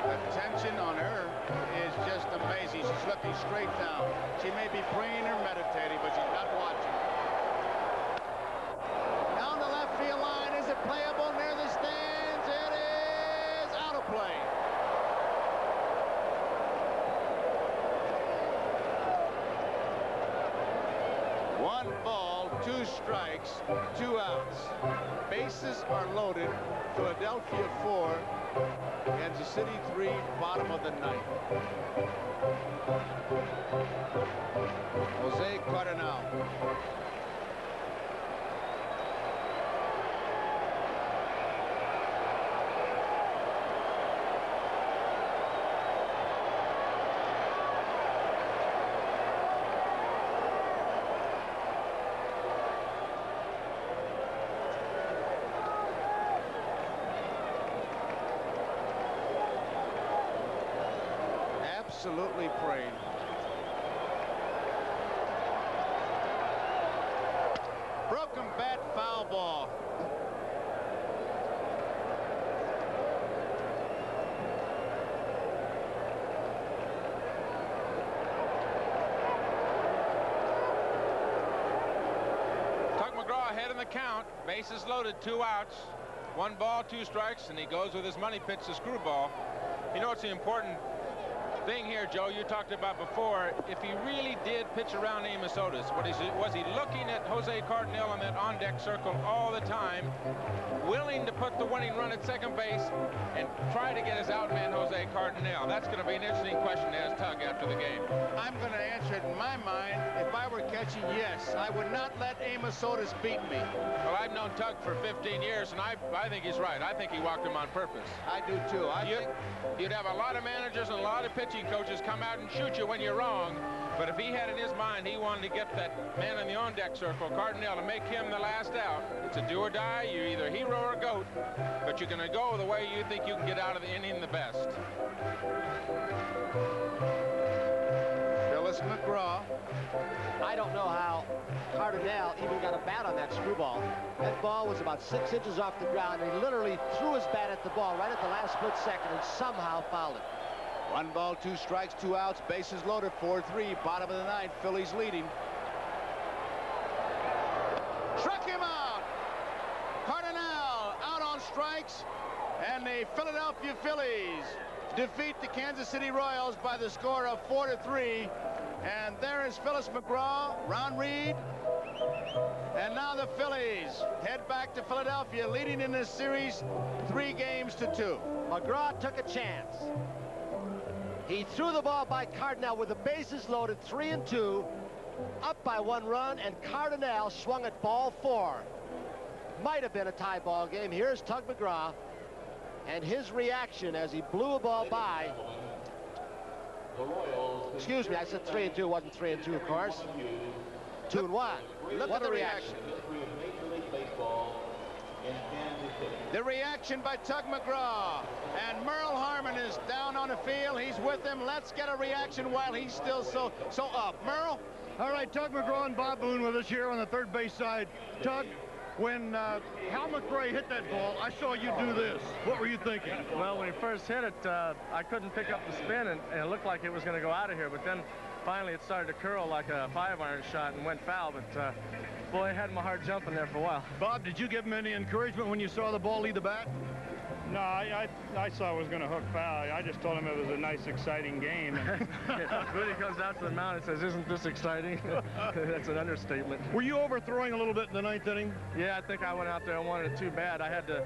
The tension on her is just amazing. She's looking straight down. She may be praying or meditating, but she's not watching. Down the left field line. Is it playable near the stands? It is out of play. One ball, 2 strikes, 2 outs. Bases are loaded. Philadelphia 4, Kansas City 3, bottom of the 9th. Jose Cardenal. Absolutely praying. Broken bat, foul ball. Tug McGraw ahead in the count. Bases loaded, 2 outs. 1 ball, 2 strikes, and he goes with his money pitch to screwball. You know, it's the important thing here, Joe, you talked about before. If he really did pitch around Amos Otis, was he looking at Jose Cardenal on that on-deck circle all the time, willing to put the winning run at second base and try to get his outman Jose Cardenal? That's going to be an interesting question to ask Tug after the game. I'm going to answer it in my mind. If I were catching, yes, I would not let Amos Otis beat me. Well, I've known Tug for 15 years, and I think he's right. I think he walked him on purpose. I do, too. You'd have a lot of managers and a lot of pitching coaches come out and shoot you when you're wrong, but if he had in his mind he wanted to get that man in the on-deck circle, Cardenal, to make him the last out, it's a do or die. You're either hero or goat, but you're going to go the way you think you can get out of the inning the best. Phyllis McGraw. I don't know how Cardenal even got a bat on that screwball. That ball was about 6 inches off the ground, and he literally threw his bat at the ball right at the last split second and somehow fouled it. 1 ball, 2 strikes, 2 outs, bases loaded, 4-3, bottom of the 9th, Phillies leading. Struck him out. Cardenal out on strikes, and the Philadelphia Phillies defeat the Kansas City Royals by the score of 4-3. And there is Phyllis McGraw, Ron Reed, and now the Phillies head back to Philadelphia, leading in this series 3-2. McGraw took a chance. He threw the ball by Cardenal with the bases loaded, 3-2, up by 1 run, and Cardenal swung at ball 4. Might have been a tie ball game. Here's Tug McGraw, and his reaction as he blew a ball by. Excuse me, I said 3-2. It wasn't 3-2, of course. 2-1. What a reaction. The reaction by Tug McGraw, and Merle Harmon is down on the field. He's with him. Let's get a reaction while he's still so up. Merle? All right, Tug McGraw and Bob Boone with us here on the third base side. Tug, when Hal McRae hit that ball, I saw you do this. What were you thinking? Well, when he first hit it, I couldn't pick up the spin, and it looked like it was going to go out of here. But then finally it started to curl like a 5-iron shot and went foul. But boy, I had my heart jumping there for a while. Bob, did you give him any encouragement when you saw the ball leave the bat? No, I saw it was going to hook foul. I just told him it was a nice, exciting game. When he comes out to the mound and says, "Isn't this exciting?" That's an understatement. Were you overthrowing a little bit in the 9th inning? Yeah, I think I went out there and wanted it too bad. I had to,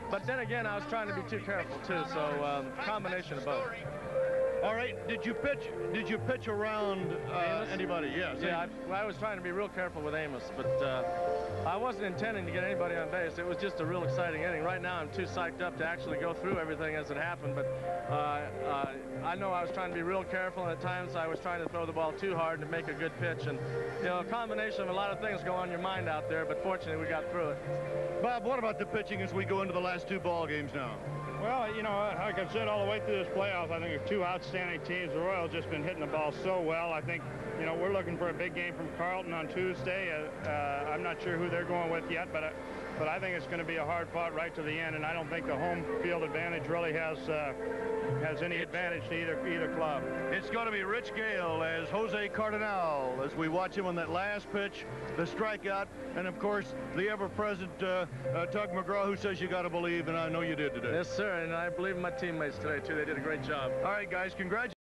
but then again, I was trying to be too careful too. So combination of both. All right. Did you pitch around anybody? Yes. Yeah, I was trying to be real careful with Amos, but I wasn't intending to get anybody on base. It was just a real exciting inning. Right now, I'm too psyched up to actually go through everything as it happened, but I know I was trying to be real careful, and at times I was trying to throw the ball too hard to make a good pitch. And, you know, a combination of a lot of things go on your mind out there, but fortunately we got through it. Bob, what about the pitching as we go into the last 2 ball games now? Well, you know, like I've said all the way through this playoff, I think there's 2 outstanding teams. The Royals just been hitting the ball so well. I think, you know, we're looking for a big game from Carlton on Tuesday. I'm not sure who they're going with yet, but I think it's going to be a hard fought right to the end, and I don't think the home field advantage really has any advantage to either club. It's going to be Rich Gale as Jose Cardinal as we watch him on that last pitch, the strikeout, and of course the ever-present Tug McGraw, who says you got to believe, and I know you did today. Yes, sir, and I believe in my teammates today too. They did a great job. All right, guys, congratulations.